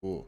Cool.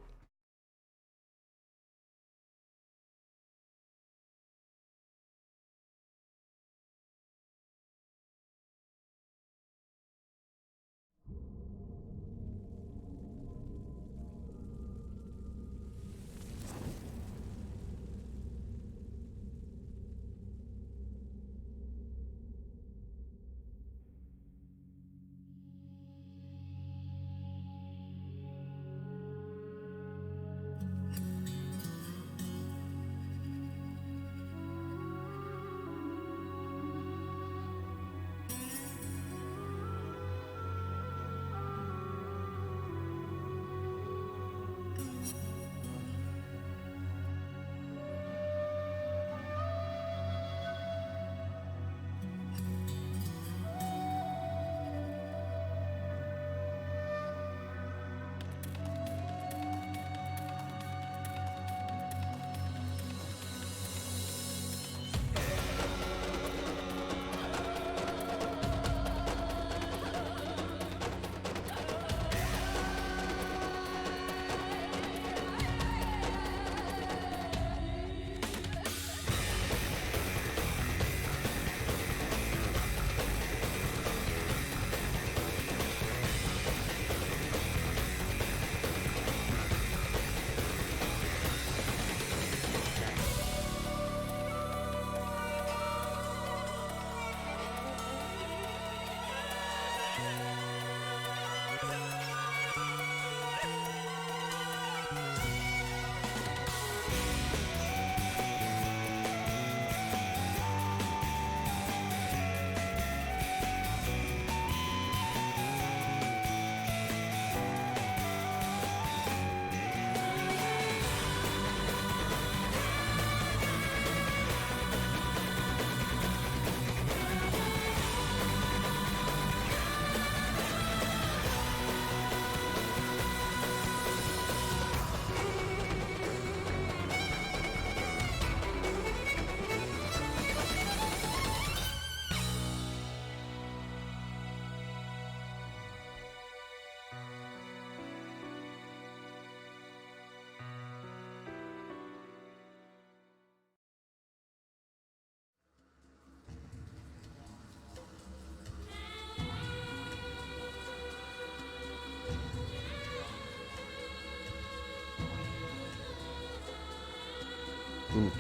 Ooh.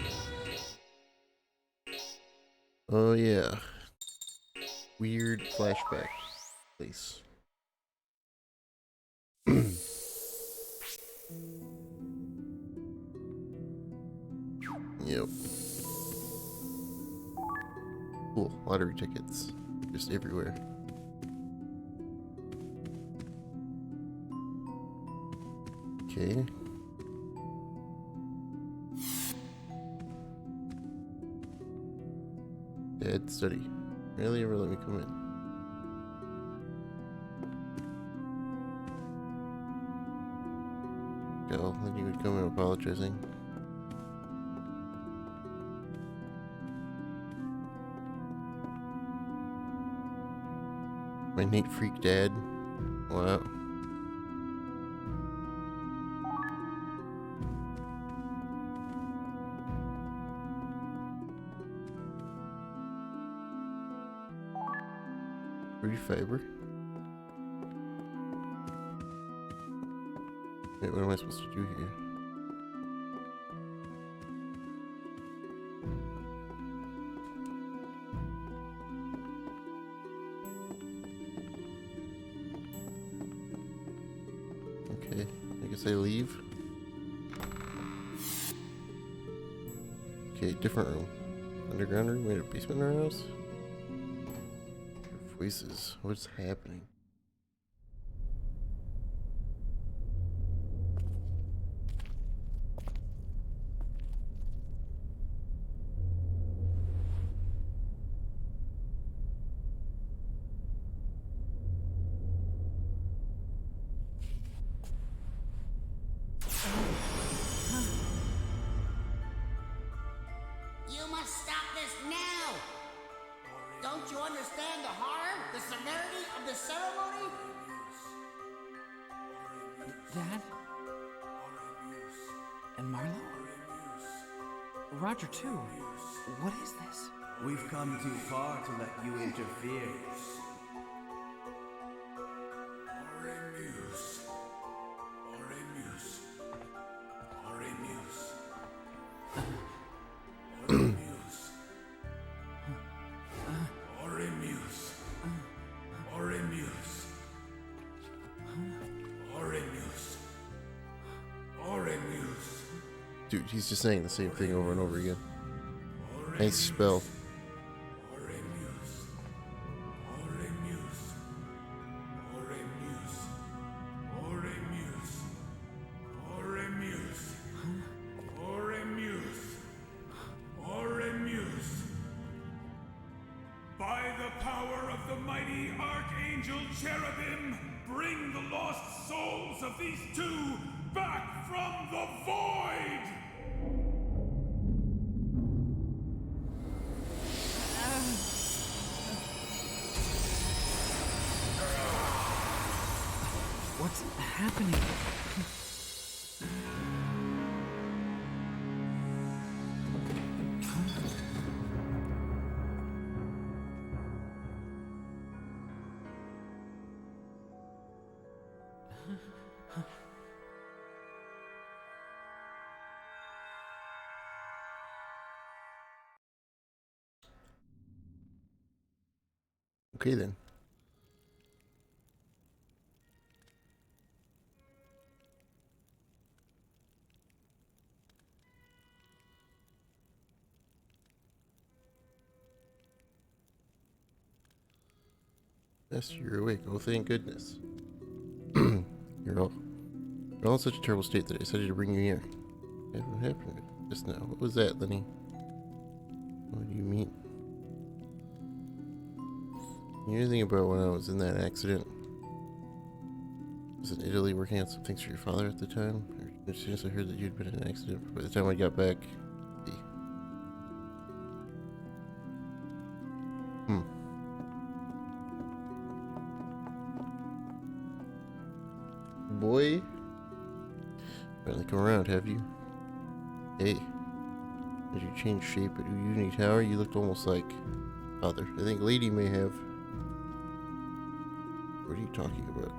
Oh yeah. Weird flashback place. Yep. Cool. Lottery tickets. Just everywhere. Okay. Dad study. Really ever let me come in? Well, then you would come in apologizing. My neat freak dad. Wow. Free fiber. Wait, what am I supposed to do here? Okay, I guess I leave. Okay, different room. Underground room? Wait, a basement in our house? Voices. What's happening? You must stop this now! Don't you understand the horror, the severity of the ceremony? Dad? And Marlo? Roger, too. What is this? We've come too far to let you interfere. Dude, he's just saying the same thing over and over again. Nice spell. By the power of the mighty Archangel Cherubim, bring the lost souls of these two back from the void! What's happening? Okay then. Yes, you're awake. Oh, thank goodness. You're all in such a terrible state that I decided to bring you here. What happened just now? What was that, Lenny? What do you mean? You know anything about when I was in that accident? I was in Italy working on some things for your father at the time. As soon as I heard that you'd been in an accident, by the time I got back, boy, finally come around, have you? Hey, as you change shape at Uni Tower, you looked almost like father. I think Lady may have. What are you talking about?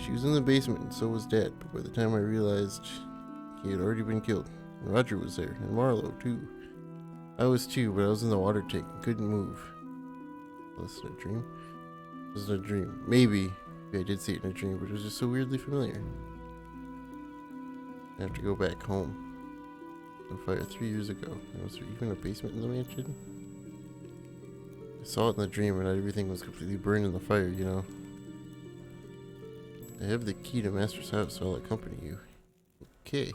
She was in the basement, and so was Dad. But by the time I realized he had already been killed, and Roger was there, and Marlo too. I was too, but I was in the water tank and couldn't move. Was it a dream? It wasn't a dream. Maybe I did see it in a dream, but it was just so weirdly familiar. I have to go back home. The fire 3 years ago. Was there even a basement in the mansion? I saw it in the dream, and everything was completely burned in the fire, you know. I have the key to Master's house, so I'll accompany you. Okay.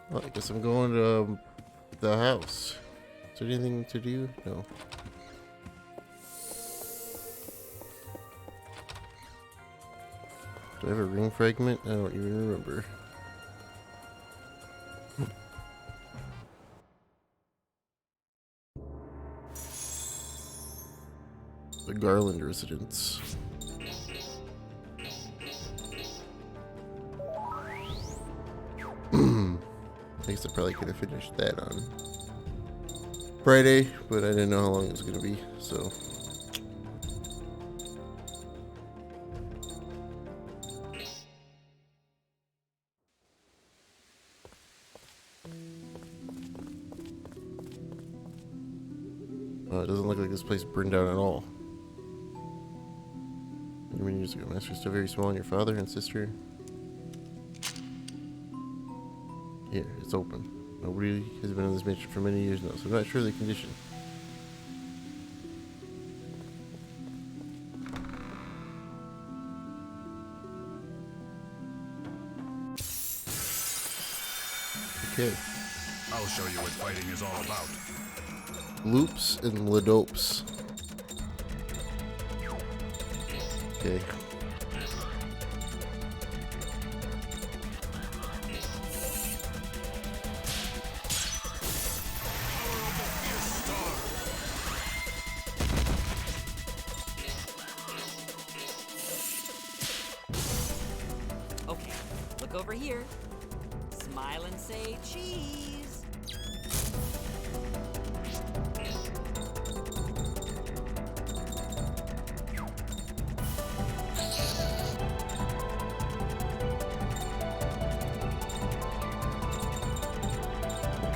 Well, I guess I'm going to the house. Is there anything to do? No. Do I have a ring fragment? I don't even remember. The Garland residence. I guess I probably could have finished that on Friday, but I didn't know how long it was going to be, so. It doesn't look like this place burned down at all. Many years ago, Master's still very small, and your father and sister. Here, it's open. Nobody has been in this mansion for many years now, so I'm not sure of the condition. Okay. I'll show you what fighting is all about. Loops and Ledopes. Okay. over here. Smile and say cheese.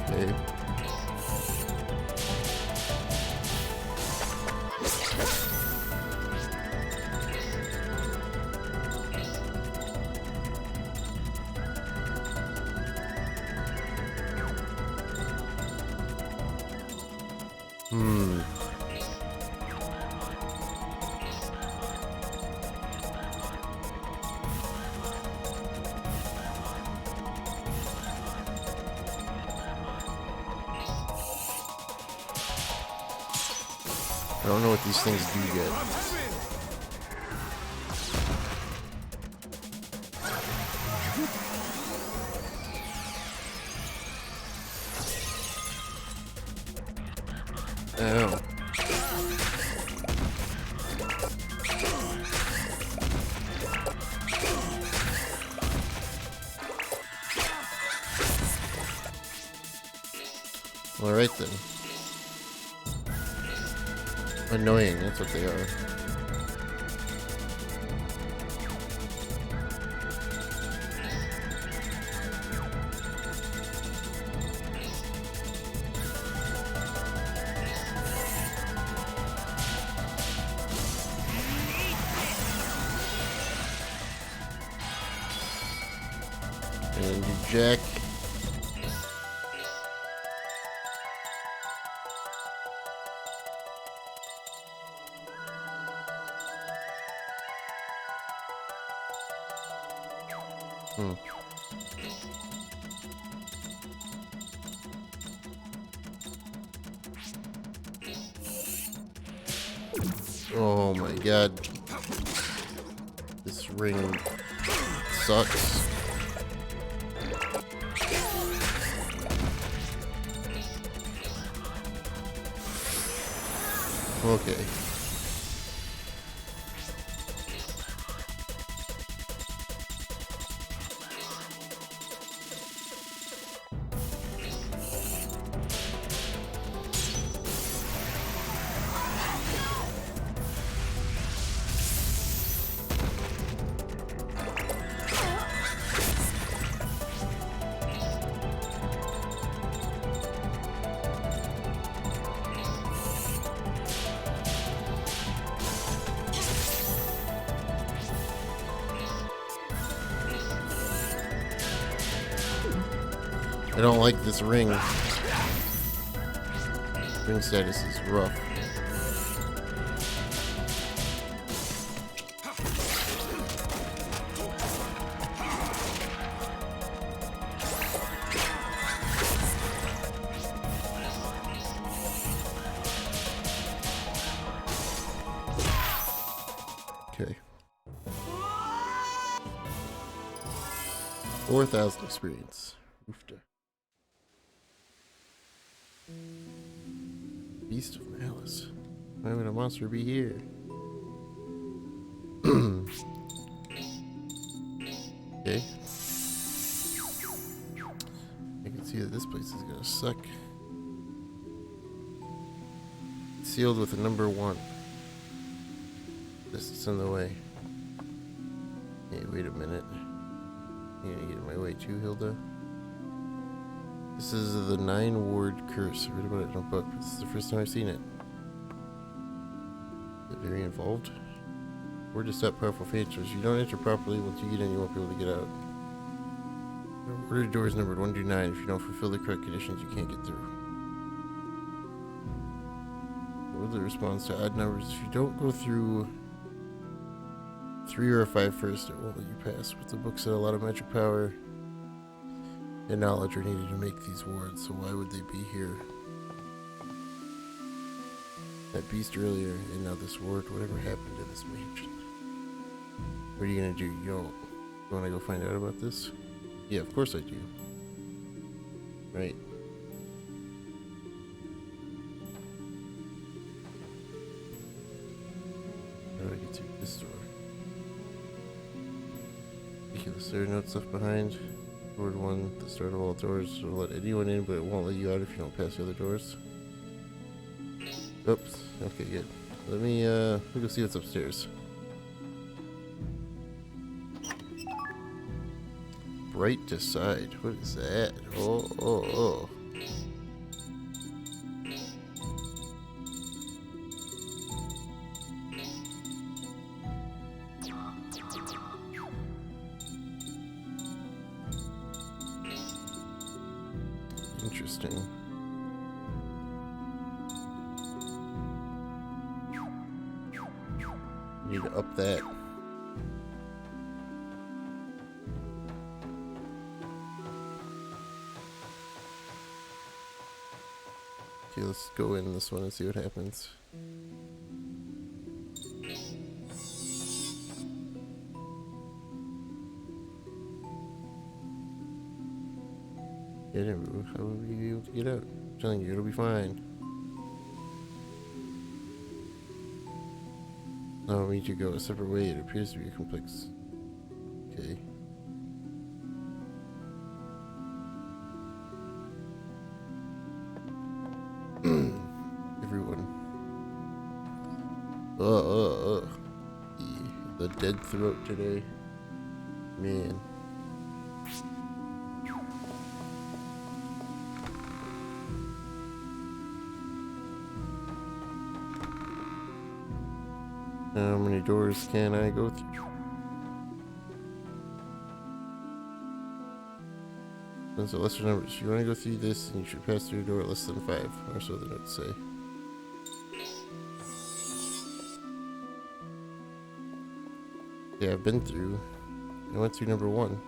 Okay. Hmm. I don't know what these things do yet. Ow. Alright then. Annoying, that's what they are. And you jack. Hmm. Oh my god. This ring sucks. Okay. I don't like this ring. Ring status is rough. Okay. 4,000 experience. Oofta. Beast of Malice. Why would a monster be here? Okay. I can see that this place is gonna suck. Sealed with a number 1. This is in the way. Hey, wait a minute. You're gonna get in my way too, Hilda? This is the 9-ward curse. I read about it in a book, but this is the first time I've seen it. Is it very involved? Word to stop powerful features. You don't enter properly. Once you get in, you won't be able to get out. The order door is numbered 1 to 9. If you don't fulfill the correct conditions, you can't get through. Order responds to odd numbers. If you don't go through 3 or a 5 first, it won't let you pass. But the book said a lot of magic power and knowledge are needed to make these wards, so why would they be here? That beast earlier, and now this ward. Whatever happened to this mage? What are you gonna do? You wanna go find out about this? Yeah, of course I do. Right. How do I get through this door? ridiculous. There are notes left behind. Word 1, the start of all doors will let anyone in, but it won't let you out if you don't pass the other doors. Oops. Okay, good. Let me go see what's upstairs. Bright Decide. What is that? Oh. Interesting. Need to up that. Okay, let's go in this one and see what happens. Get in, bro. How will we be able to get out? I'm telling you, it'll be fine. No, we need to go a separate way. It appears to be a complex. Okay. Everyone. The dead throat today. Man. How many doors can I go through? That's a lesser number. So you want to go through this, and you should pass through a door less than 5, or so the notes say. Yeah, I've been through. I went through number 1.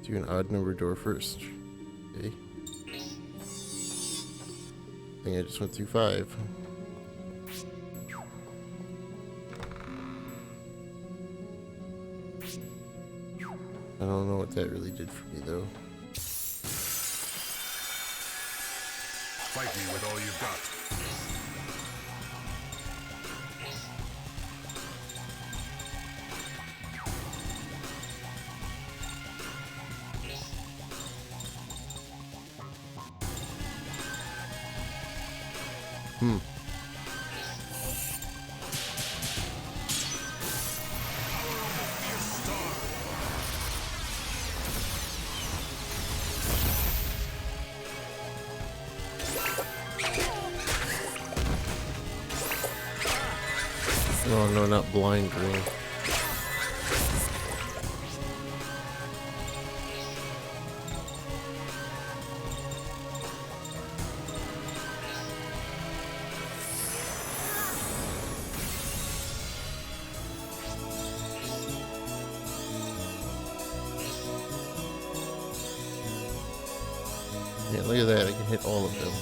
Through an odd number door first. Okay. I think I just went through 5. I don't know what that really did for me, though. Fight me with all you've got. Oh no, not blind green. Yeah, look at that, I can hit all of them.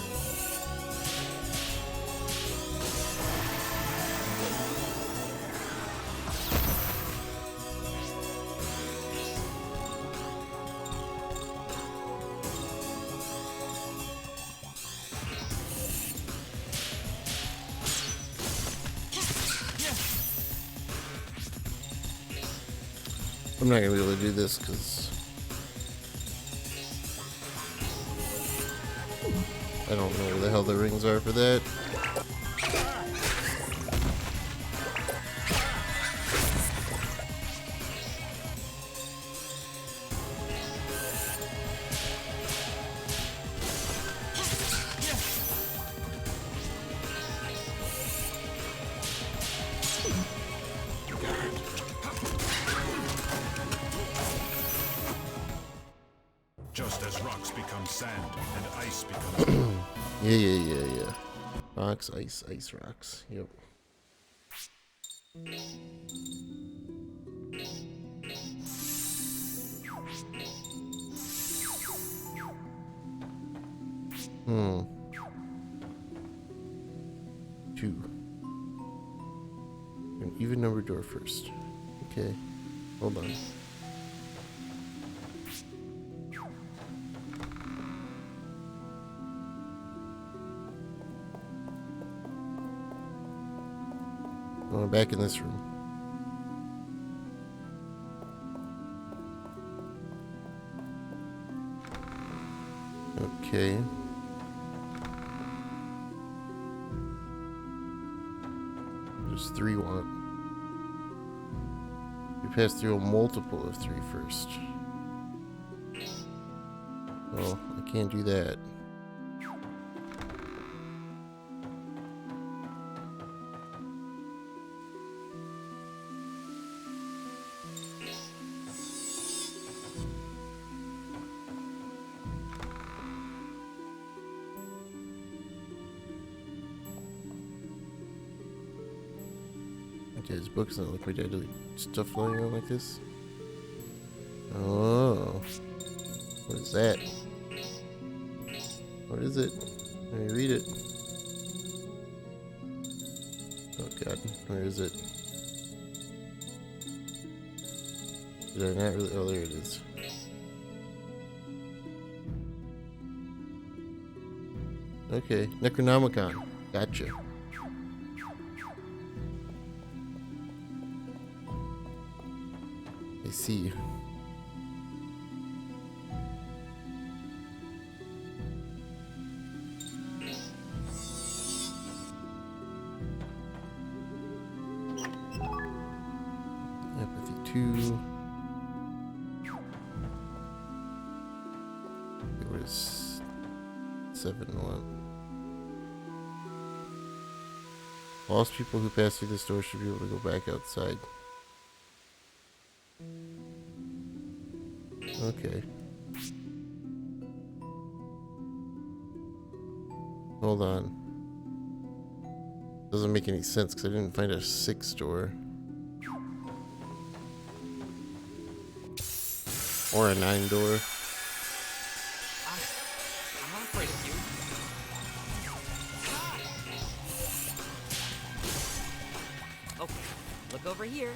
I'm not gonna be able to do this because I don't know where the hell the rings are for that. Just as rocks become sand and ice becomes... Yeah. Rocks, ice, rocks. Yep. Two. An even number door first. Okay. Hold on. Oh, I'm back in this room. Okay. There's 3 want. We pass through a multiple of 3 first. Well, I can't do that. Okay, his books don't look like I do stuff lying around like this. Oh. What is that? What is it? Let me read it. Oh god, where is it? Did I not really? Oh, there it is. Okay, Necronomicon. Gotcha. I see. Empathy 2. It was 7-1. Lost people who pass through this door should be able to go back outside. Okay. Hold on. Doesn't make any sense because I didn't find a 6 door. Or a 9 door. I'm not afraid of you. Okay, look over here.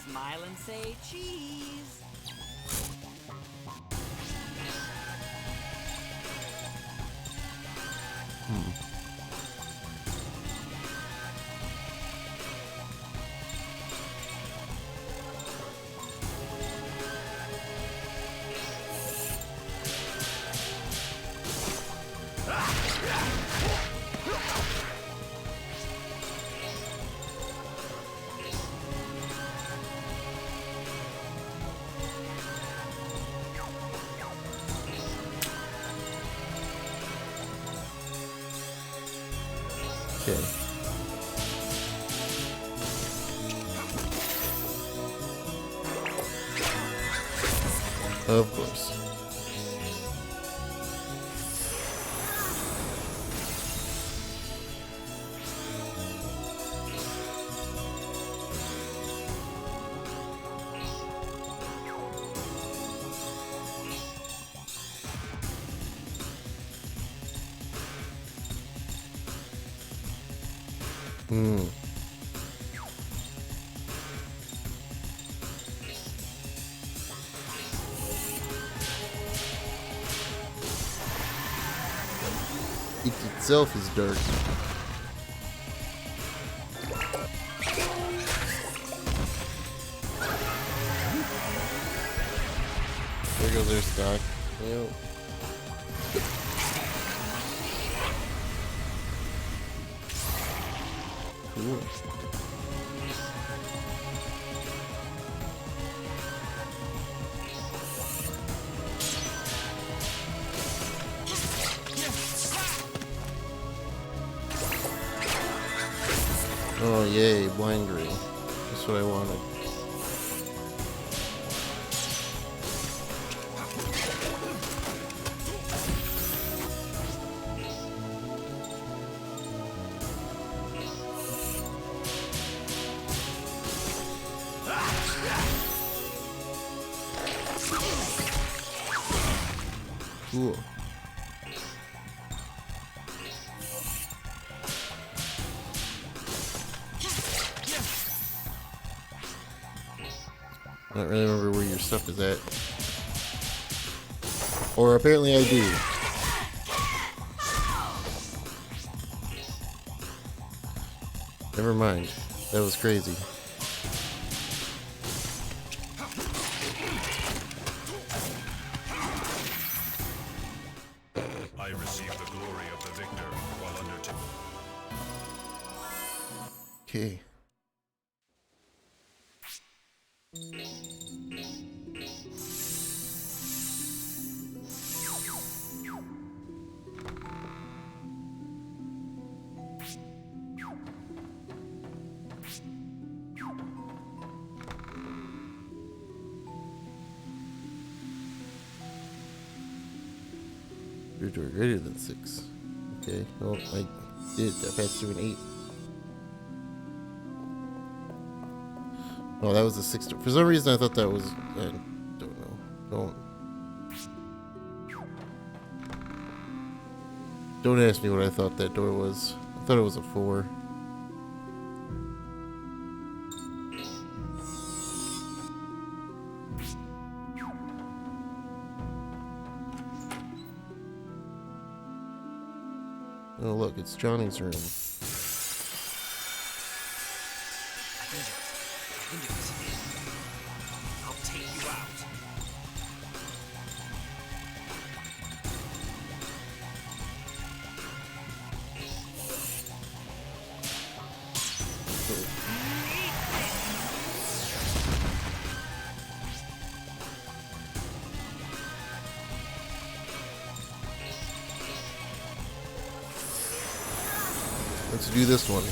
Smile and say cheese. Okay. Of course. It itself is dark. There goes their stock. Yep. Cool. Oh yay, blind green. That's what I wanted. Cool. I don't really remember where your stuff is at. Or apparently I do. Never mind. That was crazy. I receive the glory of the victor while undertaking. Okay. Your door greater than 6. Okay. Well, I did. I passed through an 8. Oh, that was a 6. For some reason, I thought that was. I don't know. Don't ask me what I thought that door was. I thought it was a 4. Oh, look, it's Johnny's room. I can do this. I'll take you out. Let's do this one.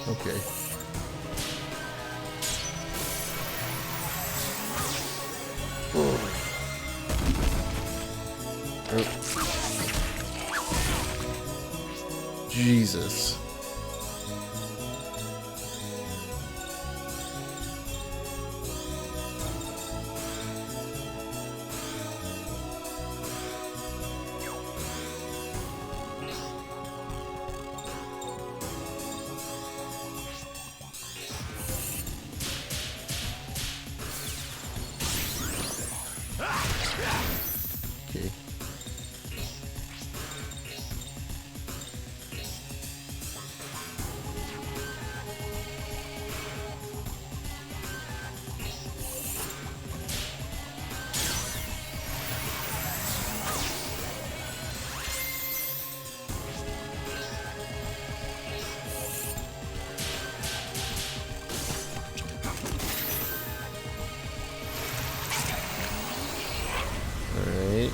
Okay. Jesus. Okay. Alright.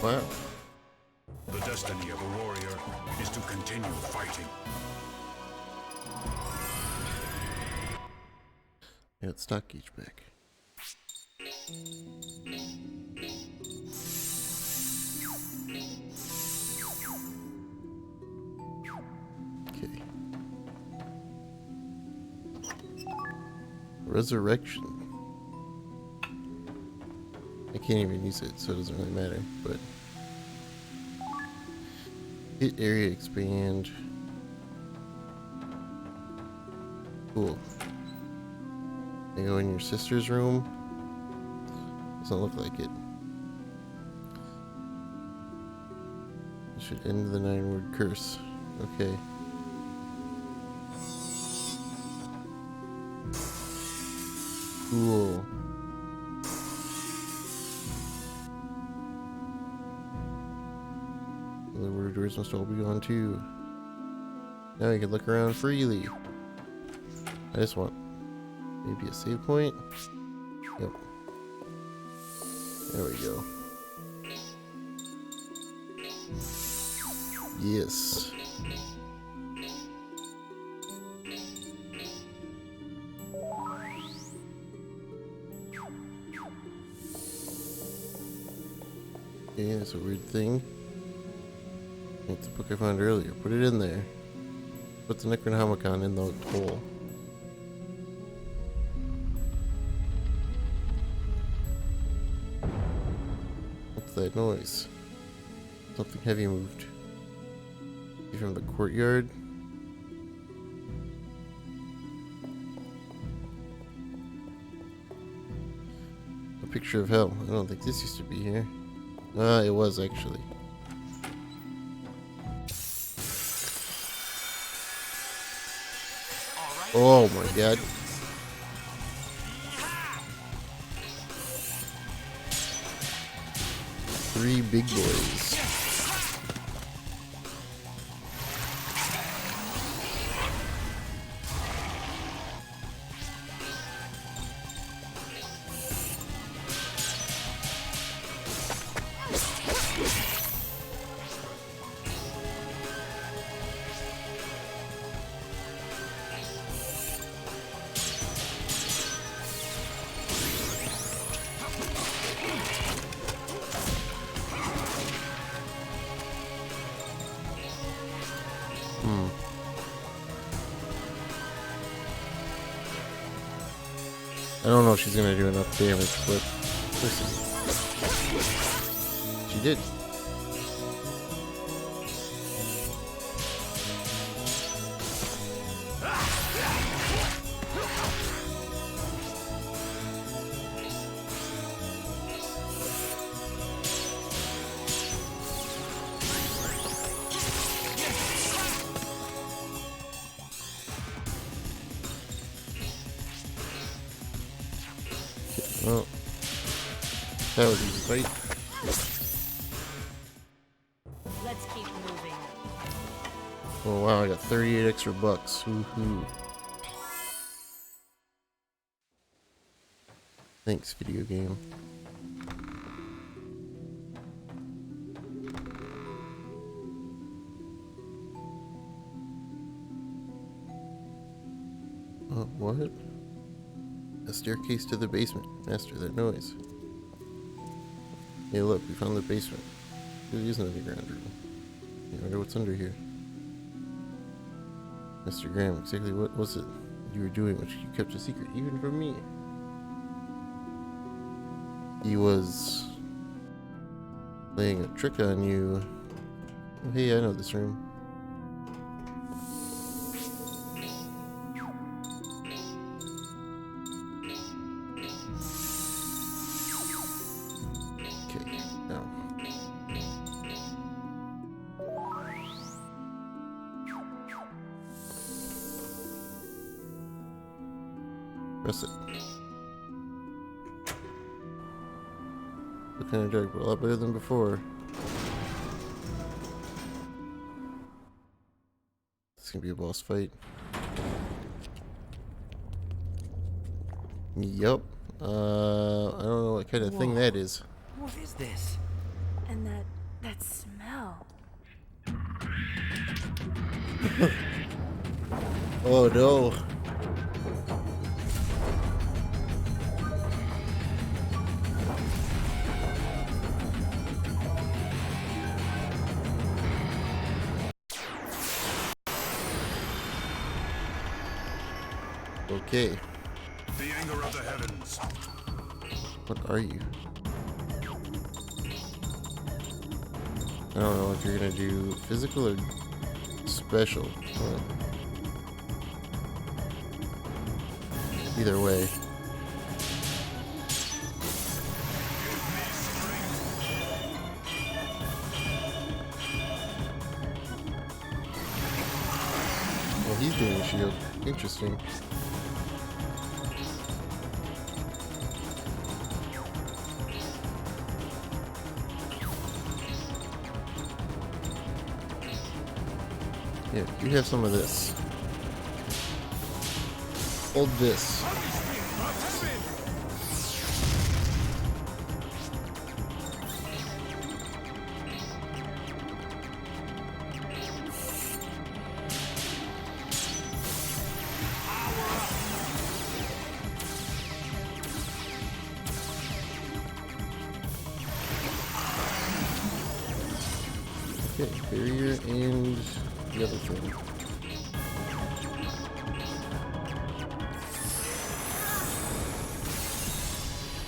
Wow. The destiny of a warrior is to continue fighting. Yeah, it's stock gauge back. Okay. Resurrection. I can't even use it, so it doesn't really matter, but hit area expand. Cool. You go in your sister's room. Doesn't look like it. It should end the 9-word curse. Okay. Cool. The word doors must all be gone too. Now you can look around freely. I just want maybe a save point. Yep. There we go. Yes. Okay, that's a weird thing. It's the book I found earlier. Put it in there. Put the Necronomicon in the hole. What's that noise? Something heavy moved. From the courtyard. A picture of hell. I don't think this used to be here. It was actually. Oh my god. Three big boys. I don't know if she's gonna do enough damage, but listen. She did. Well, that was easy fight. Let's keep moving. Oh wow, I got 38 extra bucks. Woohoo. Thanks, video game. What? A staircase to the basement. Master that noise. Hey look, we found the basement. It is an underground room. I wonder what's under here. Mr. Graham, exactly what was it you were doing which you kept a secret, even from me? He was playing a trick on you. Oh, hey, I know this room. Okay, now. Press it. What kind of drug? But a lot better than before. This is gonna be a boss fight. Yup. I don't know what kind of thing that is. What is this? And that smell. Oh no. Okay. The anger of the heavens. What are you? I don't know if you're gonna do physical or special. Either way. Well, he's doing a shield. Interesting. Here, you have some of this. Hold this. Okay, barrier and the other thing.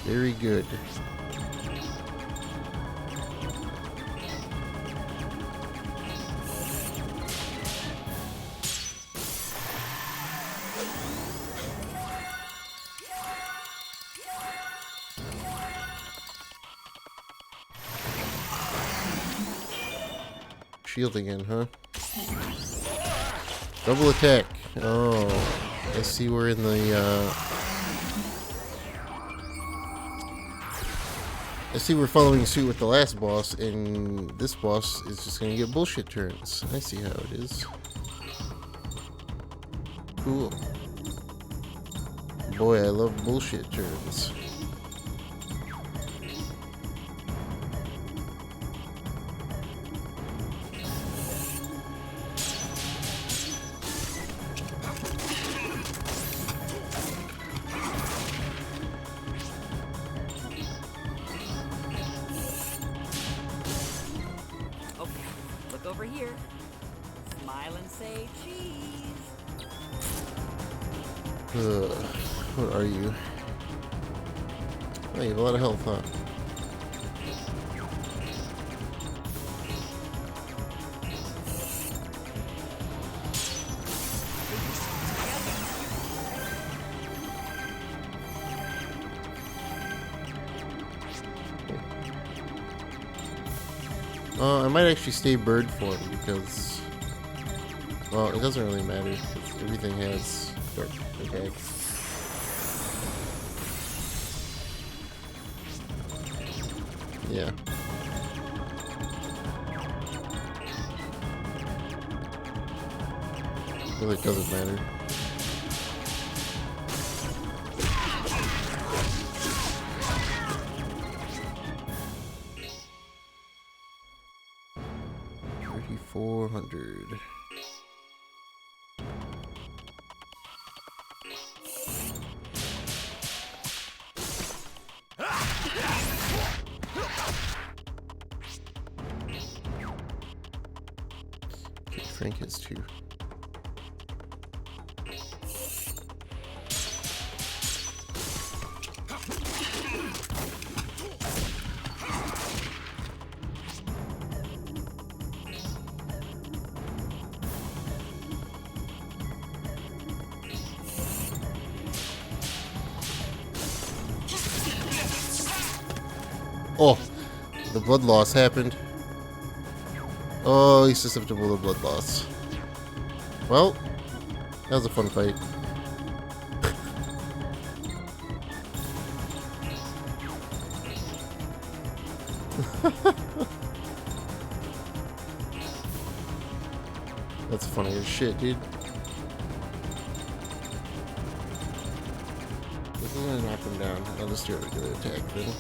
Very good. Shield again, huh? Double attack. Oh, I see we're in the, I see we're following suit with the last boss, and this boss is just gonna get bullshit turns. I see how it is. Cool. Boy, I love bullshit turns. Over here. Smile and say cheese. What are you? Oh, you have a lot of health, huh? I might actually stay bird form because, well, it doesn't really matter because everything has dark attack. Yeah. Really doesn't matter. $3,400. Okay, Frank has 2. Oh, the blood loss happened. Oh, he's susceptible to blood loss. Well, that was a fun fight. That's funny as shit, dude. This is gonna knock him down. I'll just do a regular attack then.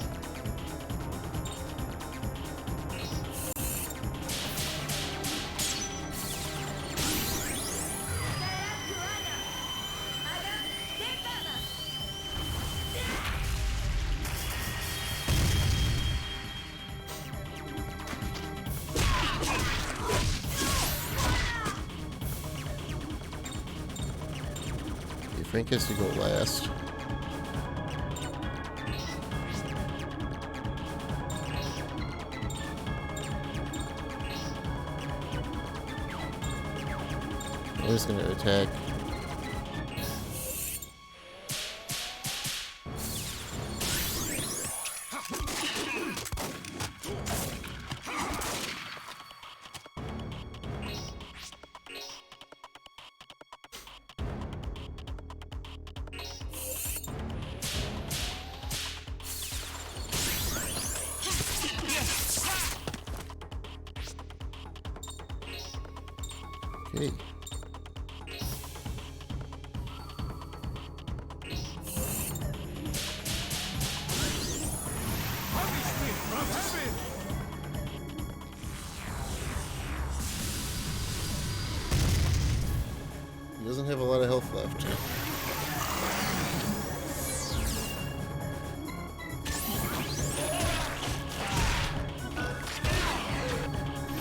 Frank has to go last. I'm just gonna attack. Okay. He doesn't have a lot of health left.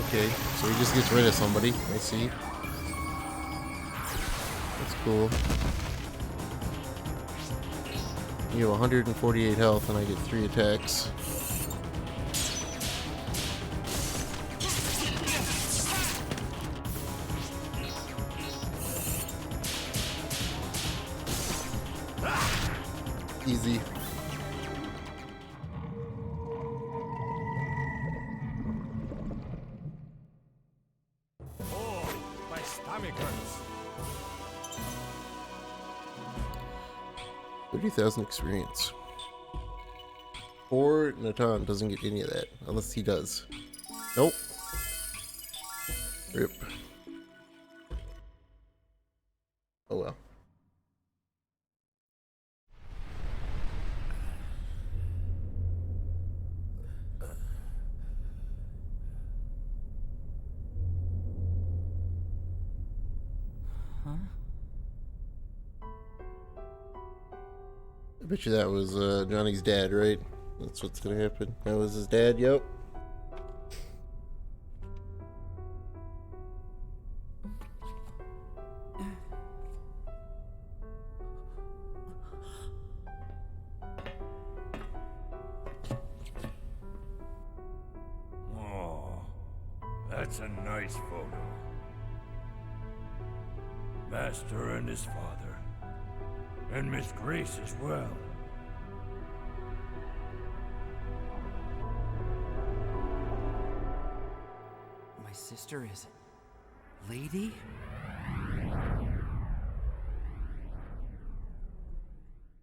Okay, so he just gets rid of somebody. I see. That's cool. You have 148 health and I get 3 attacks. Easy. Oh, my stomach hurts. 30,000 experience. Poor Natan doesn't get any of that, unless he does. Nope. Rip. Oh well. I bet you that was Johnny's dad, right? That's what's gonna happen. That was his dad, yep. Oh, that's a nice photo. Master and his father. And Miss Grace as well. My sister is Lady?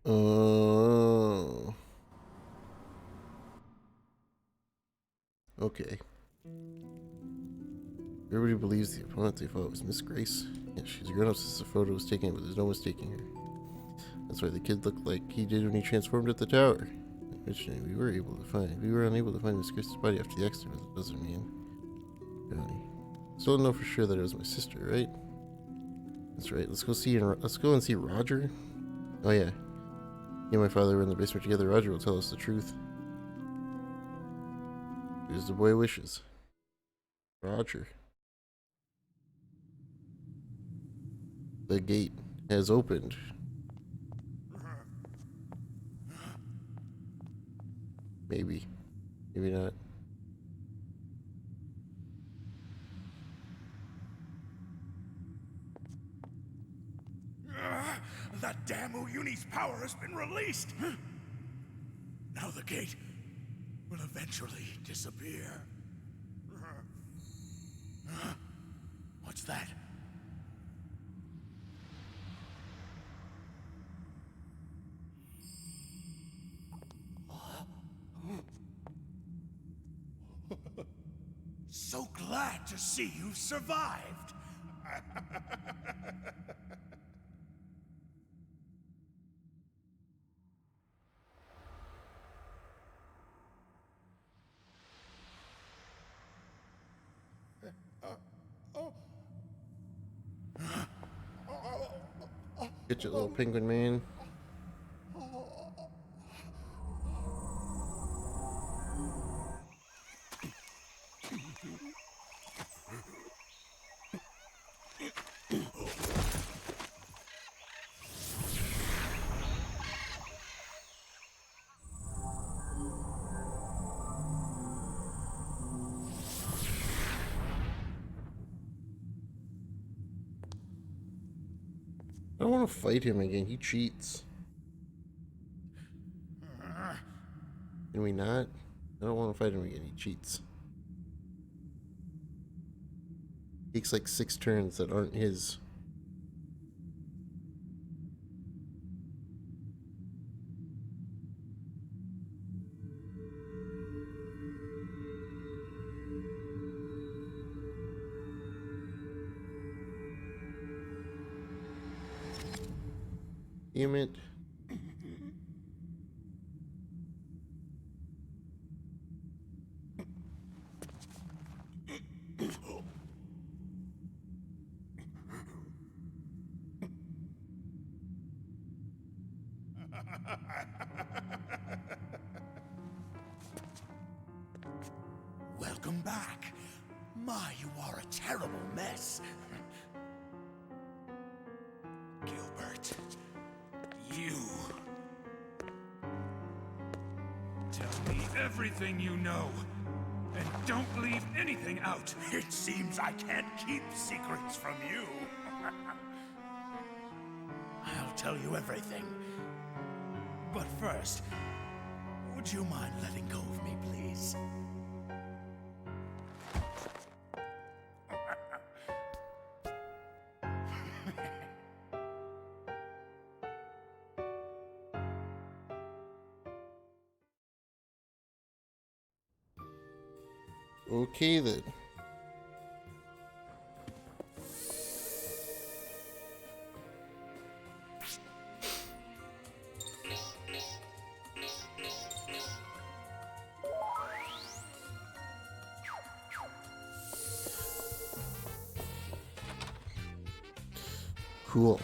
Oh. Okay. Everybody believes the opponent they fought was Miss Grace. Yeah, she's a grown-up since the photo was taken, but there's no mistaking her. That's why the kid looked like he did when he transformed at the tower. Originally, we were unable to find Miss Grace's body after the accident, but that doesn't mean Johnny. Still don't know for sure that it was my sister, right? That's right. Let's go and see Roger. Oh yeah. He and my father were in the basement together. Roger will tell us the truth. Do as the boy wishes. Roger. The gate has opened. Maybe. Maybe not. That damn Uyuni's power has been released! Now the gate will eventually disappear. What's that? So glad to see you've survived. Get your little penguin man. I don't want to fight him again. He cheats. Can we not? I don't want to fight him again. He cheats. Takes like 6 turns that aren't his. Damn it. Welcome back. My, you are a terrible mess. Gilbert, you. Tell me everything you know, and don't leave anything out. It seems I can't keep secrets from you. I'll tell you everything. But first, would you mind letting go of me, please? Okay then. Cool.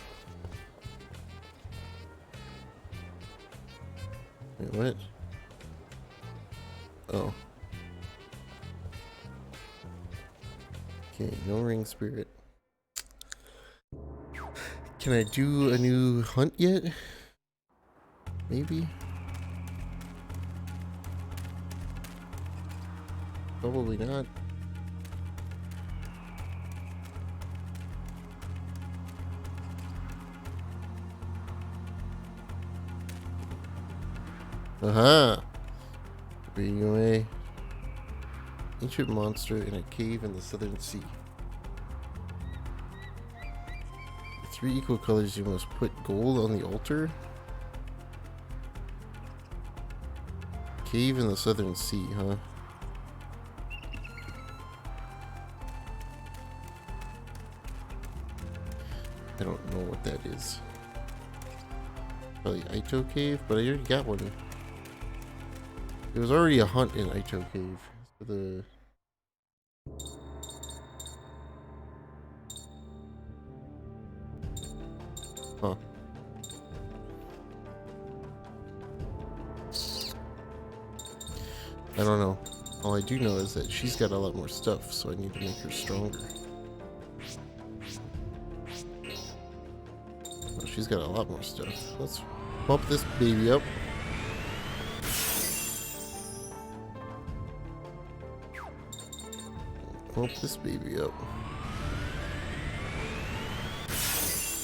Wait, what? Oh. Okay, no ring spirit. Can I do a new hunt yet? Maybe? Probably not. Aha! Reading away. Ancient monster in a cave in the southern sea. With 3 equal colors, you must put gold on the altar. Cave in the southern sea, huh? I don't know what that is. Probably Ito Cave, but I already got one. There was already a hunt in Ito Cave. So the huh. I don't know. All I do know is that she's got a lot more stuff, so I need to make her stronger. Oh, she's got a lot more stuff. Let's pump this baby up. Pump this baby up.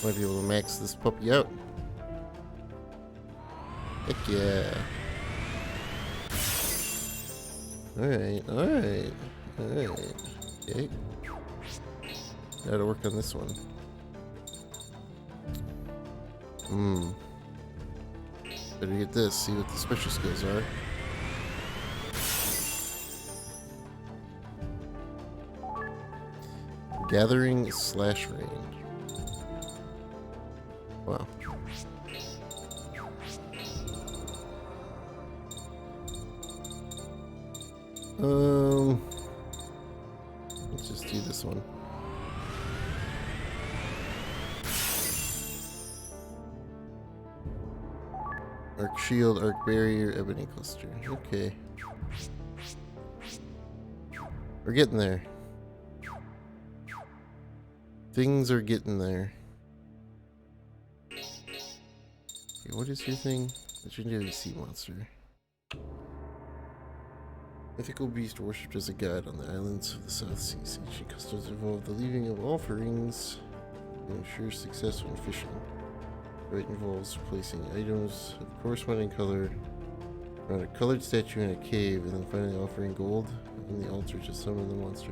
Might be able to max this puppy out. Heck yeah. Alright, alright, alright. Okay. Gotta work on this one. Better get this, see what the special skills are. Gathering slash range. Wow. Let's just do this one. Arc shield, arc barrier, ebony cluster. Okay. We're getting there. Things are getting there. Okay, what is your thing? Legendary sea monster. Mythical beast worshipped as a god on the islands of the South Seas. Ancient customs involve the leaving of offerings to ensure success when fishing. The rite involves placing items of corresponding color around a colored statue in a cave, and then finally offering gold on the altar to summon the monster.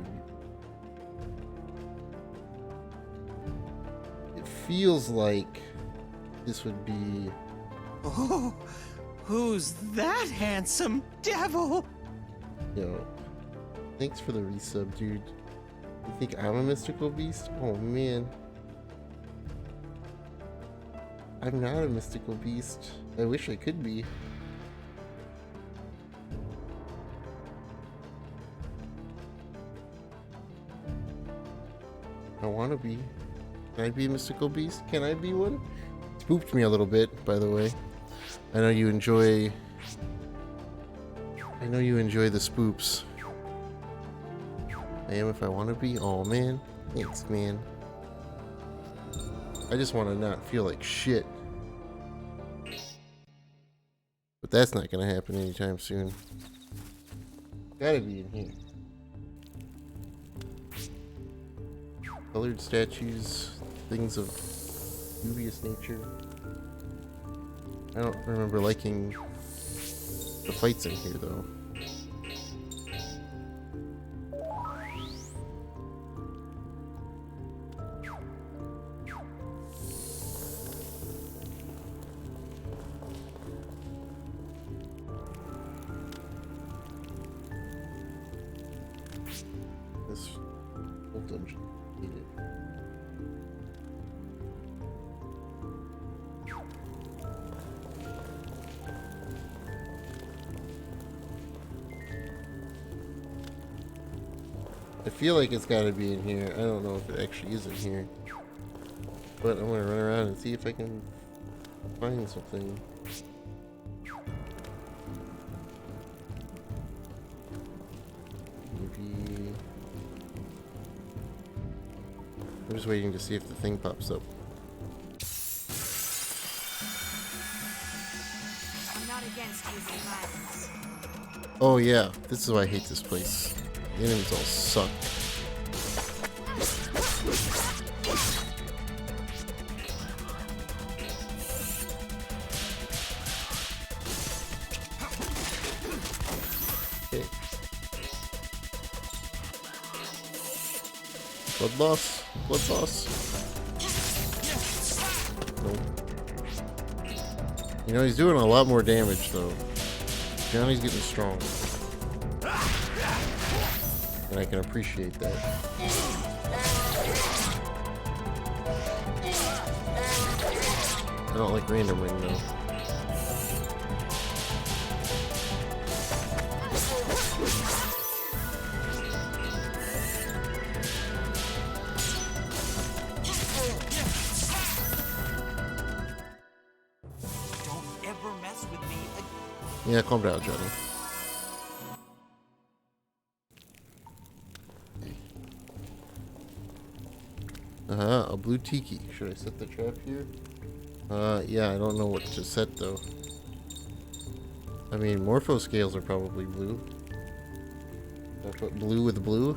It feels like this would be... Oh, who's that handsome devil? Yo, thanks for the resub, dude. You think I'm a mystical beast? Oh man. I'm not a mystical beast. I wish I could be. I want to be. Can I be a mystical beast? Can I be one? Spooked me a little bit, by the way. I know you enjoy the spoops. I I am if I want to be. Oh man, thanks man. I just want to not feel like shit. But that's not gonna happen anytime soon. Gotta be in here. Colored statues, things of dubious nature. I don't remember liking the fights in here though. This whole dungeon. Hate it. I feel like it's gotta be in here. I don't know if it actually is in here. But I'm gonna run around and see if I can find something. Maybe... I'm just waiting to see if the thing pops up. I'm not against using violence. Oh yeah, this is why I hate this place. The enemies all suck. Okay. Blood loss? Blood loss? Nope. You know, he's doing a lot more damage though. Johnny's getting strong. And I can appreciate that. I don't like random ring though. Don't ever mess with me again. Yeah, calm down, Johnny. A blue tiki. Should I set the trap here? Yeah, I don't know what to set though. I mean, morpho scales are probably blue. Should I put blue with blue?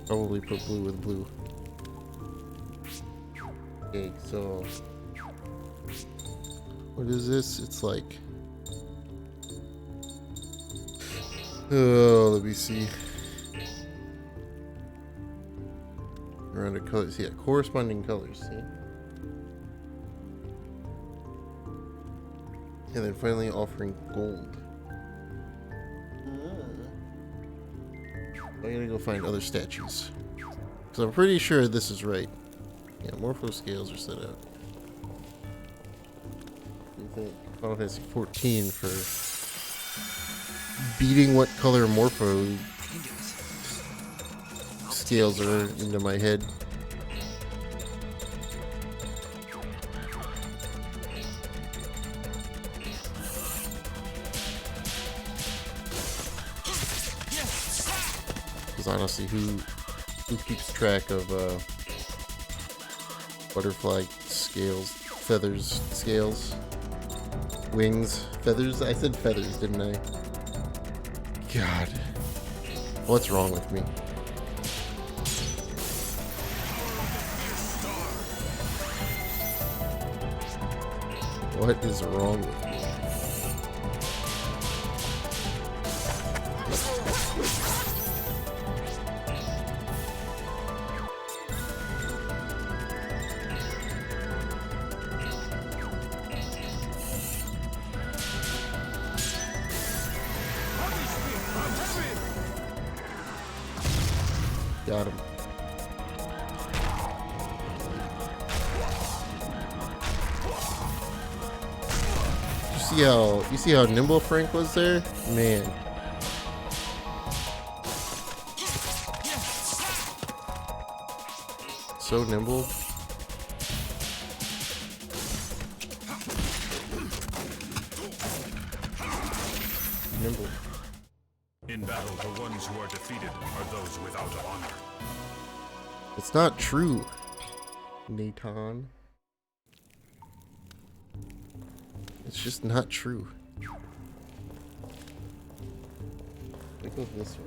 Probably put blue with blue. Okay, so... what is this? It's like... oh, let me see. Around the colors, yeah, corresponding colors, see? And then finally offering gold. I gotta go find other statues. Because I'm pretty sure this is right. Yeah, morpho scales are set out. What do you think? Final Fantasy 14 for beating what color morpho scales are into my head. Because honestly, who keeps track of butterfly scales, feathers, scales, wings, feathers? I said feathers, didn't I? God, what's wrong with me? What is wrong with me? Got him. You see how nimble Frank was there? Man. So nimble. Nimble. In battle, the ones who are defeated are those without honor. It's not true, Nathan. It's just not true. Let me go this way.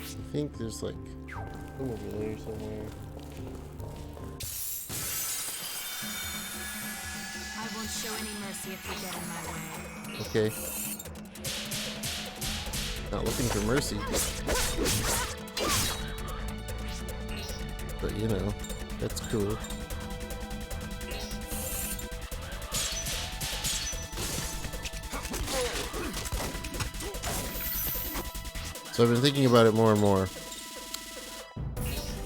I think there's like some over there somewhere. I won't show any mercy if you get in my way. Okay. Not looking for mercy. But you know, that's cool. So I've been thinking about it more and more.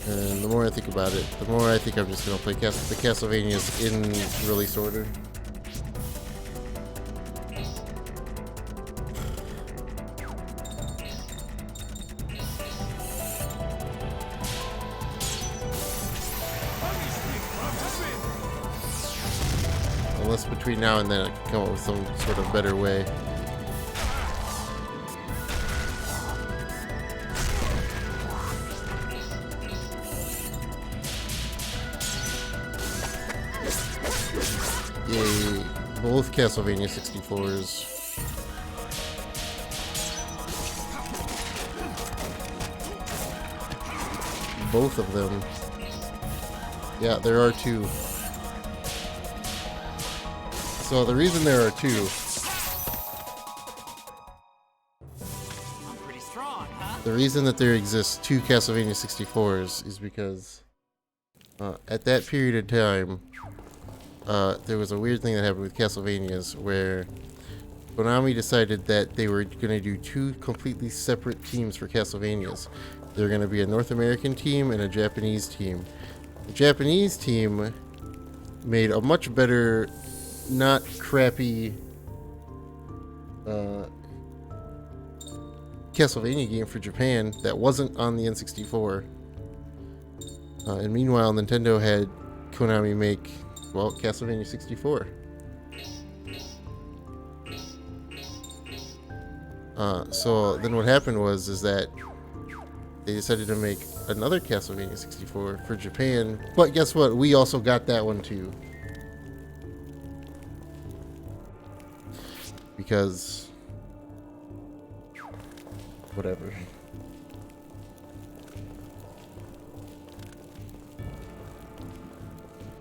And the more I think about it, the more I think I'm just gonna play the Castlevanias in release order. Unless between now and then I can come up with some sort of better way. Yay, both Castlevania 64s. Both of them. Yeah, there are two. So the reason there are two, I'm pretty strong, huh? the reason that there exists two Castlevania 64s is because at that period of time, there was a weird thing that happened with Castlevanias where Konami decided that they were going to do two completely separate teams for Castlevanias. They're going to be a North American team and a Japanese team. The Japanese team made a much better, not crappy Castlevania game for Japan that wasn't on the N64. And meanwhile, Nintendo had Konami make, well, Castlevania 64. So then what happened is that they decided to make another Castlevania 64 for Japan. But guess what? We also got that one too. Because whatever.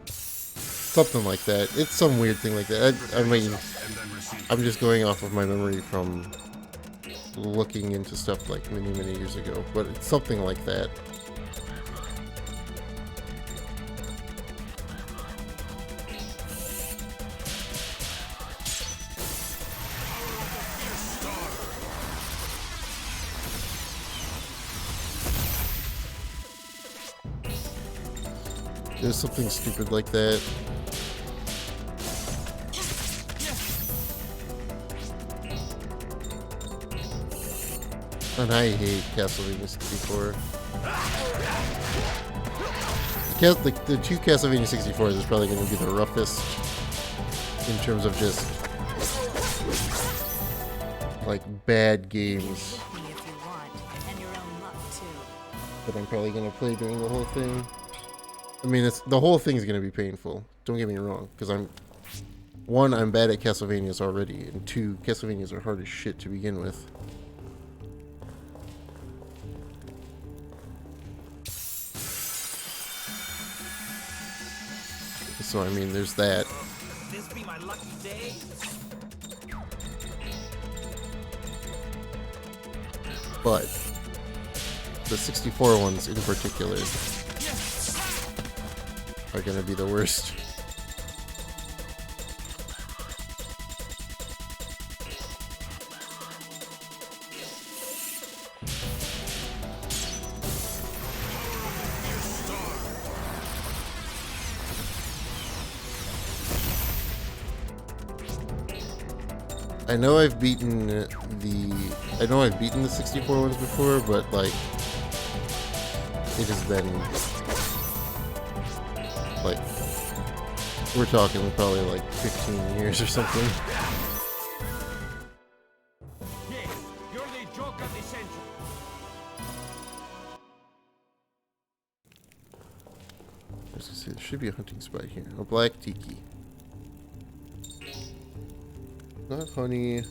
Something like that. It's some weird thing like that. I mean, I'm just going off of my memory from looking into stuff like many years ago, but it's something like that. There's something stupid like that. And I hate Castlevania 64. The two Castlevania 64s is probably going to be the roughest in terms of just like bad games. Hit me if you want, and your own luck too. But I'm probably going to play during the whole thing. I mean, the whole thing's going to be painful. Don't get me wrong, because I'm bad at Castlevanias already, and two, Castlevanias are hard as shit to begin with. So I mean, there's that. This be my lucky day. But the 64 ones in particular are gonna be the worst. I know I've beaten the 64 ones before, but like it has been Like, we're talking probably like 15 years or something. Yes, you're the joke of the century. I was gonna say, there should be a hunting spot here. A black tiki. Not honey.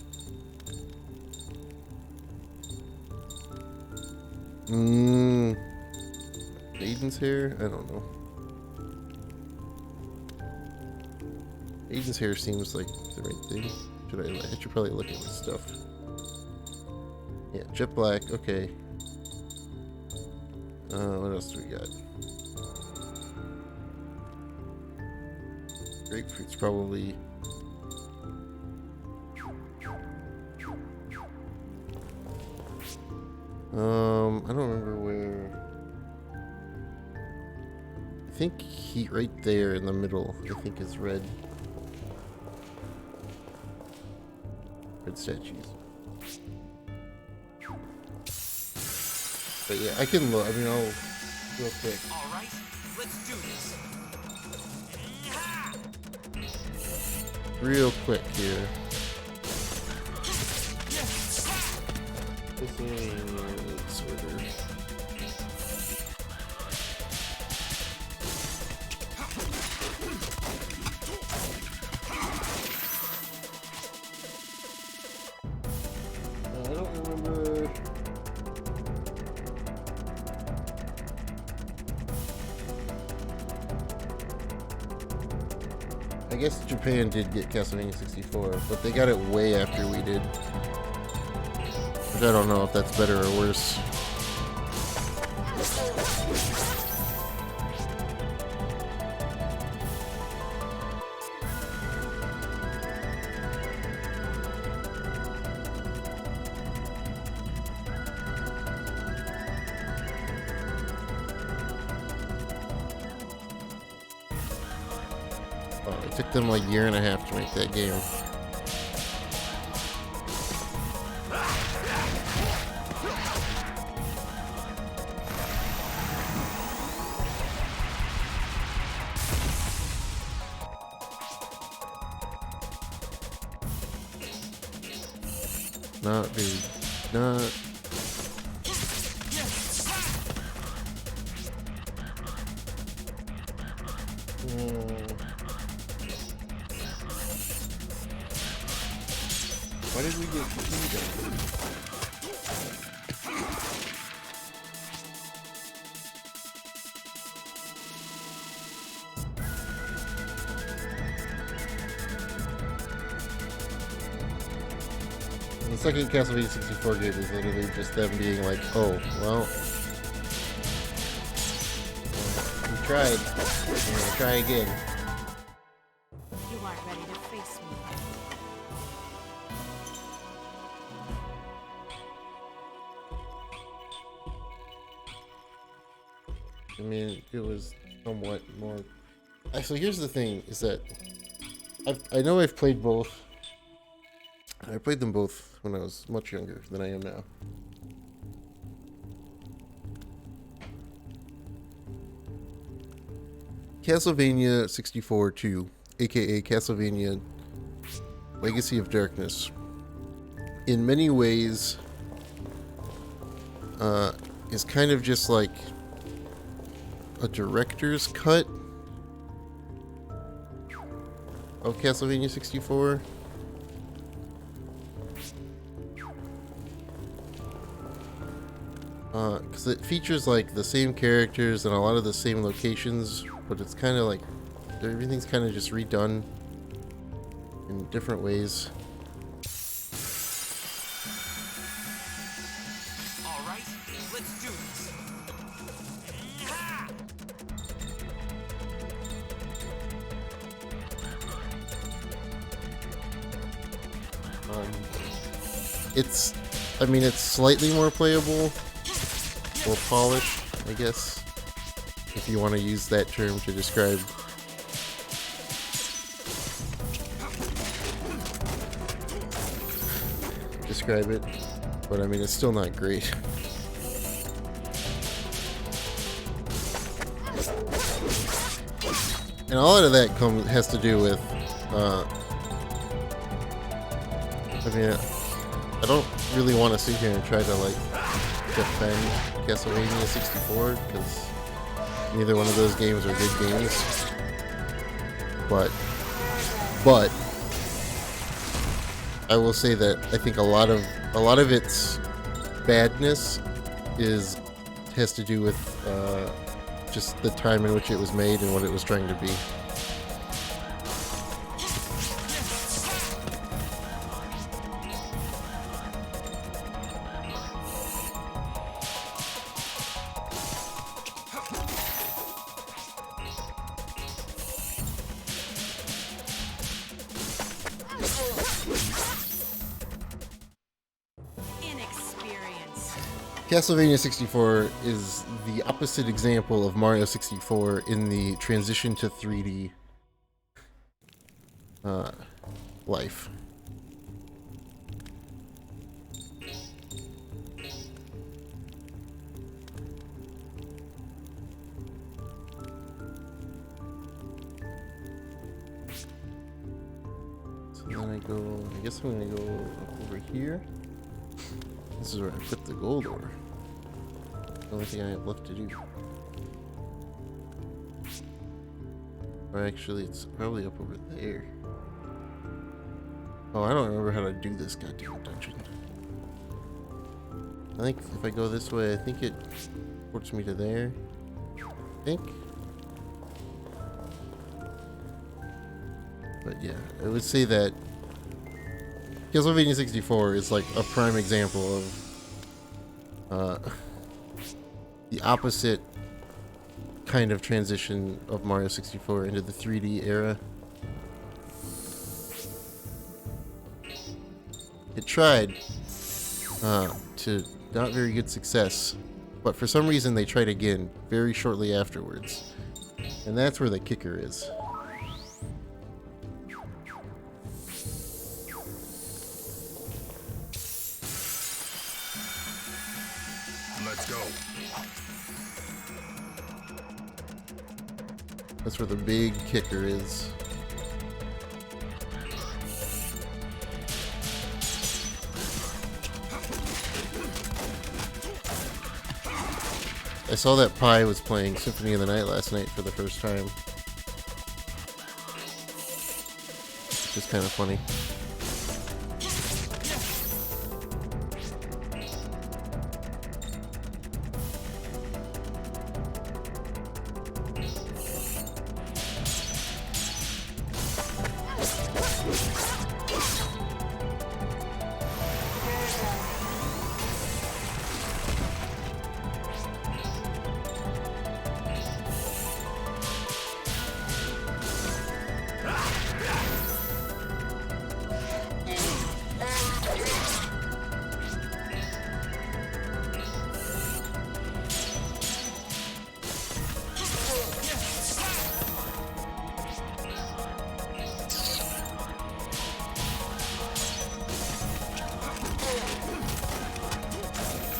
Aiden's hair? I don't know. Aiden's hair seems like the right thing. I should probably look at this stuff. Yeah, jet black, okay. What else do we got? Grapefruit's probably... I don't remember where... I think he right there in the middle, I think is red. Red statues. But yeah, I can look, I mean, I'll... real quick. All right, let's do this. Real quick here. This is order. I don't remember. I guess Japan did get Castlevania 64, but they got it way after we did. Which I don't know if that's better or worse. Oh, it took them like a year and a half to make that game. Not very, not. Why did we get kingdom? The second Castlevania 64 game is literally just them being like, oh, well, we tried. We're gonna try again. You aren't ready to face me. I mean, it was somewhat more... Actually, here's the thing, is that I know I've played both. I played them both when I was much younger than I am now. Castlevania 64 2, aka Castlevania Legacy of Darkness, in many ways is kind of just like a director's cut of Castlevania 64. Because it features like the same characters and a lot of the same locations, but it's kind of like everything's kind of just redone in different ways. All right, let's do this. It's, I mean, it's slightly more playable, or polished, I guess, if you want to use that term to describe. Describe it, but I mean, it's still not great. And all of that has to do with, I mean, I don't really want to sit here and try to like defend Castlevania 64 because neither one of those games are good games. But I will say that I think a lot of its badness has to do with just the time in which it was made and what it was trying to be. Inexperience. Castlevania 64 is the opposite example of Mario 64 in the transition to 3D life. So then I guess I'm gonna go up over here. This is where I put the gold ore. The only thing I have left to do. Or actually, it's probably up over there. Oh, I don't remember how to do this goddamn dungeon. I think if I go this way, I think it ports me to there. I think. But yeah, I would say that Castlevania 64 is like a prime example of the opposite kind of transition of Mario 64 into the 3D era. It tried to not very good success, but for some reason they tried again very shortly afterwards. And that's where the kicker is. Let's go. That's where the big kicker is. I saw that Pi was playing Symphony of the Night last night for the first time. It's just kind of funny.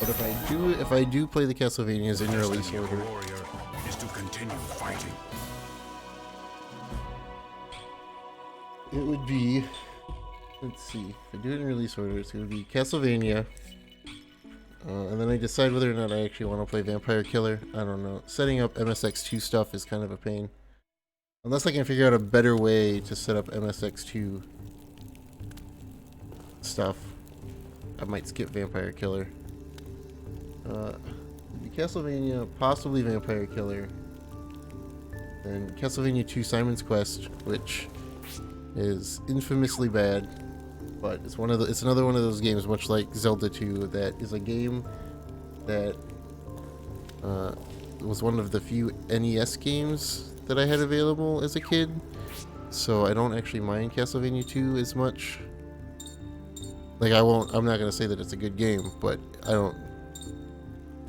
But if I do play the Castlevanias in release order, Warrior is to continue fighting. it would be, let's see, if I do it in release order, it's going to be Castlevania, and then I decide whether or not I actually want to play Vampire Killer. I don't know. Setting up MSX2 stuff is kind of a pain. Unless I can figure out a better way to set up MSX2 stuff, I might skip Vampire Killer. Castlevania, possibly Vampire Killer, and Castlevania 2 Simon's Quest, which is infamously bad, but it's another one of those games, much like Zelda 2, that is a game that was one of the few NES games that I had available as a kid, so I don't actually mind Castlevania 2 as much. Like, I'm not gonna say that it's a good game, but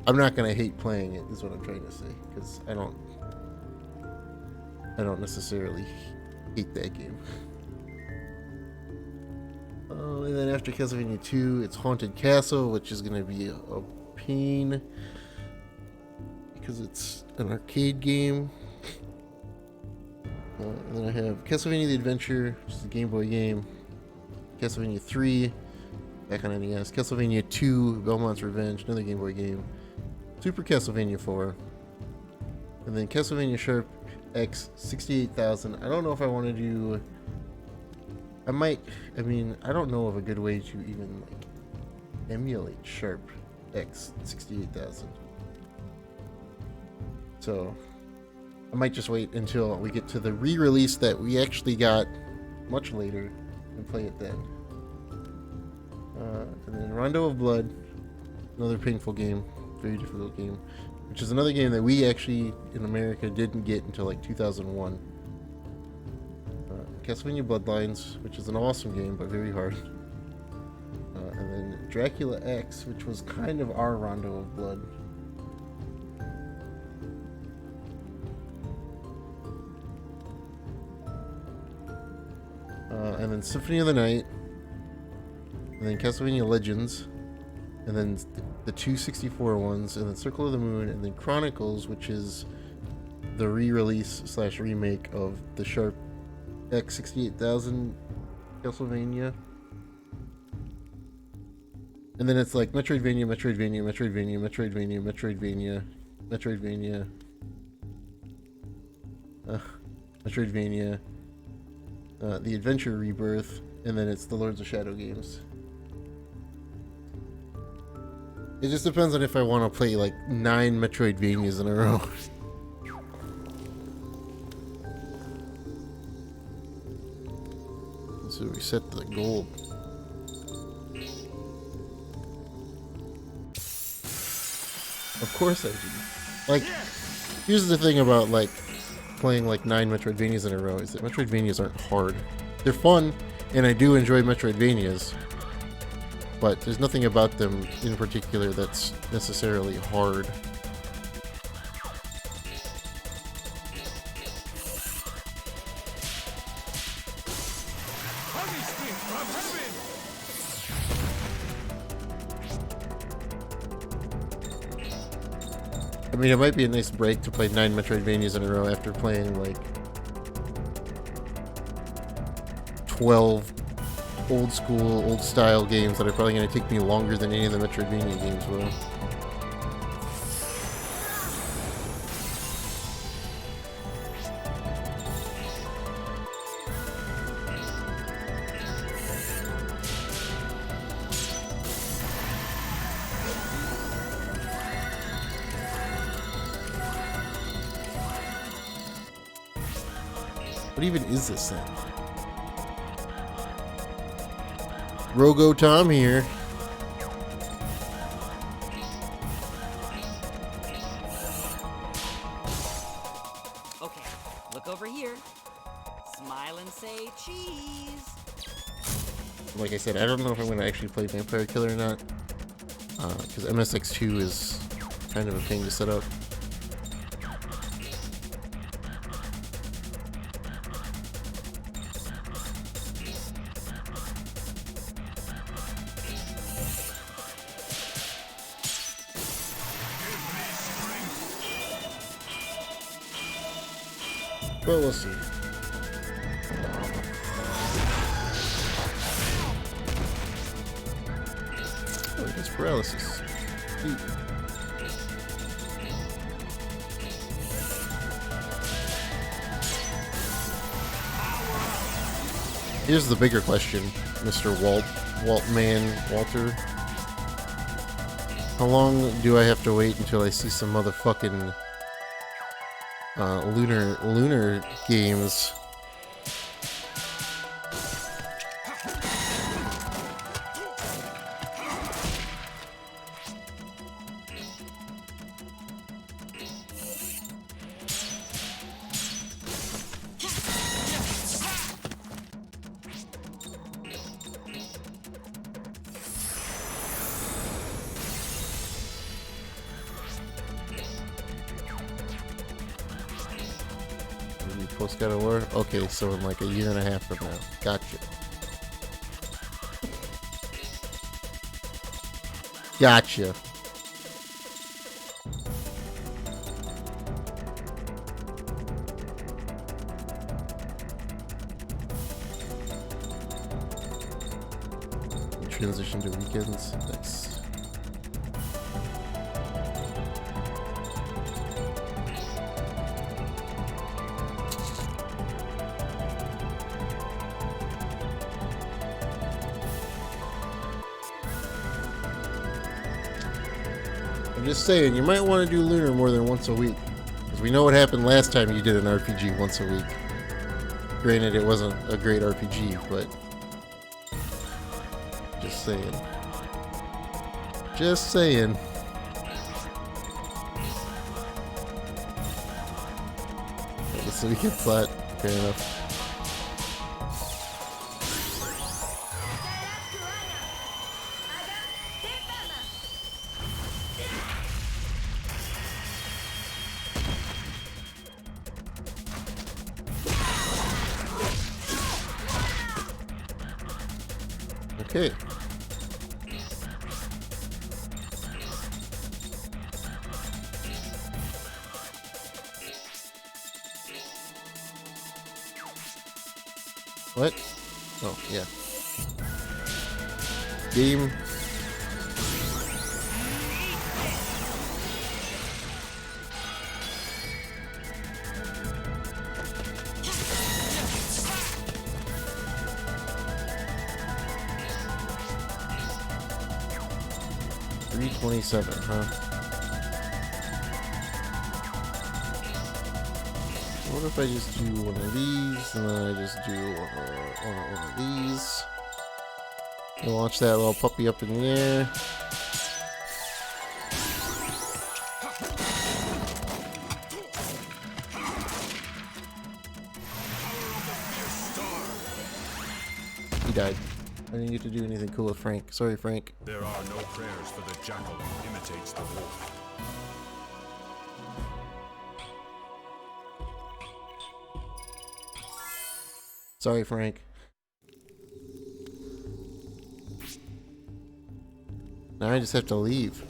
I'm not gonna hate playing it, is what I'm trying to say, because I don't necessarily hate that game. Oh, and then after Castlevania 2, it's Haunted Castle, which is gonna be a pain because it's an arcade game. And then I have Castlevania The Adventure, which is a Game Boy game. Castlevania 3, back on NES. Castlevania 2, Belmont's Revenge, another Game Boy game. Super Castlevania 4. And then Castlevania Sharp X 68,000. I don't know if I want to do... I don't know of a good way to even, like, emulate Sharp X 68,000. So, I might just wait until we get to the re-release that we actually got much later and play it then. And then Rondo of Blood, another painful game, very difficult game, which is another game that we actually in America didn't get until like 2001. Castlevania Bloodlines, which is an awesome game but very hard. And then Dracula X, which was kind of our Rondo of Blood. And then Symphony of the Night, and then Castlevania Legends, and then the 264 ones, and then Circle of the Moon, and then Chronicles, which is the re-release / remake of the Sharp X 68,000 Castlevania. And then it's like Metroidvania, Metroidvania, Metroidvania, Metroidvania, Metroidvania, Metroidvania, Metroidvania, The Adventure Rebirth, and then it's the Lords of Shadow games. It just depends on if I want to play like 9 Metroidvanias in a row. So we set the gold. Of course I do. Like, here's the thing about like playing like 9 Metroidvanias in a row is that Metroidvanias aren't hard. They're fun, and I do enjoy Metroidvanias, but there's nothing about them in particular that's necessarily hard. Punishment from heaven! I mean, it might be a nice break to play 9 Metroidvanias in a row after playing like 12 old school, old style games that are probably going to take me longer than any of the Metroidvania games will. What even is this thing? Rogo Tom here. Okay, look over here. Smile and say cheese. Like I said, I don't know if I'm going to actually play Vampire Killer or not. Because MSX2 is kind of a pain to set up. But we'll see. Oh, it's paralysis. Sweet. Here's the bigger question, Mr. Walter. How long do I have to wait until I see some motherfucking lunar games? Post God of War? Okay, so in like a year and a half from now. Gotcha. Gotcha. transition to weekends. Nice. I'm just saying, you might want to do Lunar more than once a week. Because we know what happened last time you did an RPG once a week. Granted, it wasn't a great RPG, but... Just saying. Just saying. It's a weekend flat. Fair enough. Okay. What? Oh, yeah. Game. $327, huh? What if I just do one of these, and then I just do one of these? And launch that little puppy up in the air. He died. I didn't get to do anything cool with Frank. Sorry, Frank. There are no prayers for the jackal who imitates the wolf. Sorry, Frank. Now I just have to leave.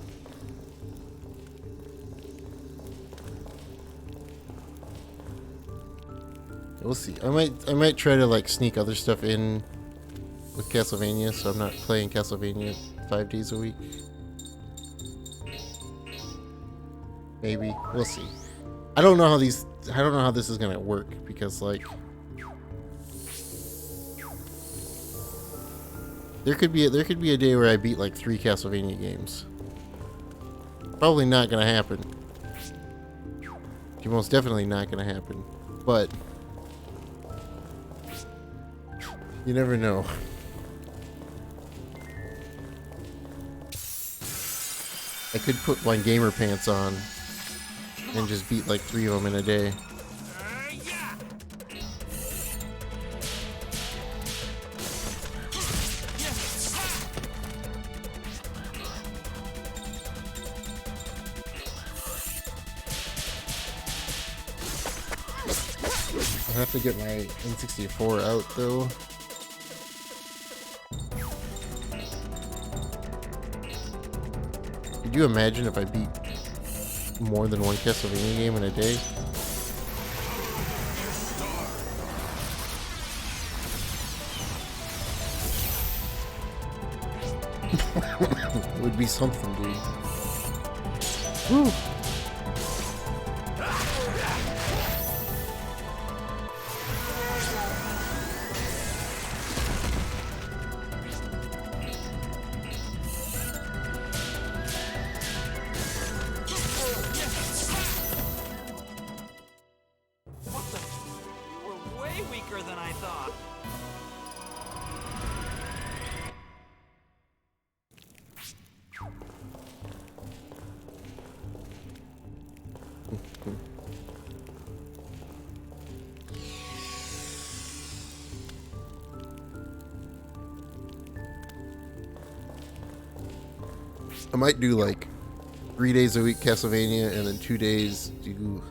We'll see. I might try to like sneak other stuff in with Castlevania, so I'm not playing Castlevania 5 days a week. Maybe. We'll see. I don't know how this is gonna work, because like there could be a day where I beat like 3 Castlevania games. Probably not gonna happen. Most definitely not gonna happen. But you never know. I could put my gamer pants on and just beat like 3 of them in a day. I have to get my N64 out though. Could you imagine if I beat more than one Castlevania game in a day? It would be something, dude. Woo! I might do like 3 days a week Castlevania and then 2 days do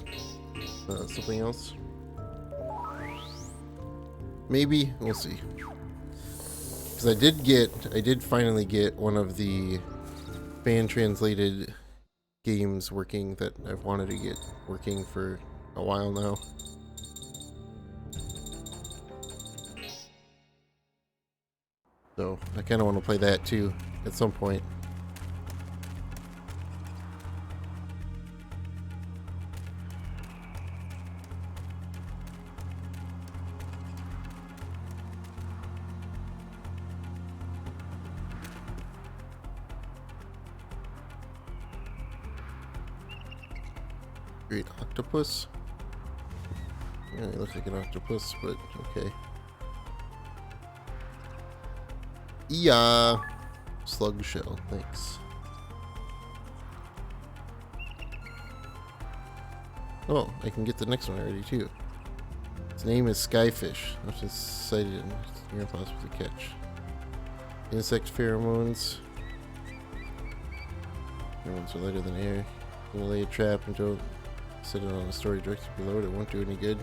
something else. Maybe, we'll see. Because I did finally get one of the fan translated games working that I've wanted to get working for a while now. So I kind of want to play that too at some point. Great octopus. Yeah, it looks like an octopus, but okay. Yeah, slug shell. Thanks. Oh, I can get the next one already too. Its name is Skyfish, which is sighted and near impossible to catch. Insect pheromones. Pheromones are lighter than air. You can lay a trap and don't set it on a story directly below it. It won't do any good.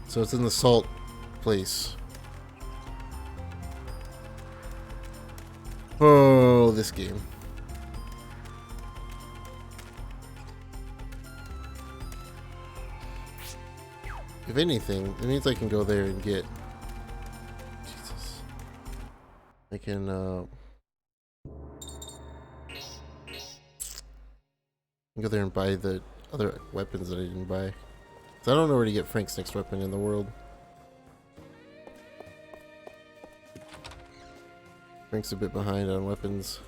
So it's in the salt place. Oh, this game. If anything, it means I can go there and get... Jesus. I can, go there and buy the other weapons that I didn't buy. So I don't know where to get Frank's next weapon in the world. Frank's a bit behind on weapons.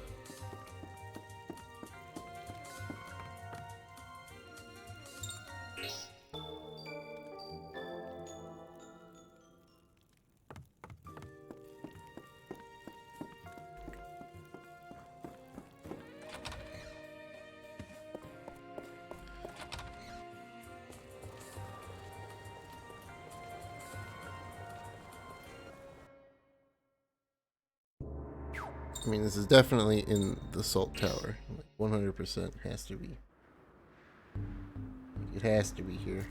I mean, this is definitely in the Salt Tower. Like 100% has to be. It has to be here.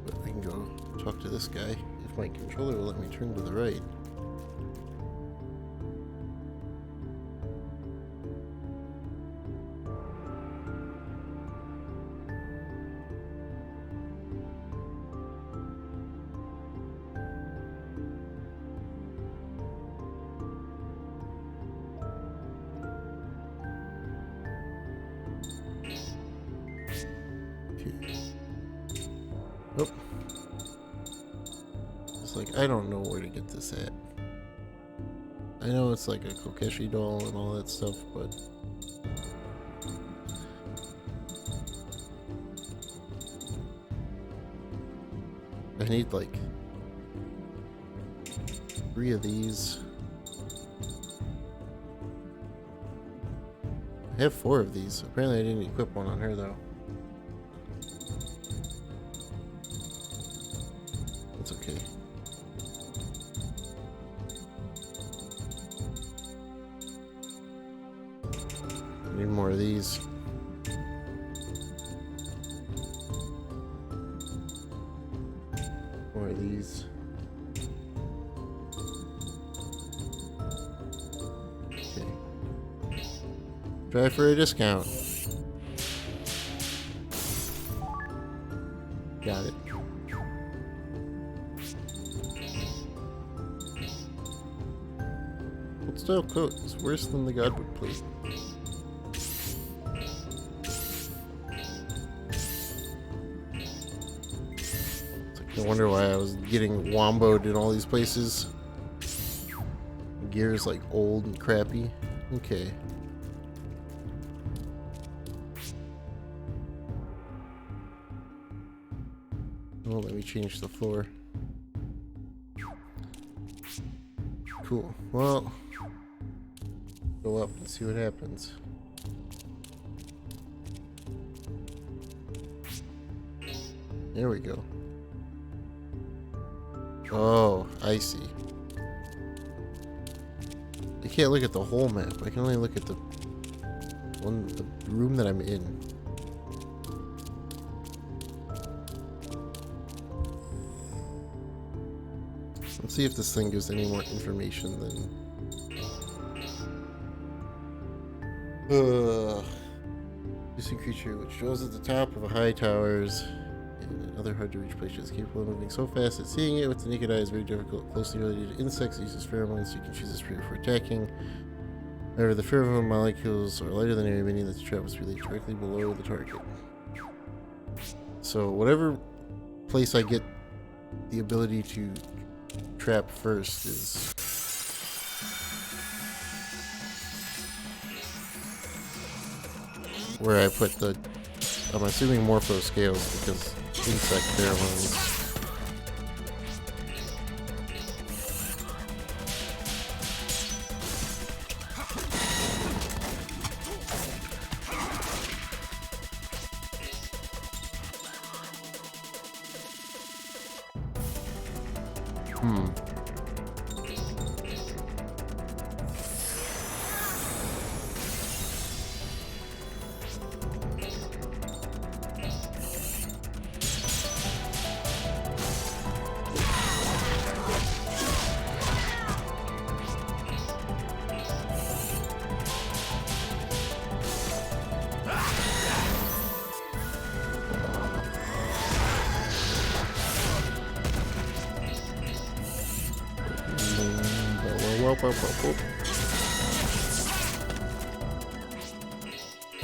But I can go talk to this guy if my controller will let me turn to the right. Nope. It's like, I don't know where to get this at. I know it's like a Kokeshi doll and all that stuff, but... I need like 3 of these. I have 4 of these. Apparently I didn't equip one on her though. It's okay. I need more of these. More of these. Okay. Try for a discount. Got it. Old style coat is worse than the Godwood plate. It's like, no wonder why I was getting womboed in all these places. Gear is like old and crappy. Okay. Oh, let me change the floor. Cool. Well, go up and see what happens. There we go. Oh, I see. I can't look at the whole map. I can only look at the room that I'm in. Let's see if this thing gives any more information than. Missing creature which dwells at the top of high towers and other hard to reach places, capable of moving so fast that seeing it with the naked eye is very difficult. Closely related to insects, it uses pheromones, so you can choose its prey before attacking. However, the pheromone molecules are lighter than air, meaning that the trap must be laid directly below the target. So whatever place I get the ability to trap first is where I put the, I'm assuming morpho scales because insect pheromones.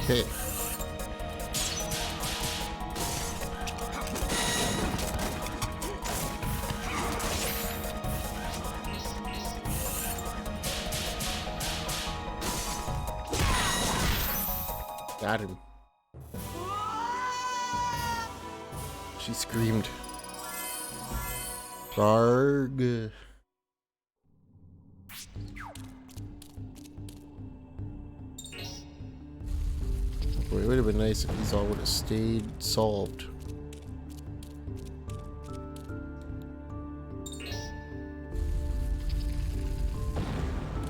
Okay. Got him. She screamed. Garg. Boy, it would have been nice if these all would have stayed solved.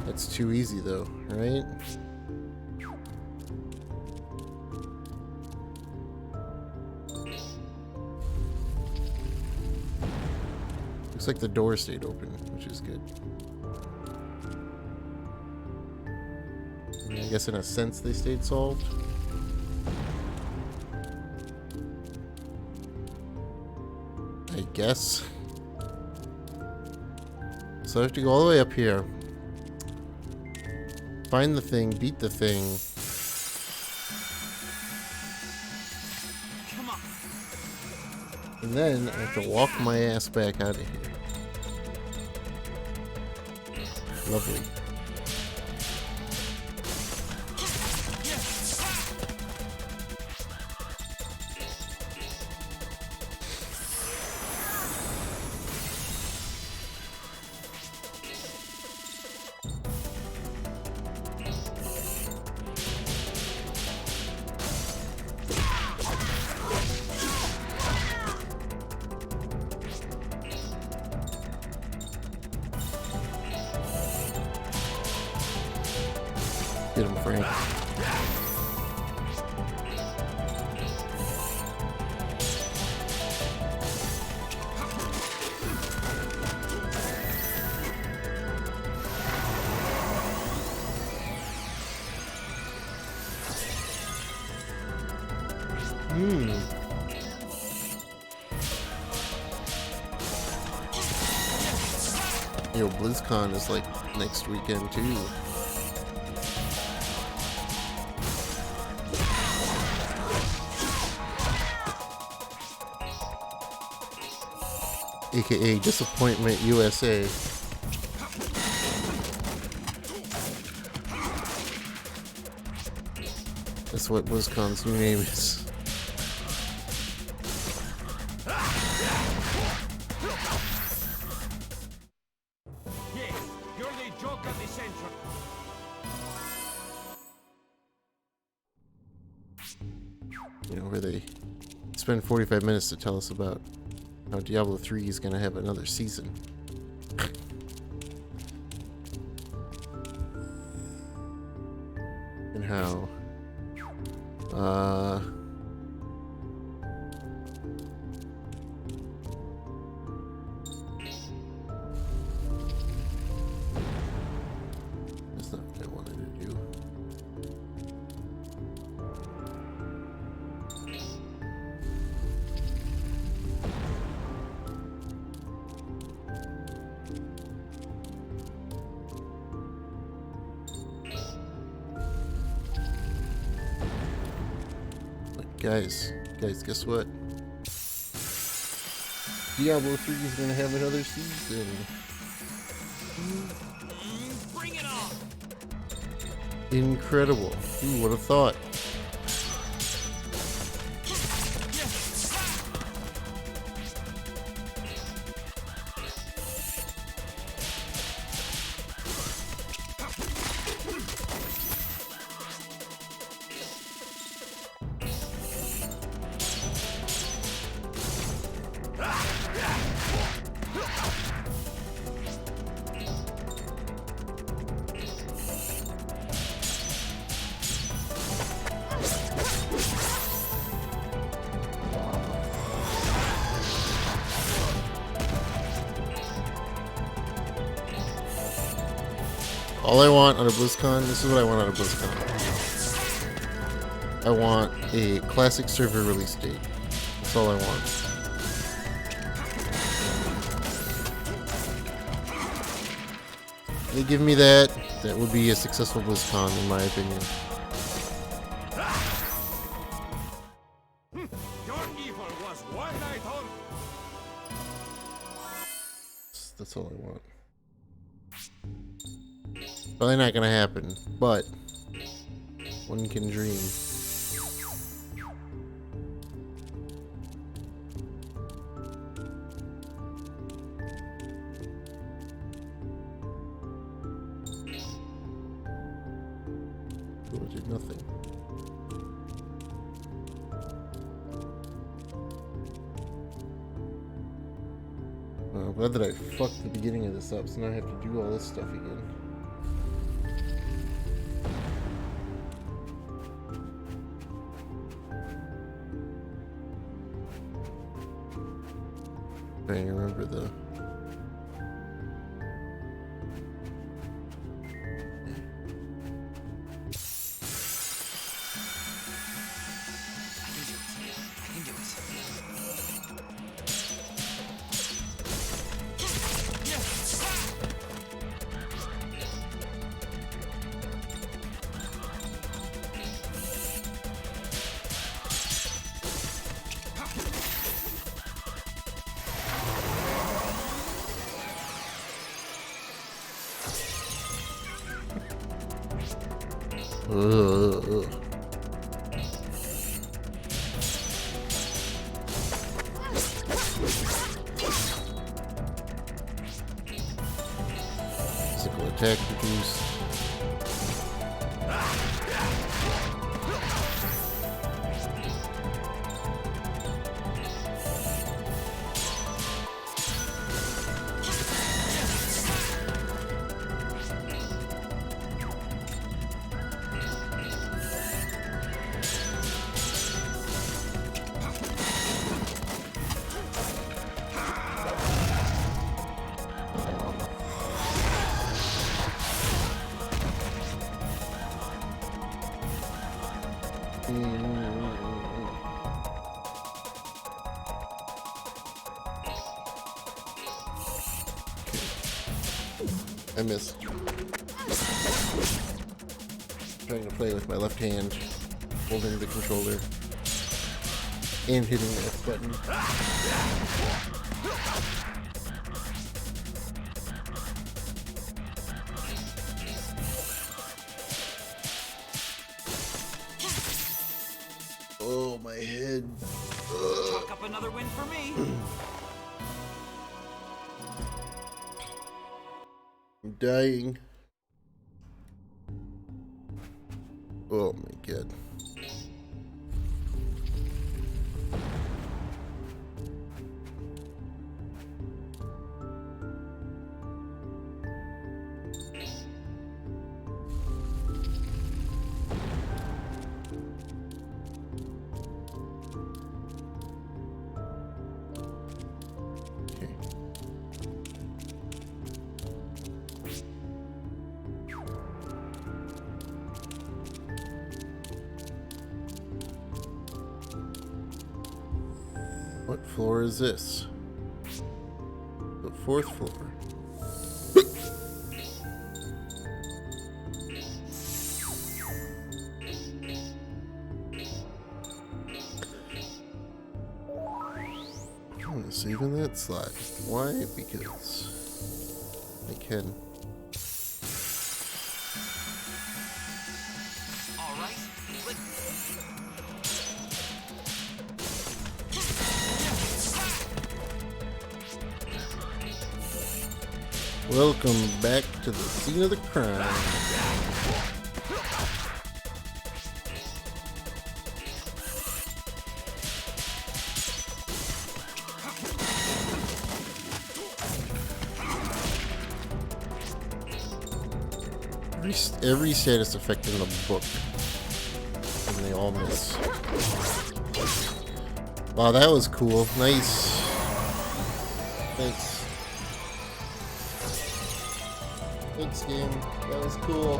That's too easy though, right? Looks like the door stayed open, which is good. I guess in a sense they stayed solved. I guess. So I have to go all the way up here. Find the thing, beat the thing. Come on. And then I have to walk my ass back out of here. Lovely. Get him, Frank. Yo, BlizzCon is like next weekend too. AKA Disappointment USA. That's what BlizzCon's new name is. Yes, you're the joke of the century. You know, where they spend 45 minutes to tell us about how Diablo 3 is gonna have another season. And how Guys, guess what? Diablo 3 is gonna have another season. Bring it on! Incredible. Who would have thought? All I want on a BlizzCon, this is what I want on a BlizzCon. I want a classic server release date. That's all I want. If they give me that, that would be a successful BlizzCon in my opinion. Your evil was one night only. That's all I want. Probably not gonna happen, but one can dream. Oh, it did nothing. Well, I'm glad that I fucked the beginning of this up, so now I have to do all this stuff again. Trying to remember the physical attack reduced. I missed. Trying to play with my left hand, holding the controller, and hitting the X button. Oh, my head. Chalk up another win for me. I'm dying. Oh my god. What floor is this? The 4th floor. I'm gonna save in that slot. Why? Because I can. All right, Welcome back to the scene of the crime. Every status effect in the book, and they all miss. Wow, that was cool. Nice. Thanks. Thanks, game. That was cool.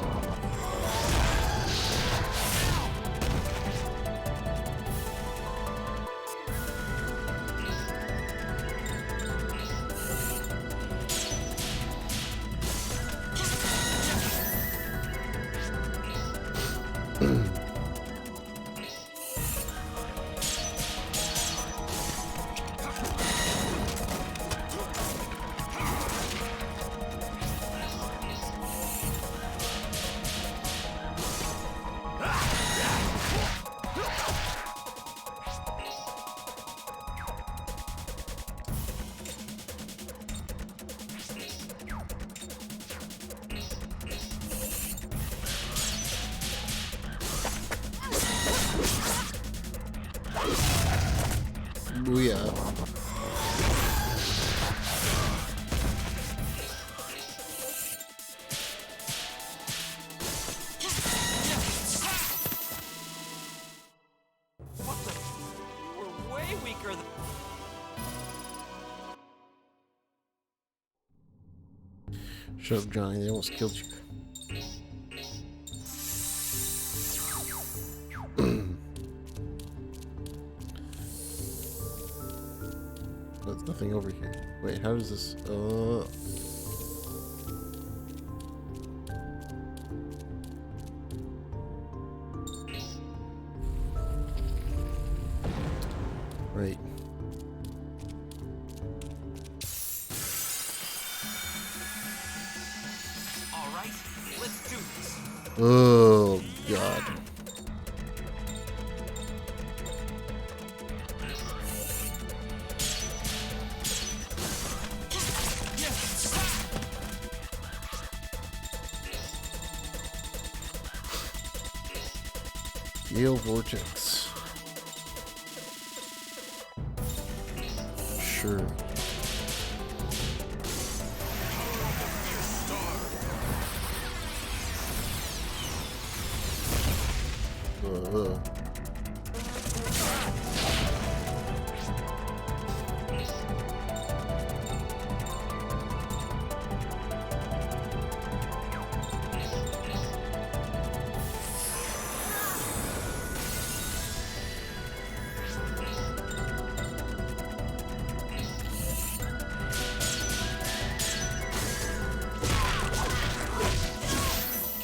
Booyah. what the? We're way weaker than. Shut up, Johnny. They almost killed you. There's nothing over here. Wait, how does this... Right. All right, let's do this. Oh, God. Gale Vortex. Sure.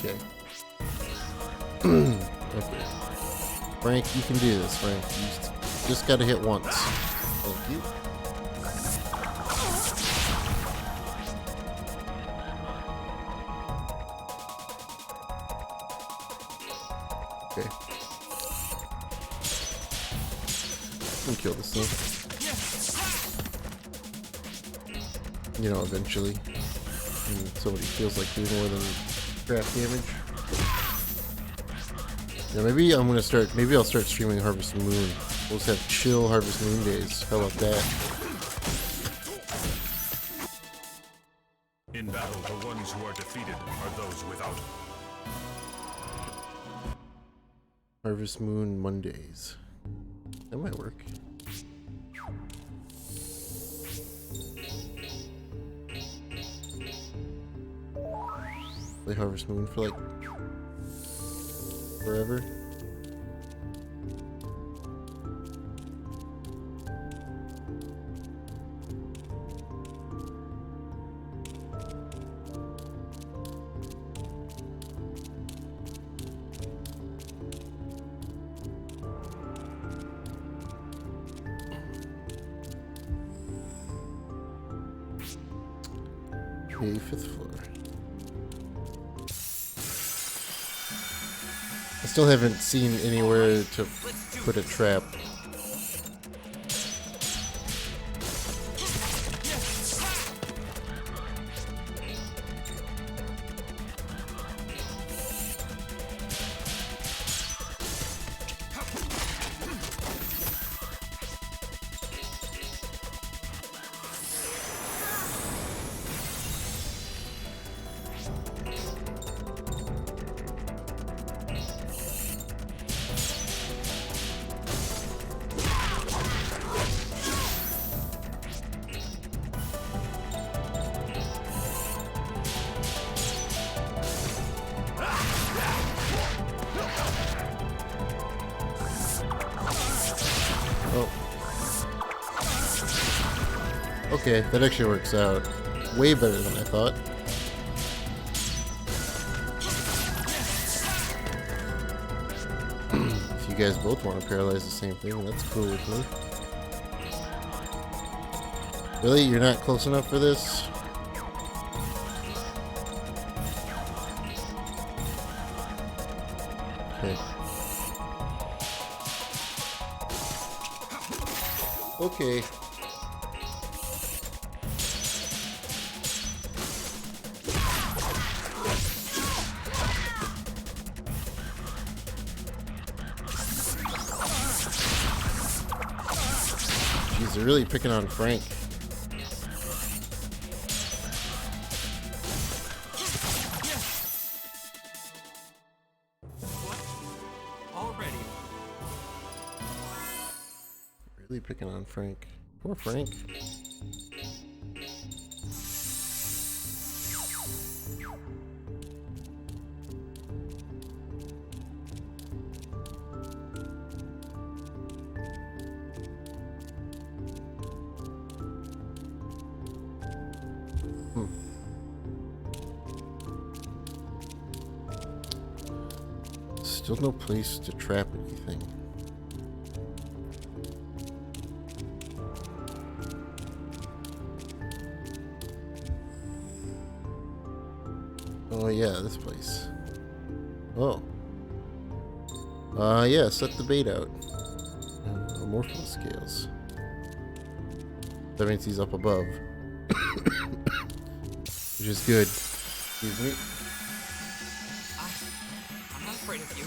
Okay. Okay. Frank, you can do this, Frank. You just gotta hit once. Thank you. Okay. You can kill this thing. You know, eventually. When somebody feels like doing more than crap damage. Yeah, maybe I'm gonna start. Maybe I'll start streaming Harvest Moon. We'll just have chill Harvest Moon days. How about that? In battle, the ones who are defeated are those without. Harvest Moon Mondays. That might work. Play Harvest Moon for like forever. Okay, 5th floor. I still haven't seen anywhere to put a trap. Okay, that actually works out way better than I thought. If you guys both want to paralyze the same thing, that's cool with me. Really? You're not close enough for this? Okay. Okay. Jeez, they're really picking on Frank. Already. Really picking on Frank. Poor Frank. Still no place to trap anything. Oh yeah, this place. Oh. Yeah, set the bait out. Morpho scales. That means he's up above. Which is good. Excuse me. I'm not afraid of you.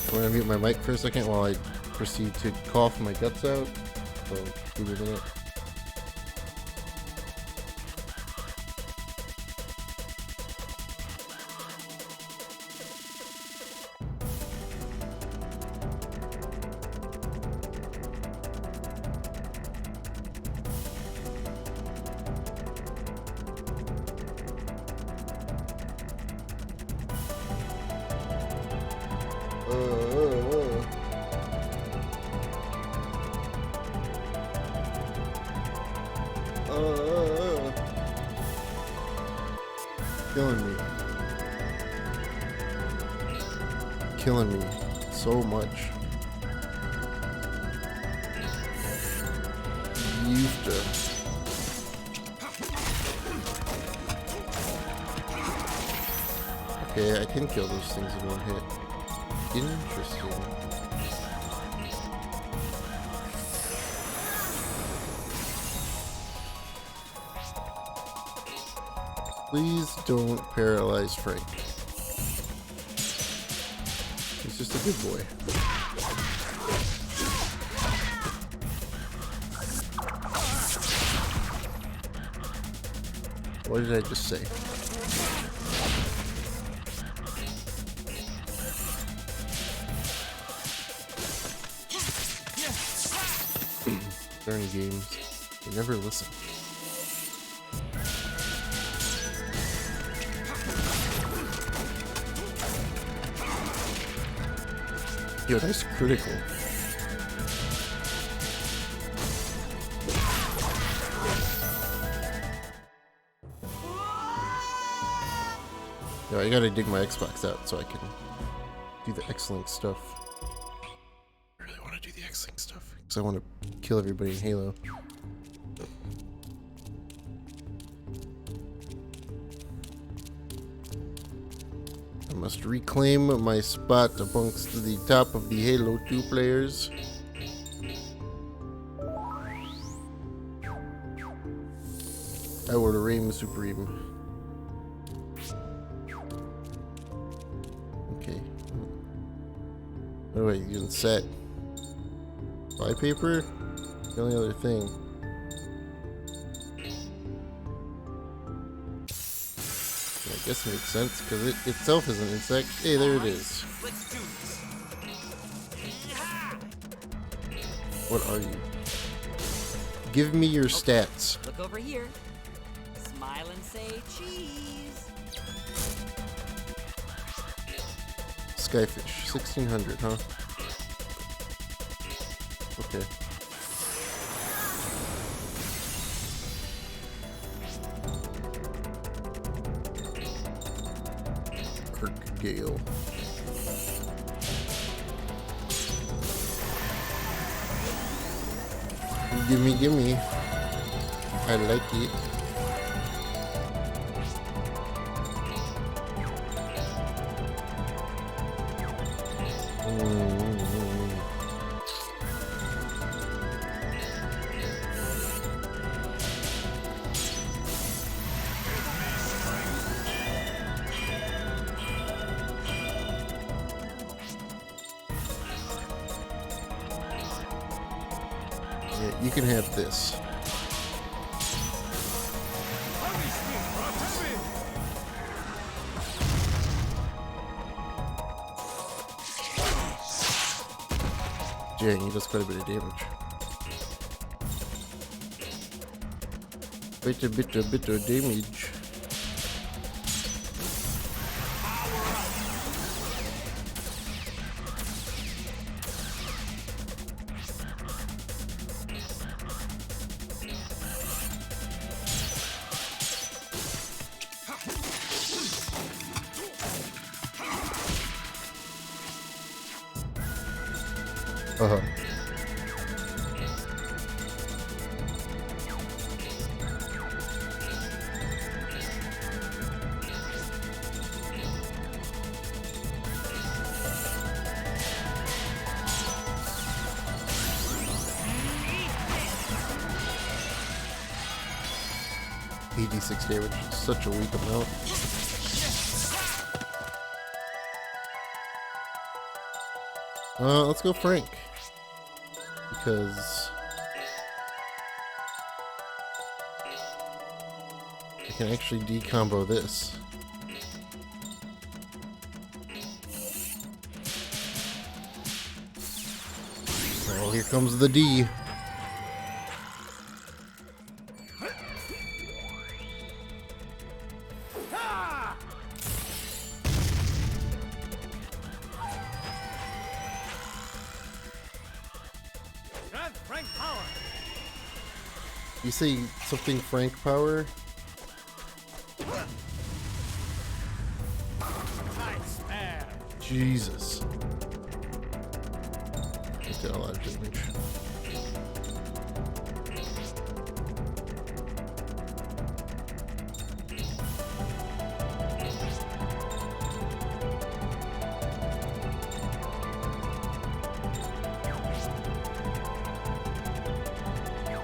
I'm gonna mute my mic for a second while I proceed to cough my guts out. So, give me a minute. Killing me. Killing me so much. Used to. Okay, I can kill those things in one hit. Interesting. Please don't paralyze Frank. He's just a good boy. What did I just say? Darn games. They never listen. Yo, nice critical. Yo, I gotta dig my Xbox out so I can do the X-Link stuff. I really want to do the fixing stuff because I want to kill everybody in Halo. I must reclaim my spot amongst the top of the Halo 2 players. I will reign supreme. Okay. What do I even set? Flypaper? The only other thing. I guess it makes sense because it itself is an insect. Hey, there it is. Let's do this. What are you? Give me your stats. Look over here. Smile and say cheese. Skyfish, 1600, huh? Okay. Kirk Gale. Gimme. I like it. Yeah, you can have this. Dang, he does quite a bit of damage. Quite a bit of damage. Uh-huh. $86 damage, such a weak amount. Let's go Frank. Because I can actually decombo this. Oh, here comes the D. Frank power. You say something Frank power? Jesus. That's got a lot of damage.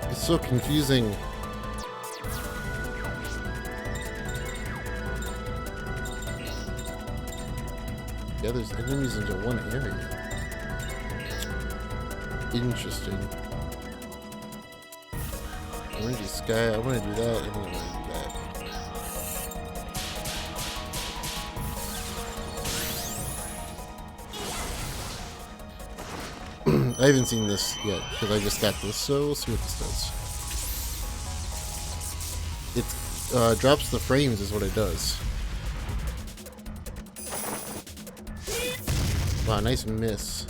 It's so confusing. Yeah, there's enemies into one area. Interesting. I want to do Sky, I want to do that, and then I want to do that. I haven't seen this yet, because I just got this, so we'll see what this does. It drops the frames is what it does. Wow, nice miss.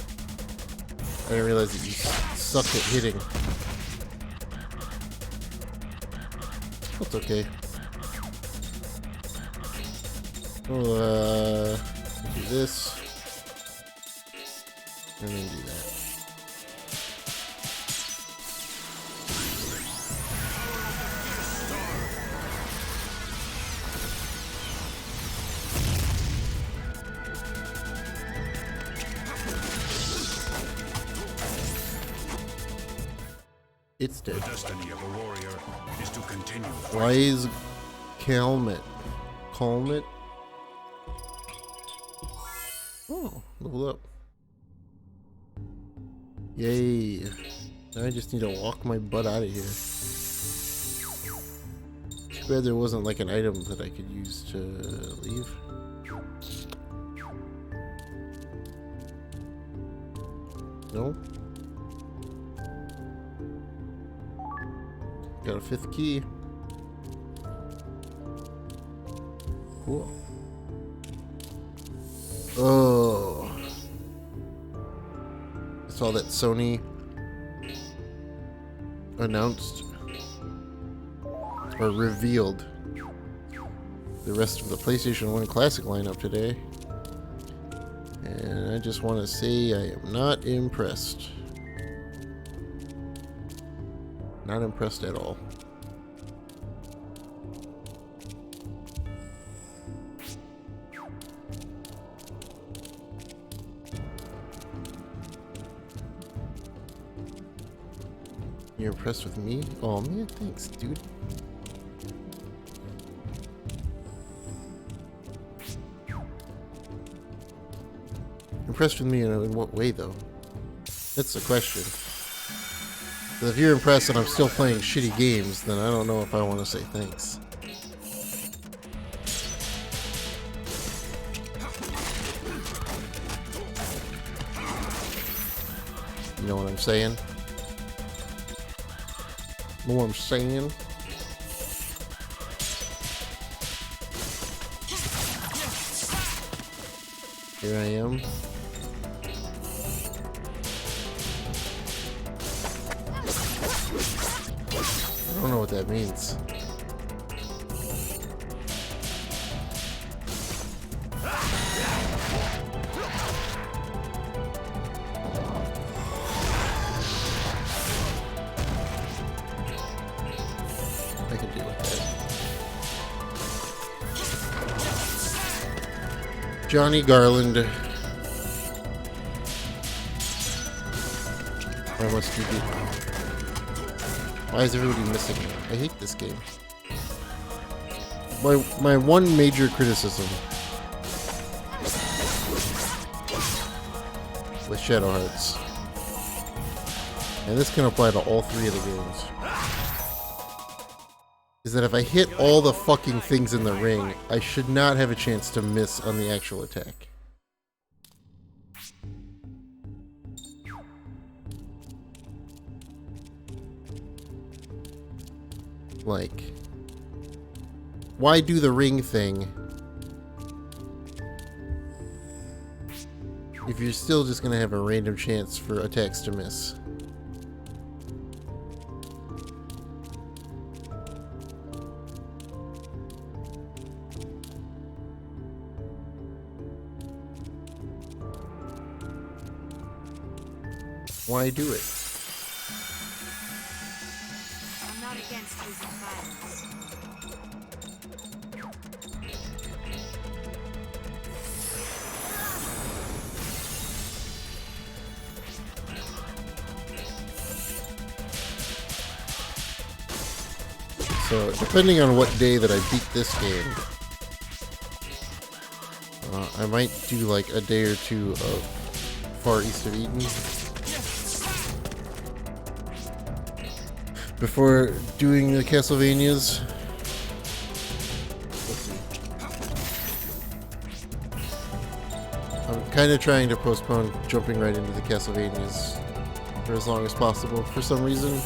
I didn't realize that you suck at hitting. That's okay. We'll do this. And then do that. It's The dead. destiny of a warrior is to continue. Wise Calmet. Calmet? Oh, level up. Yay. Now I just need to walk my butt out of here. Too bad there wasn't like an item that I could use to leave. No? Got a 5th key. Cool. Oh. I saw that Sony announced or revealed the rest of the PlayStation 1 Classic lineup today. And I just want to say I am not impressed. Not impressed at all. You're impressed with me? Oh man, thanks, dude. Impressed with me in what way, though? That's the question. 'Cause if you're impressed and I'm still playing shitty games, then I don't know if I want to say thanks. You know what I'm saying? Know what I'm saying? Here I am. I don't know what that means. I can deal with that. Johnny Garland. Why must you be? Why is everybody missing me? I hate this game. My one major criticism with Shadow Hearts, and this can apply to all 3 of the games, is that if I hit all the fucking things in the ring, I should not have a chance to miss on the actual attack. Like, why do the ring thing if you're still just gonna have a random chance for attacks to miss? Why do it? I'm not against using violence. So, depending on what day that I beat this game, I might do like a day or 2 of Far East of Eden before doing the Castlevanias. Let's see. I'm kind of trying to postpone jumping right into the Castlevanias for as long as possible for some reason.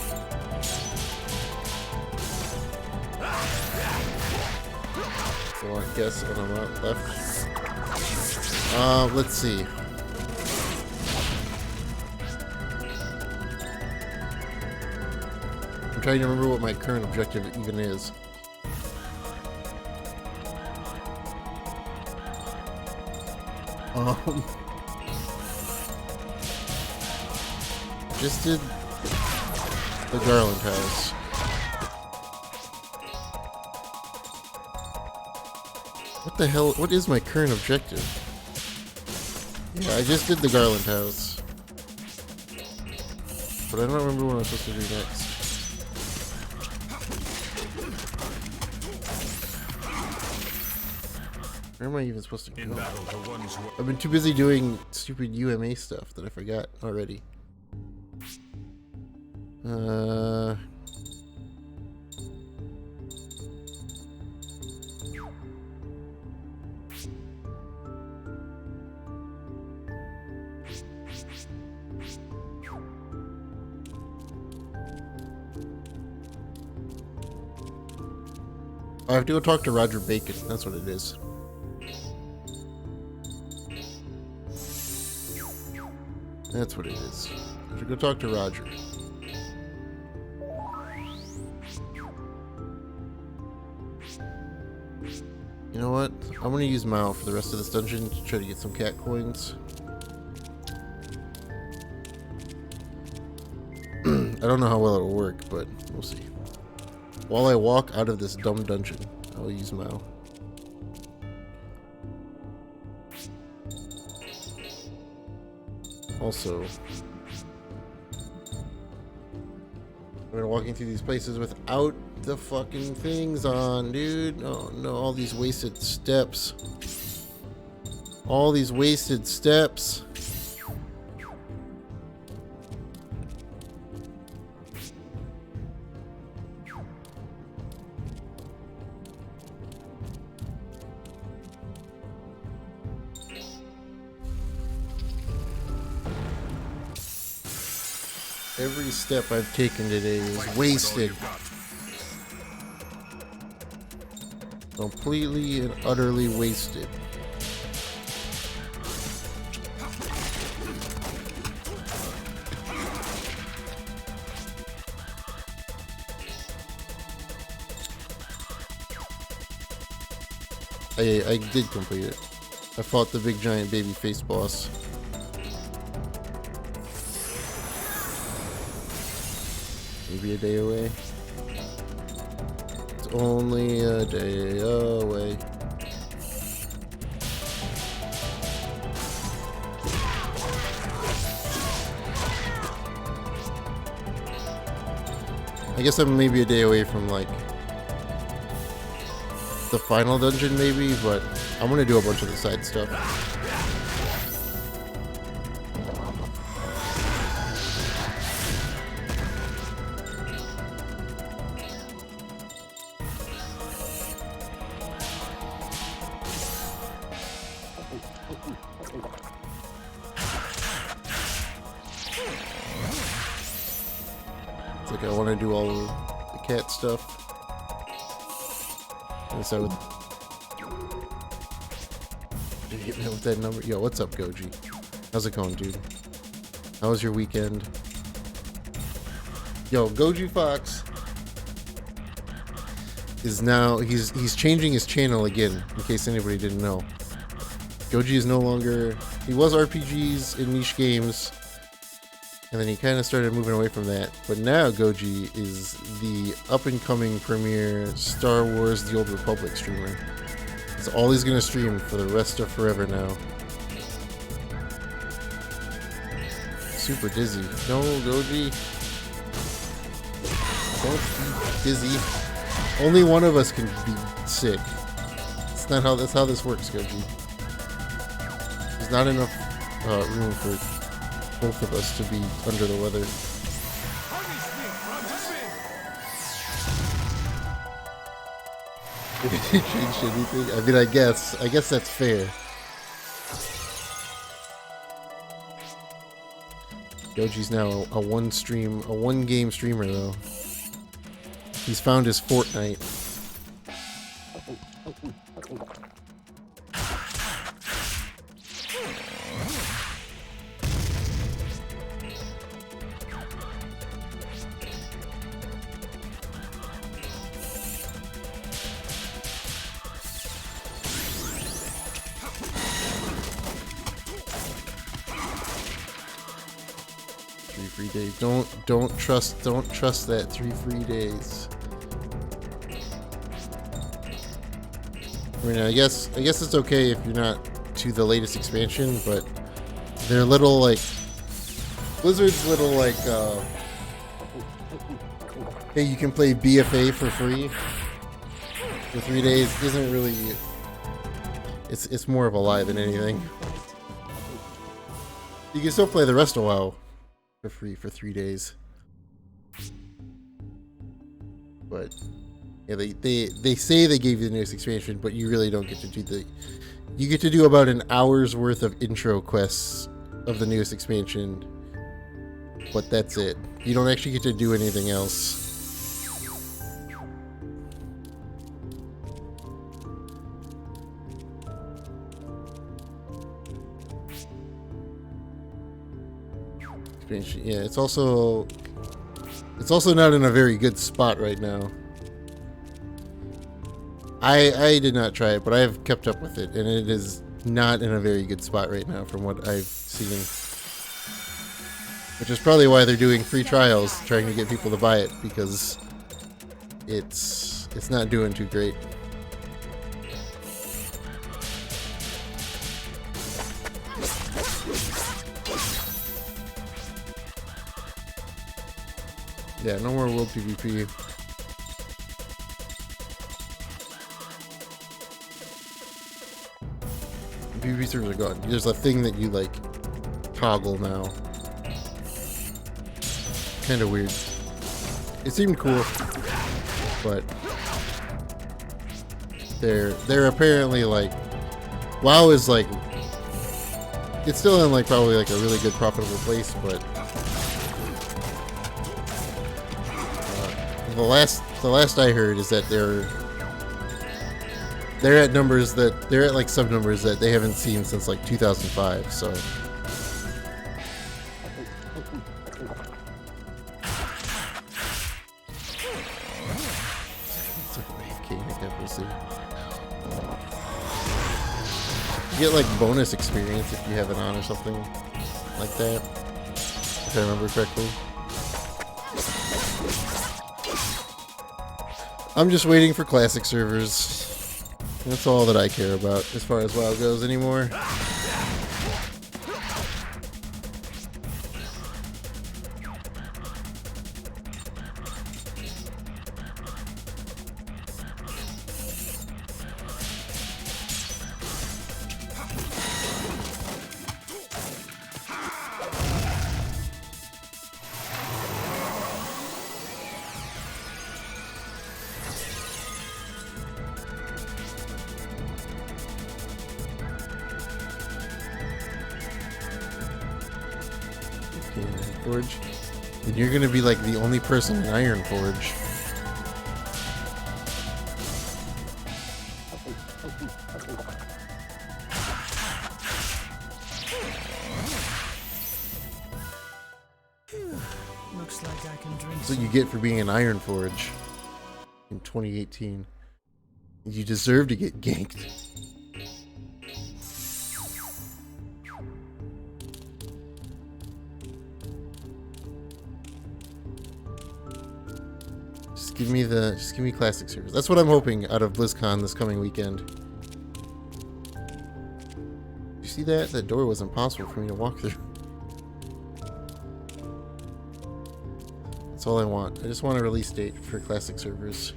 So I guess when I'm out left. Let's see. I'm trying to remember what my current objective even is. Just did the Garland house. What the hell? What is my current objective? Yeah, I just did the Garland house. But I don't remember what I'm supposed to do next. Where am I even supposed to In go? battle, the ones who I've been too busy doing stupid UMA stuff that I forgot already. I have to go talk to Roger Bacon. That's what it is. That's what it is. I have to go talk to Roger. You know what? I'm gonna use Mao for the rest of this dungeon to try to get some cat coins. I don't know how well it'll work, but we'll see. While I walk out of this dumb dungeon, I will use Mao. Also, I've been walking through these places without the fucking things on, dude. Oh no, all these wasted steps. All these wasted steps. Every step I've taken today is wasted. Completely and utterly wasted. I did complete it. I fought the big giant baby face boss. Maybe a day away. It's only a day away. I guess I'm maybe a day away from like the final dungeon maybe, but I'm gonna do a bunch of the side stuff. It's like I want to do all of the cat stuff. Guess I would. Did you hit me with that number? Yo, what's up, Goji? How's it going, dude? How was your weekend? Yo, Goji Fox is now he's changing his channel again. In case anybody didn't know, Goji is no longer. He was RPGs in niche games. And then he kind of started moving away from that. But now Goji is the up-and-coming premier Star Wars The Old Republic streamer. That's all he's going to stream for the rest of forever now. Super dizzy. No, Goji. Don't be dizzy. Only one of us can be sick. That's how this works, Goji. There's not enough room for both of us to be under the weather. Did it change anything? I mean, I guess that's fair. Goji's now a one game streamer though. He's found his Fortnite. Free days. Don't trust that 3 free days. I mean, I guess it's okay if you're not to the latest expansion, but their little like Blizzard's little like hey, you can play BFA for free for 3 days isn't really It's more of a lie than anything. You can still play the rest of WoW for free for 3 days. But yeah, they say they gave you the newest expansion, but you really don't get to do the. You get to do about an hour's worth of intro quests of the newest expansion, but that's it. You don't actually get to do anything else. Yeah, it's also not in a very good spot right now. I did not try it, but I have kept up with it, and it is not in a very good spot right now from what I've seen. Which is probably why they're doing free trials, trying to get people to buy it, because it's not doing too great. Yeah, no more world PvP. PvP servers are gone. There's a thing that you like toggle now. Kind of weird. It seemed cool, but they're apparently like WoW is like it's still in like probably like a really good profitable place, but the last I heard is that they're at numbers that they're at like sub numbers that they haven't seen since like 2005. So you get like bonus experience if you have it on or something like that, if I remember correctly. I'm just waiting for classic servers. That's all that I care about as far as WoW goes anymore. Forge. And you're gonna be like the only person in Iron Forge. Looks like I can drink. That's what you get for being an Iron Forge in 2018. You deserve to get ganked. Just give me classic servers. That's what I'm hoping out of BlizzCon this coming weekend. You see that? That door was impossible for me to walk through. That's all I want. I just want a release date for classic servers.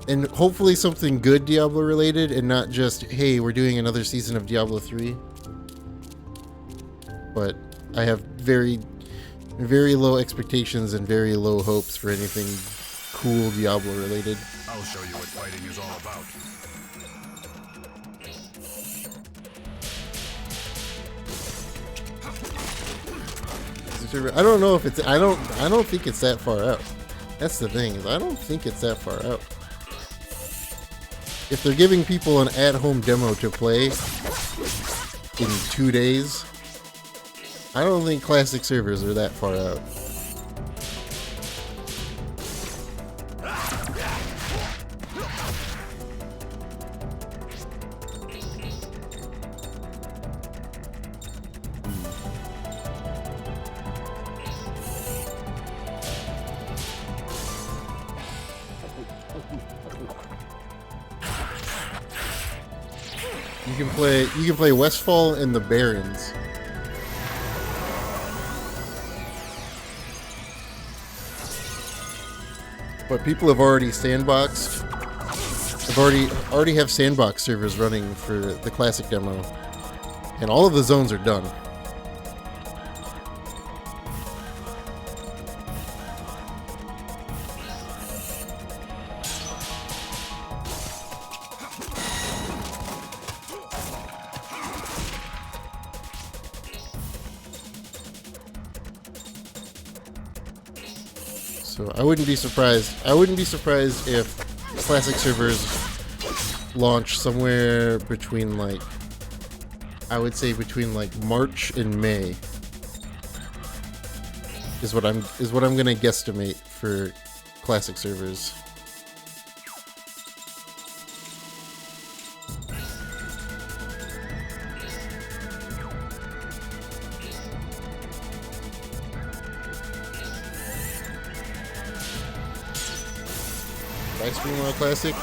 And hopefully something good Diablo related and not just, hey, we're doing another season of Diablo 3. But I have very low expectations and very low hopes for anything cool Diablo related. I'll show you what fighting is all about. I don't know if it's I don't think it's that far out. That's the thing, is I don't think it's that far out. If they're giving people an at-home demo to play in 2 days, I don't think classic servers are that far out. You can play Westfall and the Barrens. But people have already sandboxed a I've already have sandbox servers running for the classic demo, and all of the zones are done. So I wouldn't be surprised. I wouldn't be surprised if classic servers launch somewhere between like, I would say between like March and May is what I'm gonna guesstimate for classic servers. Would I stream WoW Classic?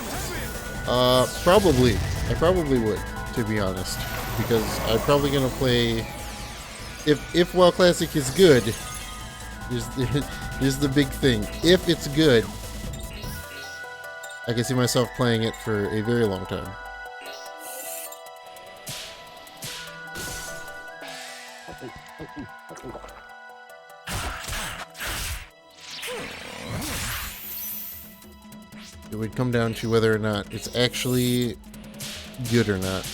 Probably. I probably would, to be honest, because I'm probably gonna play. If WoW Classic is good, here's the big thing. If it's good, I can see myself playing it for a very long time. It would come down to whether or not it's actually good or not.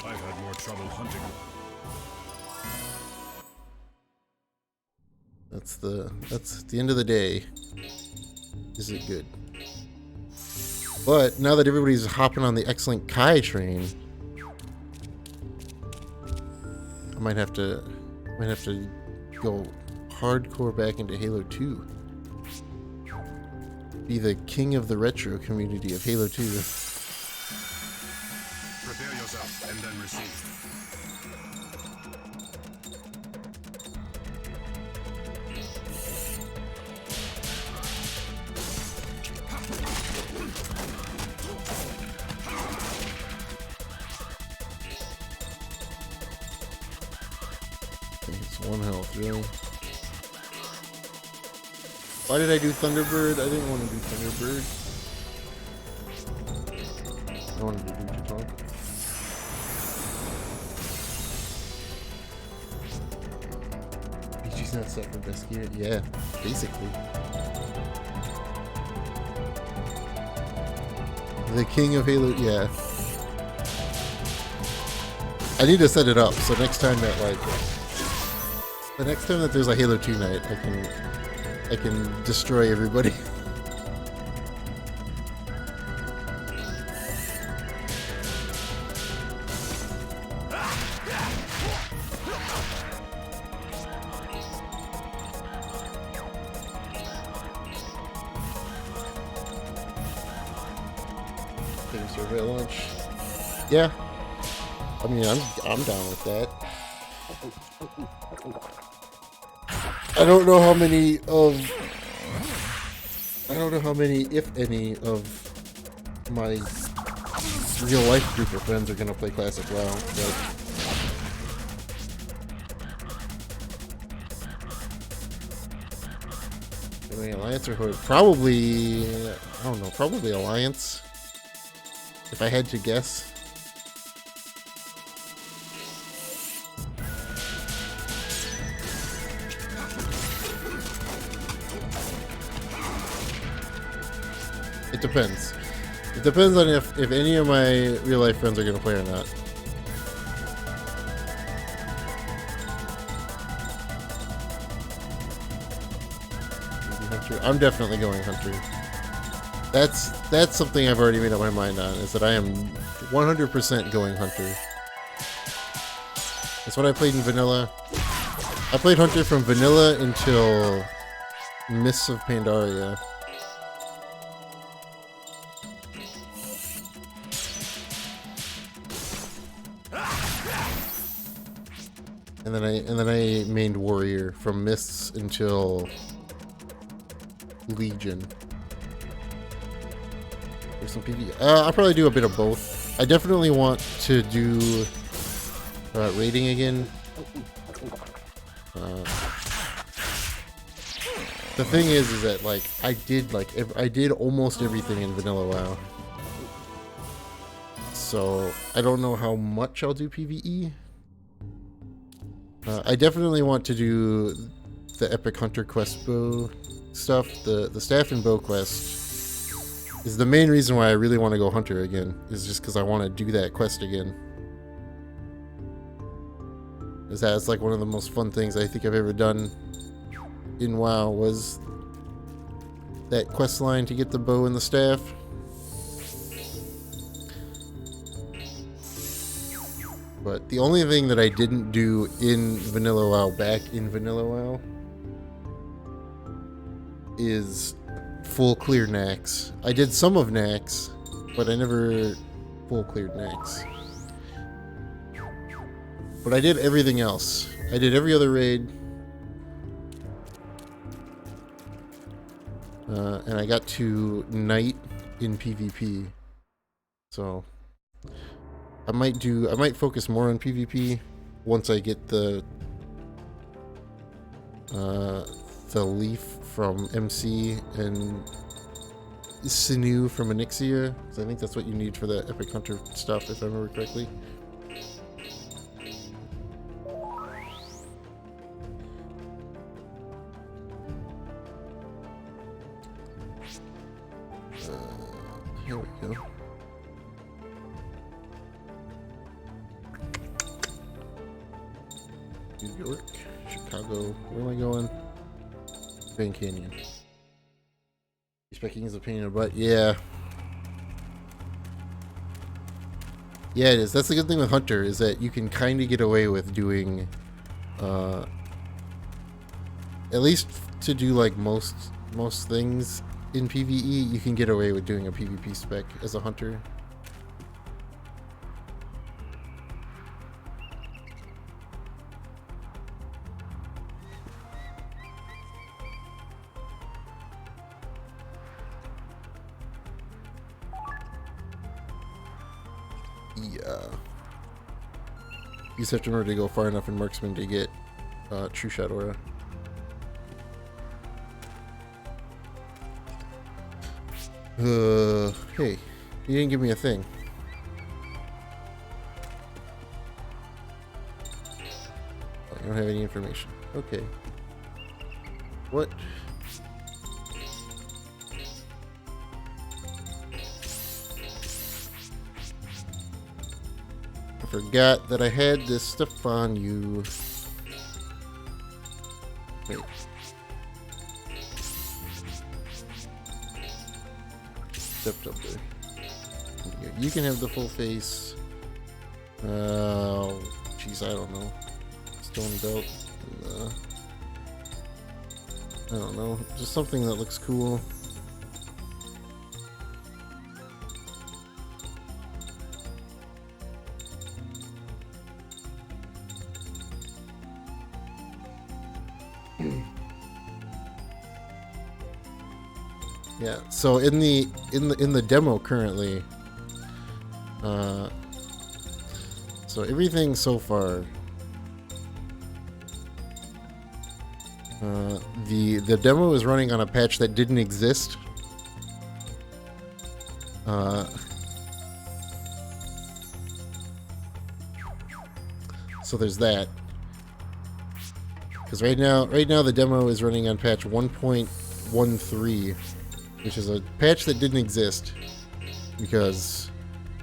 I've had more trouble hunting. That's the end of the day. Is it good? But now that everybody's hopping on the X-Link Kai train, I might have to go hardcore back into Halo 2. Be the king of the retro community of Halo 2. Prepare yourself and then receive. It's 1 health, really. Why did I do Thunderbird? I didn't want to do Thunderbird. I wanted to do Chitong. BG's not set for best gear? Yeah, basically. The king of Halo, yeah. I need to set it up so next time that the next time that there's a Halo 2 night, I can destroy everybody. Taking survey launch. Yeah. I mean, I'm down with that. I don't know how many, if any, of my real life group of friends are gonna play Classic WoW, but anyway, Alliance or Horde? Probably, I don't know, probably Alliance, if I had to guess. It depends. It depends on if any of my real life friends are going to play or not. Hunter. I'm definitely going Hunter. That's something I've already made up my mind on, is that I am 100% going Hunter. That's what I played in Vanilla. I played Hunter from Vanilla until Mists of Pandaria. And then I mained Warrior from Mists until Legion. There's some PvE. I'll probably do a bit of both. I definitely want to do raiding again. the thing is that like I did almost everything in Vanilla WoW. So I don't know how much I'll do PvE. I definitely want to do the Epic Hunter quest bow stuff. The staff and bow quest is the main reason why I really want to go hunter again. Is just because I want to do that quest again. Is that it's like one of the most fun things I think I've ever done in WoW was that quest line to get the bow and the staff. But the only thing that I didn't do in Vanilla WoW, back in Vanilla WoW, is full clear Nax. I did some of Nax, but I never full cleared Nax. But I did everything else. I did every other raid. And I got to Knight in PvP. So I might focus more on PvP once I get the leaf from MC and Sinew from Onyxia, because I think that's what you need for the Epic Hunter stuff, if I remember correctly. Here we go. New York, Chicago. Where am I going? Grand Canyon. Respecting his opinion, but yeah. Yeah, it is. That's the good thing with Hunter, is that you can kind of get away with doing, at least to do like most things in PvE, you can get away with doing a PvP spec as a Hunter. Yeah. You just have to remember to go far enough in Marksman to get True Shot Aura. Hey, you didn't give me a thing. Oh, you don't have any information. Okay. What? I forgot that I had this stuff on you. Wait. Stepped up there. Yeah, you can have the full face. Jeez, I don't know. Stone belt. I don't know. Just something that looks cool. Yeah, so in the demo currently, so everything so far, the demo is running on a patch that didn't exist. So there's that. Because right now the demo is running on patch 1.13. Which is a patch that didn't exist because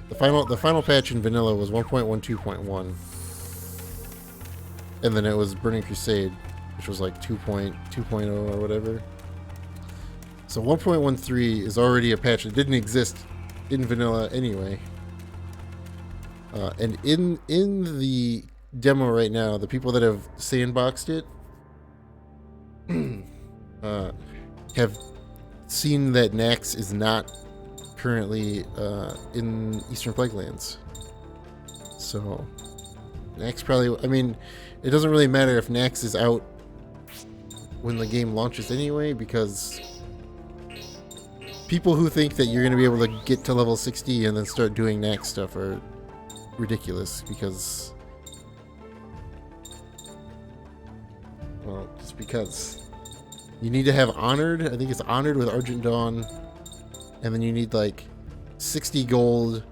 the final patch in vanilla was 1.12.1, and then it was Burning Crusade, which was like 2.2.0 or whatever. So 1.13 is already a patch that didn't exist in vanilla anyway. And in the demo right now, the people that have sandboxed it have seen that Nax is not currently in Eastern Plaguelands. So Nax probably, I mean, it doesn't really matter if Nax is out when the game launches anyway, because people who think that you're going to be able to get to level 60 and then start doing Nax stuff are ridiculous, because, well, just because. You need to have Honored. I think it's Honored with Argent Dawn. And then you need like 60 gold,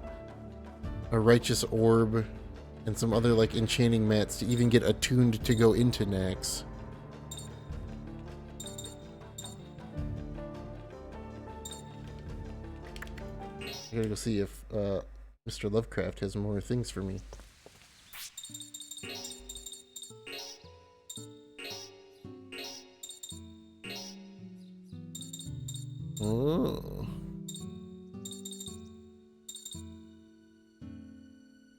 a Righteous Orb, and some other like enchanting mats to even get attuned to go into Nax. I gotta go see if Mr. Lovecraft has more things for me. Oh.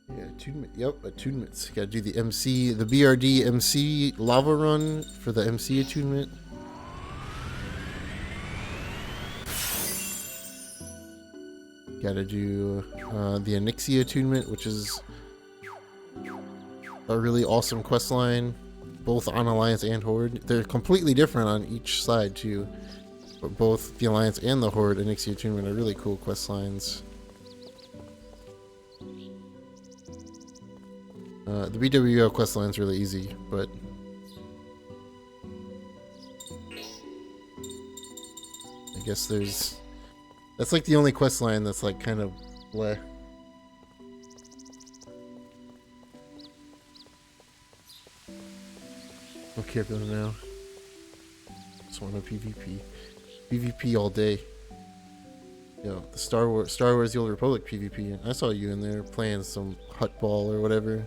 Yeah, attunement. Yep, attunements. Gotta do the MC, the BRD MC lava run for the MC attunement. Gotta do the Onyxia attunement, which is a really awesome quest line, both on Alliance and Horde. They're completely different on each side too, but both the Alliance and the Horde Onyxia attunement are really cool quest lines. The BWO quest line's really easy, but I guess that's like the only quest line that's like kind of bleh. Okay, go now. Just want a PvP. PvP all day. Yo, the Star Wars The Old Republic PvP. I saw you in there playing some Hut Ball or whatever.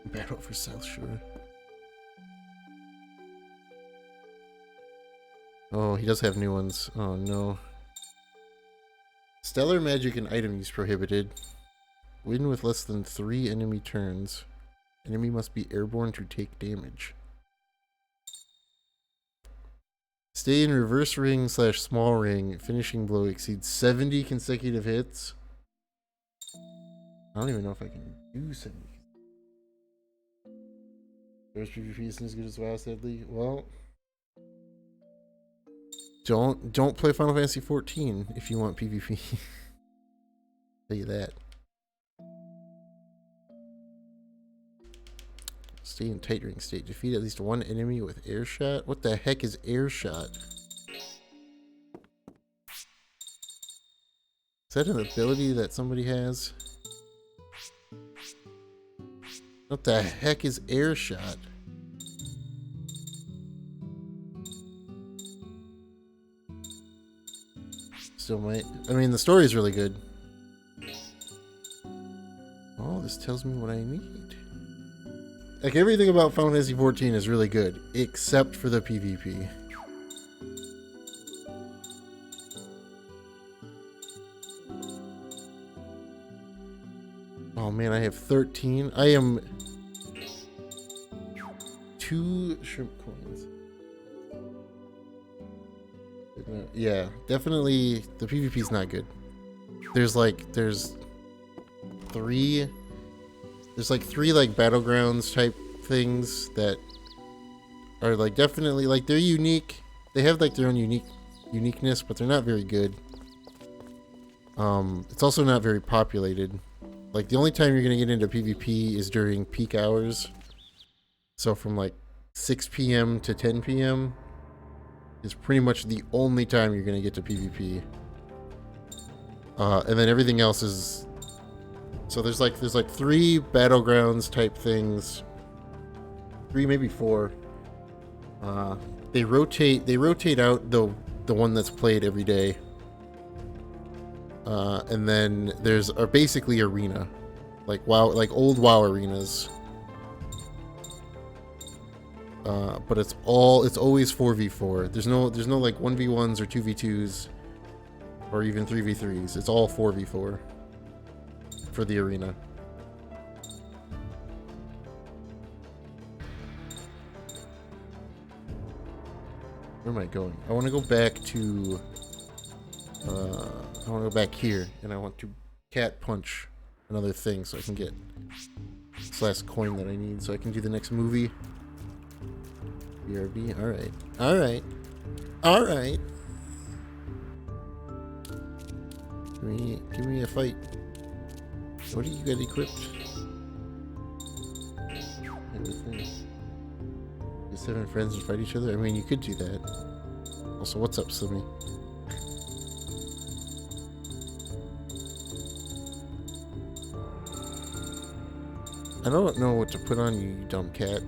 Battle for South Shore. Oh, he does have new ones. Oh no. Stellar magic and item use prohibited. Win with less than 3 enemy turns. Enemy must be airborne to take damage. Stay in reverse ring / small ring. Finishing blow exceeds 70 consecutive hits. I don't even know if I can do 70. There's PvP isn't as good as WoW, sadly. Well, don't play Final Fantasy 14 if you want PvP. Tell you that. Stay in tight ring state. Defeat at least 1 enemy with air shot. What the heck is air shot? Is that an ability that somebody has? What the heck is air shot? Still might. I mean, the story is really good. Oh, this tells me what I need. Like, everything about Final Fantasy XIV is really good, except for the PvP. Oh man, I have 13. I am 2 shrimp coins. Yeah, definitely the PvP is not good. There's 3 like battlegrounds type things that are like definitely like they're unique. They have like their own uniqueness, but they're not very good. It's also not very populated. Like the only time you're gonna get into PvP is during peak hours. So from like 6 p.m. to 10 p.m. is pretty much the only time you're gonna get to PvP. And then everything else is. So there's like 3 battlegrounds type things. 3, maybe 4. They rotate out the one that's played every day. And then there's basically arena, like WoW, like old WoW arenas. But it's always 4v4. There's no like 1v1s or 2v2s or even 3v3s. It's all 4v4 for the arena. Where am I going? I want to go back to I want to go back here, and I want to cat punch another thing so I can get this last coin that I need so I can do the next movie. BRB. Alright. Alright. Alright. Give me a fight. What do you got equipped? This 7 friends and fight each other? I mean, you could do that. Also, what's up, Slimmy? I don't know what to put on you, you dumb cat.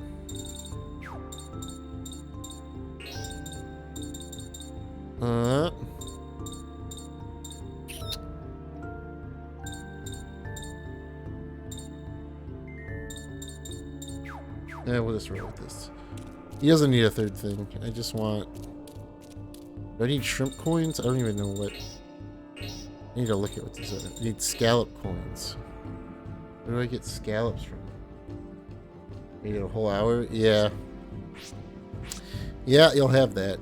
Yeah, we'll just roll with this. He doesn't need a third thing. I just want... Do I need shrimp coins? I don't even know what... I need to look at what these are. I need scallop coins. Where do I get scallops from? Need a whole hour? Yeah. Yeah, you'll have that.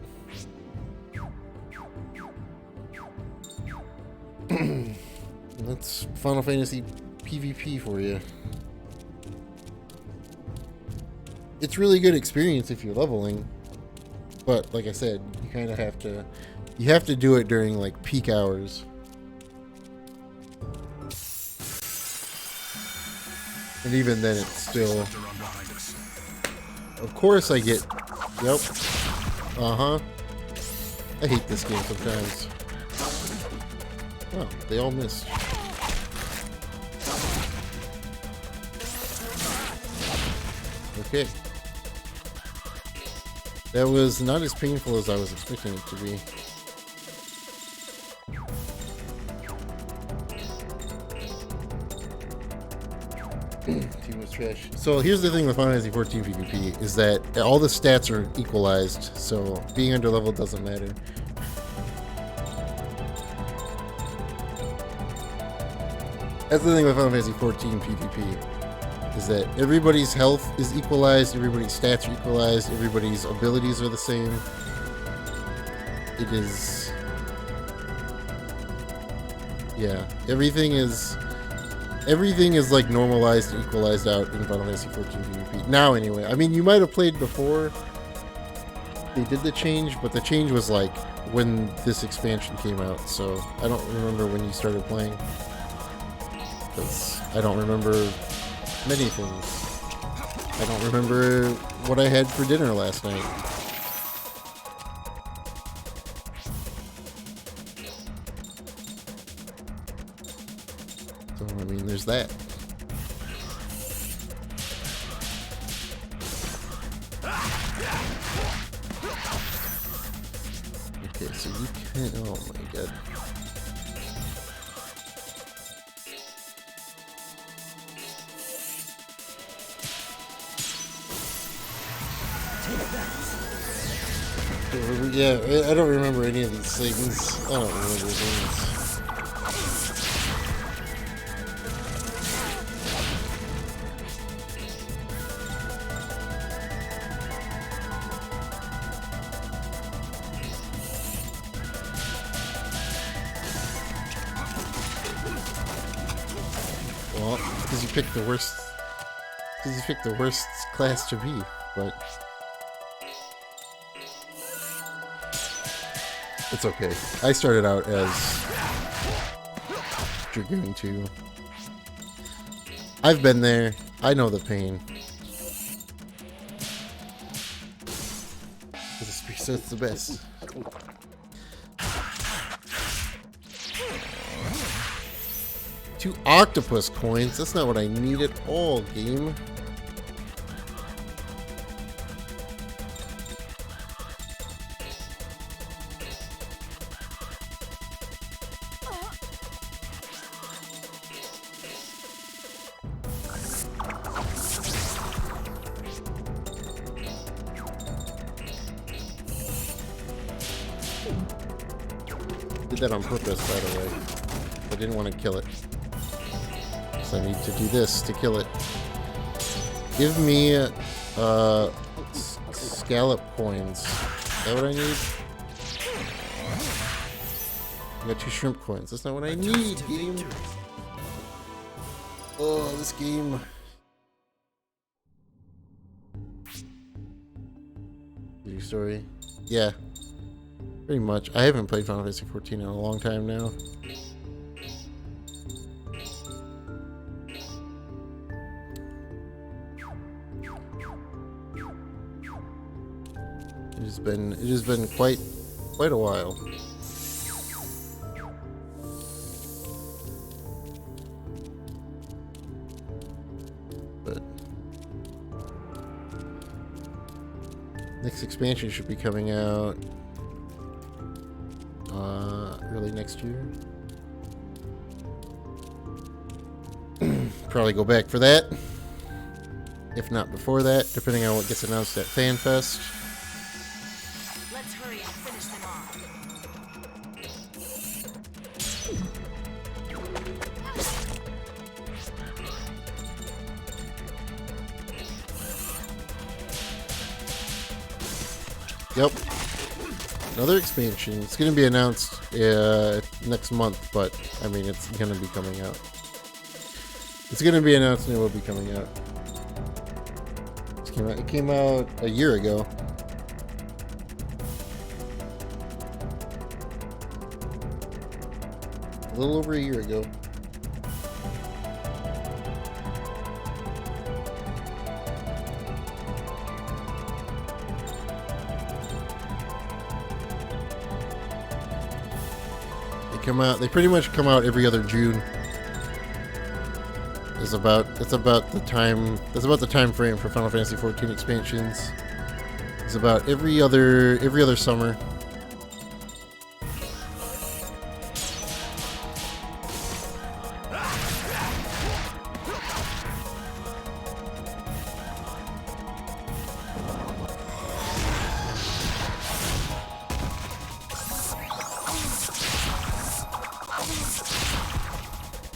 That's Final Fantasy PvP for you. It's really good experience if you're leveling, but like I said, you kind of have to, do it during like peak hours. And even then it's still, of course I get, yep, I hate this game sometimes. Oh, they all missed. Okay. That was not as painful as I was expecting it to be. Team was trash. So here's the thing with Final Fantasy 14 PvP is that all the stats are equalized, so being under level doesn't matter. That's the thing with Final Fantasy 14 PvP. Is that everybody's health is equalized, everybody's stats are equalized, everybody's abilities are the same. It is... Yeah, everything is like normalized and equalized out in Final Fantasy 14 PvP. Now anyway, I mean you might have played before they did the change, but the change was like when this expansion came out, so I don't remember when you started playing. Because I don't remember many things. I don't remember what I had for dinner last night. So, I mean, there's that. Okay, so you can't... Oh my god. Yeah, I don't remember any of these things. I don't remember things. Well, because you picked the worst. Because you picked the worst class to be, but. It's okay. I started out as Dragoon 2. I've been there. I know the pain. This preset's the best. Two octopus coins? That's not what I need at all, game. Did that on purpose, by the way. I didn't want to kill it. So I need to do this to kill it. Give me scallop coins. Is that what I need? I got 2 shrimp coins. That's not what I need, game. Oh, this game. Your story? Yeah. Pretty much. I haven't played Final Fantasy 14 in a long time now. it has been quite a while. But next expansion should be coming out early next year. Probably go back for that. If not before that, depending on what gets announced at FanFest. Let's hurry and finish them off. Yep. Another expansion. It's going to be announced next month, but I mean, it's going to be coming out. It's going to be announced and it will be coming out. It came out a year ago. A little over a year ago. They pretty much come out every other June. That's about the time frame for Final Fantasy XIV expansions. It's about every other summer.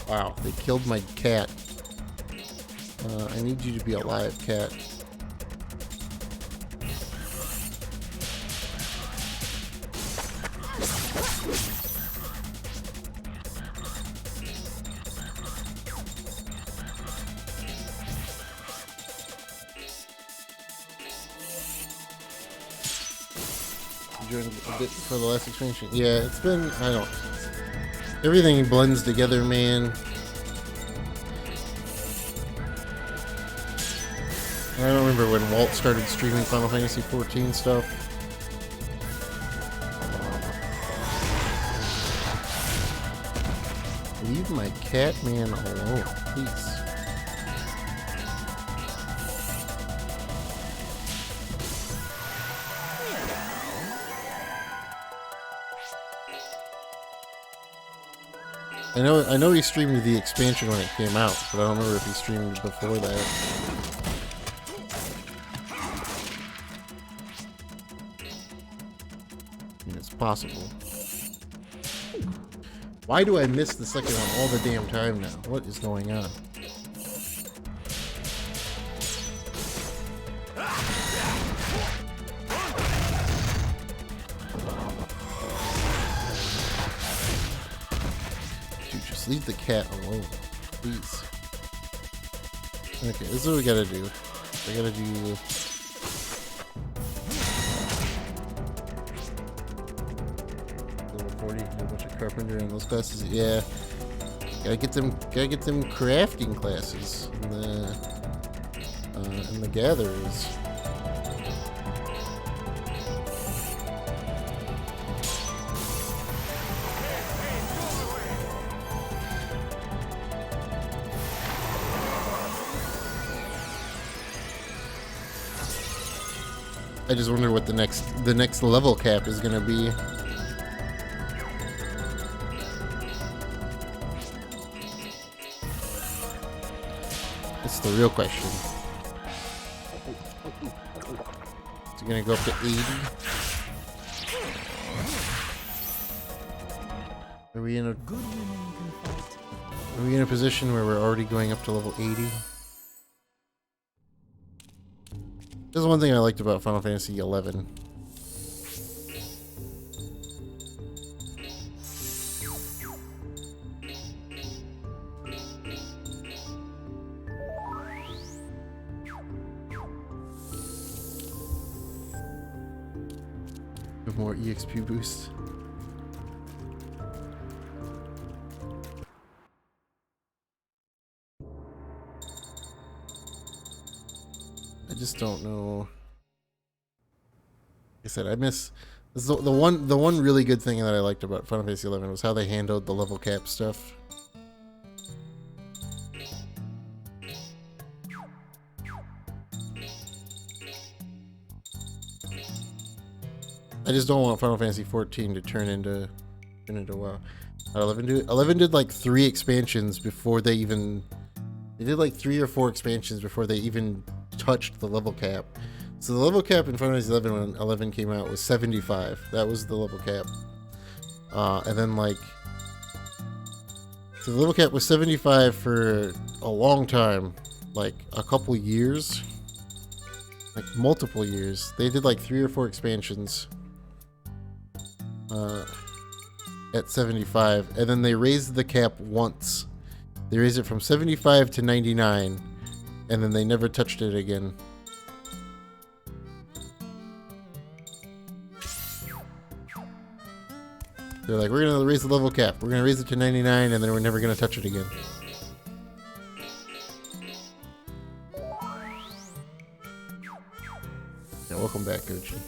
Wow, they killed my cat. I need you to be alive, cat. Enjoying a bit for the last expansion. Yeah, it's been, everything blends together, man. I don't remember when Walt started streaming Final Fantasy XIV stuff. Leave my cat man alone, please. I know he streamed the expansion when it came out, but I don't remember if he streamed before that. I mean, it's possible. Why do I miss the second one all the damn time now? What is going on? Dude, just leave the cat alone, please. Okay, this is what we gotta do. We gotta do... a bunch of carpenter in those classes. Yeah, gotta get them crafting classes in the gatherers. I just wonder what the next level cap is gonna be. That's the real question. Is it gonna go up to 80? Are we in a position where we're already going up to level 80? This is one thing I liked about Final Fantasy XI. More EXP boost. I just don't know. said, I miss the one really good thing that I liked about Final Fantasy 11 was how they handled the level cap stuff. I just don't want Final Fantasy 14 to turn into WoW. 11 did like 3 expansions before they even. They did like 3 or 4 expansions before they even touched the level cap. So the level cap in Final Fantasy 11 when 11 came out was 75. That was the level cap. And then like. So the level cap was 75 for a long time, like a couple years, like multiple years. They did like 3 or 4 expansions. At 75, and then they raised the cap once. They raised it from 75 to 99, and then they never touched it again. They're like, we're gonna raise the level cap. We're gonna raise it to 99, and then we're never gonna touch it again. Yeah, welcome back, Koji.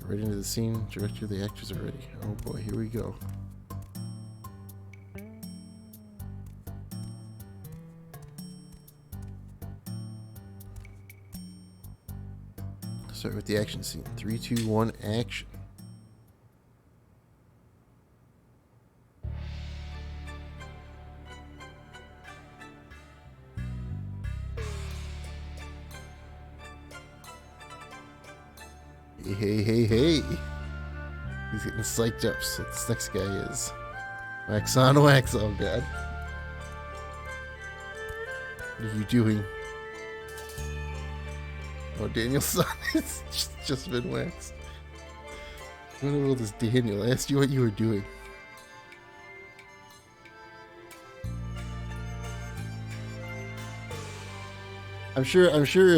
Right into the scene. Director, the actors are ready. Oh boy, here we go. Start with the action scene. 3, 2, 1, action. Hey. He's getting psyched up, so this next guy is. Wax on, wax. Oh, God. What are you doing? Oh, Daniel's son has just been waxed. What in the world is Daniel? I asked you what you were doing. I'm sure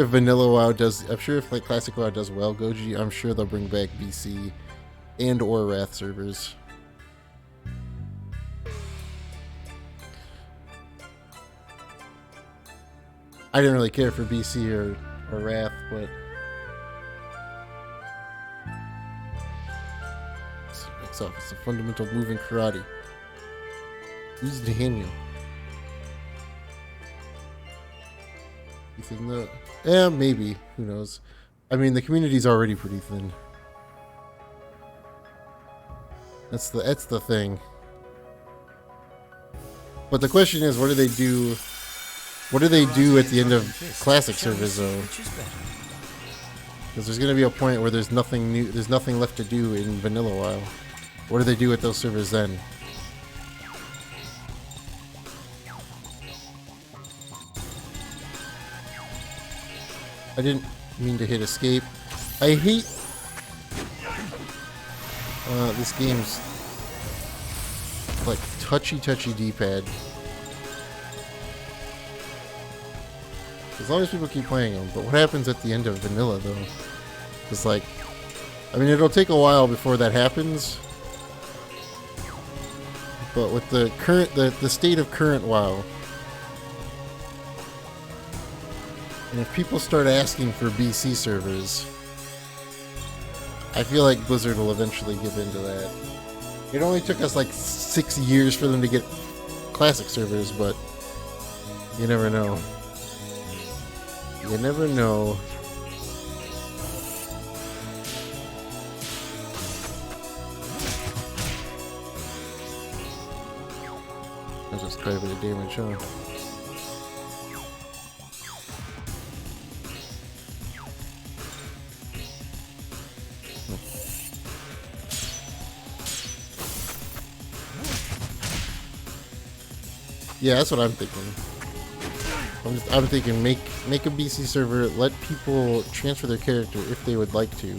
if Vanilla WoW does, I'm sure if like Classic WoW does well, Goji, I'm sure they'll bring back BC and or Wrath servers. I didn't really care for BC or Wrath, but it's a fundamental move in karate. Who's Daniel? Thin though? Yeah, maybe. Who knows? I mean, the community's already pretty thin. That's the thing. But the question is, what do they do? What do they do at the end of Classic servers, though? Because there's going to be a point where there's nothing new. There's nothing left to do in Vanilla WoW. What do they do at those servers then? I didn't mean to hit escape. I hate this game's like touchy D-pad. As long as people keep playing them. But what happens at the end of Vanilla though? It's like, I mean, it'll take a while before that happens. But with the current, the state of current WoW. And if people start asking for BC servers, I feel like Blizzard will eventually give into that. It only took us like 6 years for them to get Classic servers, but you never know. You never know. That's just quite a bit of damage, huh? Yeah, that's what I'm thinking. I'm thinking make a BC server, let people transfer their character if they would like to.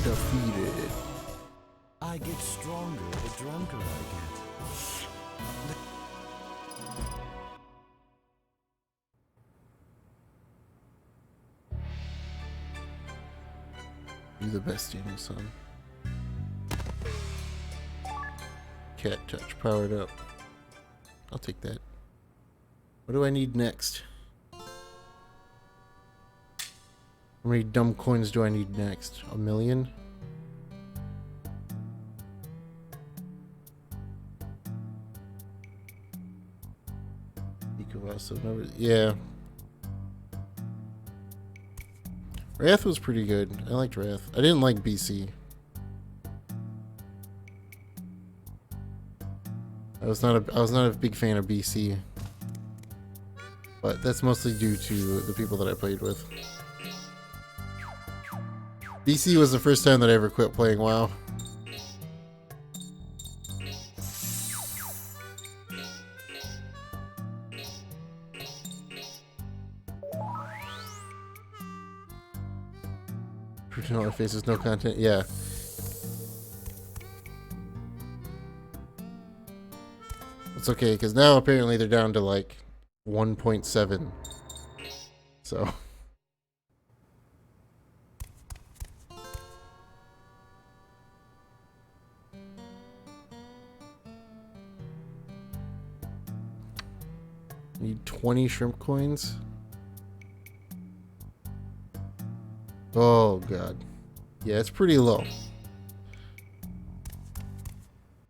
Defeated. I get stronger the drunker I get. You the best, Daniel, son. Cat touch powered up. I'll take that. What do I need next? How many dumb coins do I need next? 1 million? You could also remember. Yeah. Wrath was pretty good. I liked Wrath. I didn't like BC. I was not a big fan of BC. But that's mostly due to the people that I played with. BC was the first time that I ever quit playing WoW. Personality faces, no content. Yeah. It's okay, because now apparently they're down to like 1.7. So. Need 20 shrimp coins. Oh god. Yeah, it's pretty low.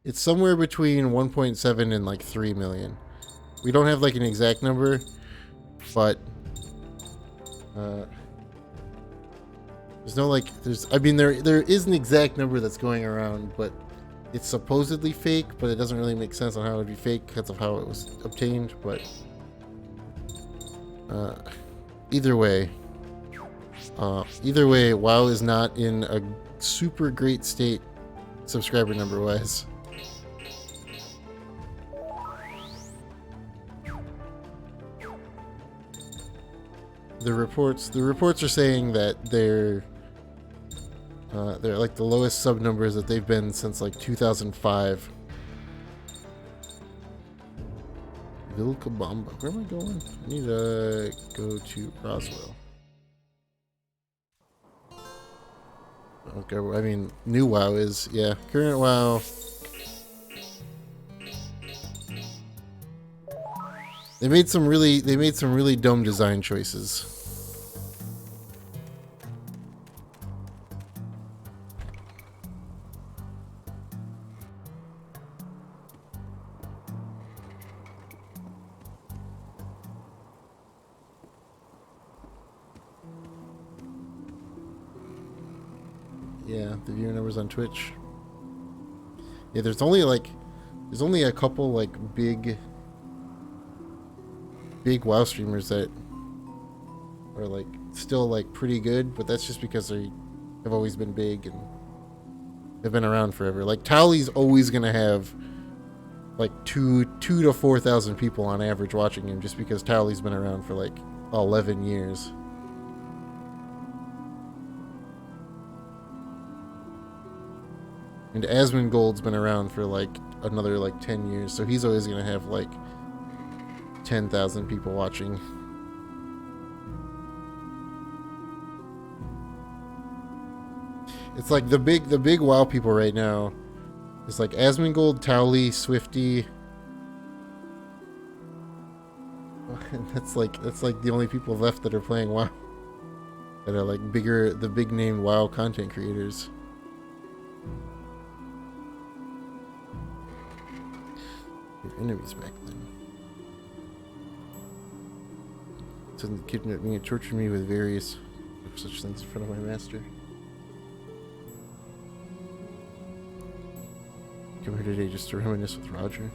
It's somewhere between 1.7 and like 3 million. We don't have like an exact number, but there's no like I mean there is an exact number that's going around, but it's supposedly fake, but it doesn't really make sense on how it would be fake because of how it was obtained, but either way, WoW is not in a super great state subscriber number wise. The reports are saying that they're like the lowest sub numbers that they've been since like 2005. Vilcabamba. Where am I going? I need to go to Roswell. Okay, I mean, new WoW is, yeah. Current WoW. They made some really dumb design choices. Yeah, the viewer numbers on Twitch. Yeah, there's only a couple like big WoW streamers that are like still like pretty good, but that's just because they have always been big and they've been around forever. Like Towley's always gonna have like 2,000 to 4,000 people on average watching him, just because Towley's been around for like 11 years. And Asmongold's been around for like another like 10 years, so he's always gonna have like 10,000 people watching. It's like the big WoW people right now. It's like Asmongold, Towley, Swifty. That's like the only people left that are playing WoW. That are like the big name WoW content creators. Your enemies back then. Suddenly kidnapped me and tortured me with various such things in front of my master. Come here today just to reminisce with Roger.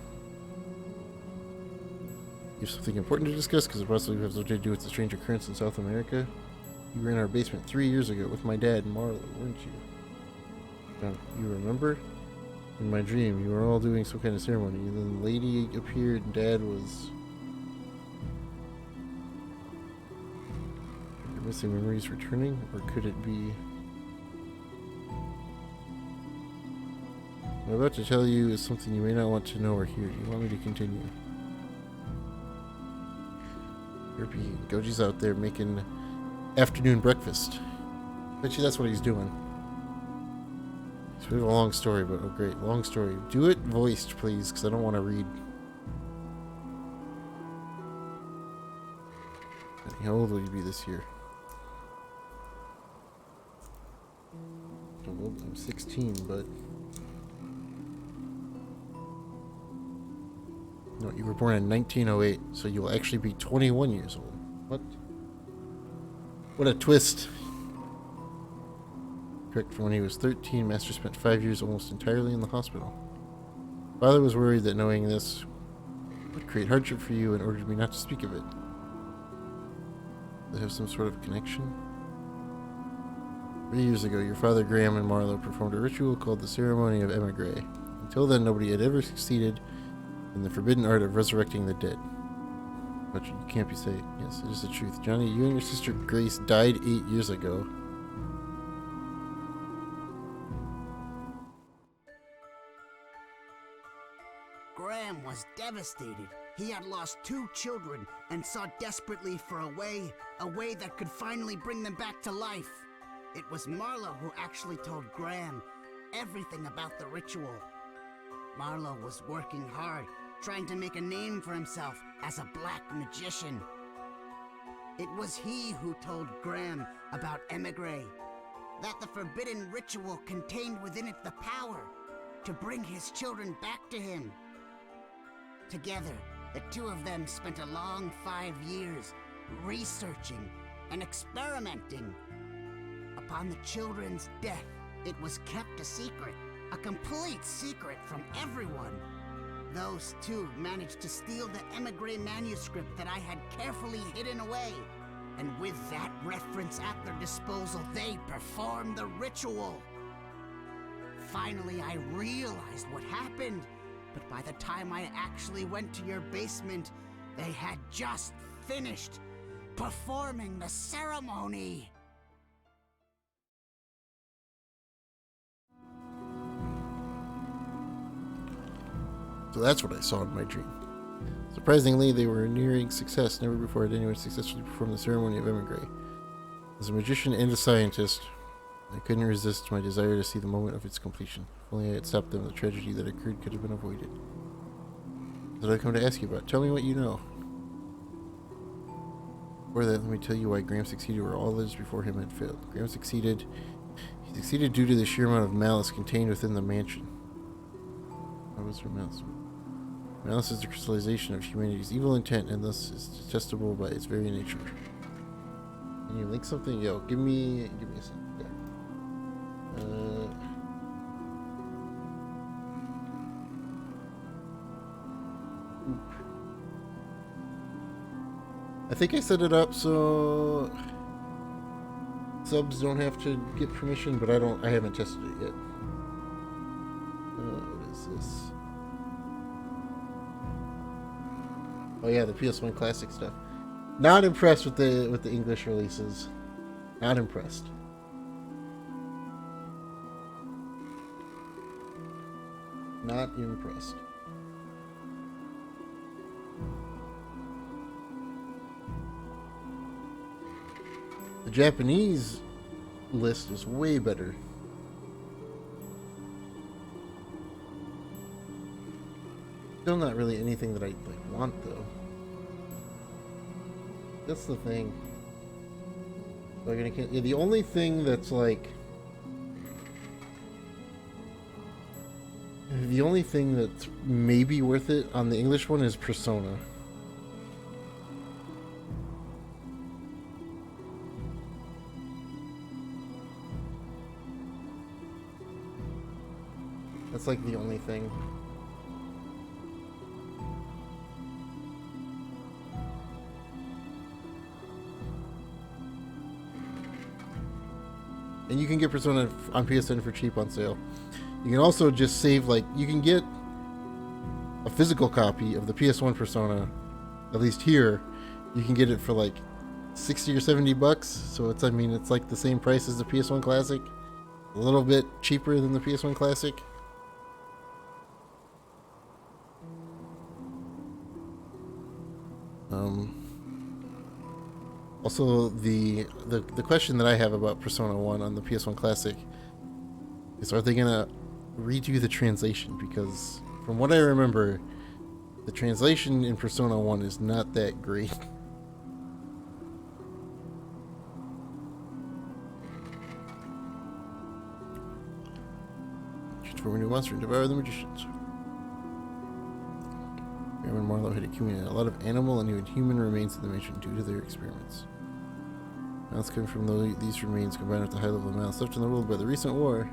You have something important to discuss because it possibly has something to do with the strange occurrence in South America. You were in our basement 3 years ago with my dad and Marlo, weren't you? Now, you remember? In my dream, you were all doing some kind of ceremony, and then the lady appeared and Dad was... missing memories returning, or could it be... What I'm about to tell you is something you may not want to know or hear. Do you want me to continue? Derpy, Goji's out there making afternoon breakfast. Bet you that's what he's doing. It's a bit of a long story, but oh great, long story. Do it voiced, please, because I don't want to read. How old will you be this year? I'm 16, but... No, you were born in 1908, so you'll actually be 21 years old. What? What a twist. Correct, from when he was 13, Master spent 5 years almost entirely in the hospital. Father was worried that knowing this would create hardship for you and ordered me not to speak of it. They have some sort of connection? 3 years ago, your father Graham and Marlowe performed a ritual called the Ceremony of Emigre. Until then, nobody had ever succeeded in the forbidden art of resurrecting the dead. But you can't be saying, yes, it is the truth. Johnny, you and your sister Grace died 8 years ago. Graham was devastated. He had lost 2 children and sought desperately for a way that could finally bring them back to life. It was Marlowe who actually told Graham everything about the ritual. Marlowe was working hard, trying to make a name for himself as a black magician. It was he who told Graham about Emigre, that the forbidden ritual contained within it the power to bring his children back to him. Together, the 2 of them spent a long 5 years researching and experimenting. Upon the children's death, it was kept a secret, a complete secret from everyone. Those 2 managed to steal the Emigre manuscript that I had carefully hidden away. And with that reference at their disposal, they performed the ritual. Finally, I realized what happened. But by the time I actually went to your basement, they had just finished performing the ceremony. So that's what I saw in my dream. Surprisingly, they were nearing success. Never before had anyone successfully performed the ceremony of Emigre. As a magician and a scientist, I couldn't resist my desire to see the moment of its completion. If only I had stopped them, the tragedy that occurred could have been avoided. That's what I come to ask you about. Tell me what you know. Before that, let me tell you why Graham succeeded where all others before him had failed. Graham succeeded. He succeeded due to the sheer amount of malice contained within the mansion. What was her malice? Malice is the crystallization of humanity's evil intent, and thus is detestable by its very nature. Can you link something? Yo, give me a second. Yeah. I think I set it up so subs don't have to get permission, but I haven't tested it yet. What is this? Oh yeah, the PS1 classic stuff. Not impressed with the English releases. Not impressed. Not impressed. The Japanese list is way better. Still not really anything that I want though. That's the thing. Yeah, the only thing that's the only thing that's maybe worth it on the English one is Persona. That's like the only thing. And you can get Persona on PSN for cheap on sale. You can also just save, you can get a physical copy of the PS1 Persona, at least here. You can get it for 60 or 70 bucks. So it's, I mean, it's like the same price as the PS1 Classic. A little bit cheaper than the PS1 Classic. Also, the question that I have about Persona 1 on the PS1 Classic is, are they gonna redo the translation? Because from what I remember, the translation in Persona 1 is not that great. Transform into a monster and devour the magicians. Graham and Marlowe had accumulated a lot of animal and even human remains in the mansion due to their experiments. Malice coming from these remains, combined with the high level of malice left in the world by the recent war.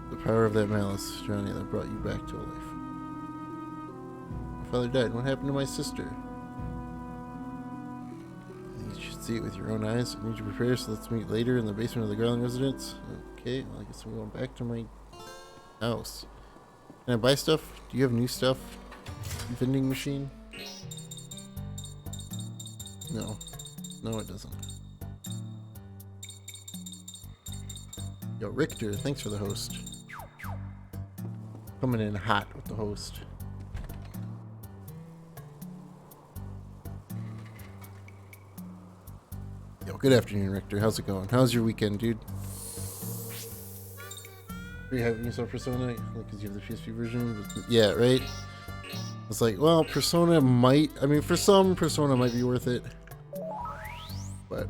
The power of that malice, Johnny, that brought you back to life. My father died. What happened to my sister? You should see it with your own eyes. I need to prepare, so let's meet later in the basement of the Garland residence. Okay, well, I guess I'm going back to my house. Can I buy stuff? Do you have new stuff? Vending machine? No. No, it doesn't. Yo, Richter, thanks for the host. Coming in hot with the host. Yo, good afternoon, Richter. How's it going? How's your weekend, dude? Are you having yourself Persona? Because you have the PSP version? Yeah, right? It's like, well, Persona might... I mean, for some, Persona might be worth it. But...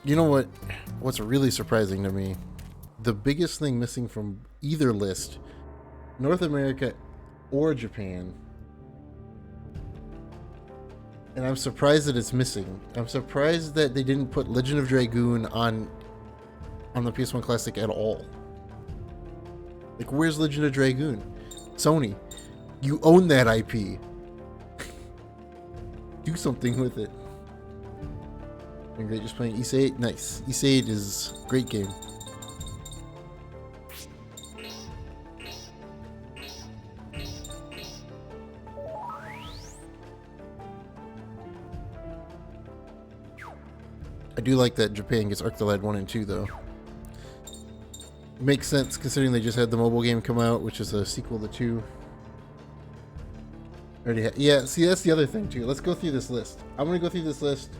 you know what? What's really surprising to me? The biggest thing missing from either list, North America or Japan, and I'm surprised that it's missing. I'm surprised that they didn't put Legend of Dragoon on the PS1 Classic at all. Like, where's Legend of Dragoon? Sony, you own that IP. Do something with it. Been great just playing Ys 8. Nice. Ys 8 is a great game. I do like that Japan gets Arctolad 1 and 2 though. Makes sense considering they just had the mobile game come out, which is a sequel to 2. Yeah, see, that's the other thing too. Let's go through this list. I'm gonna go through this list.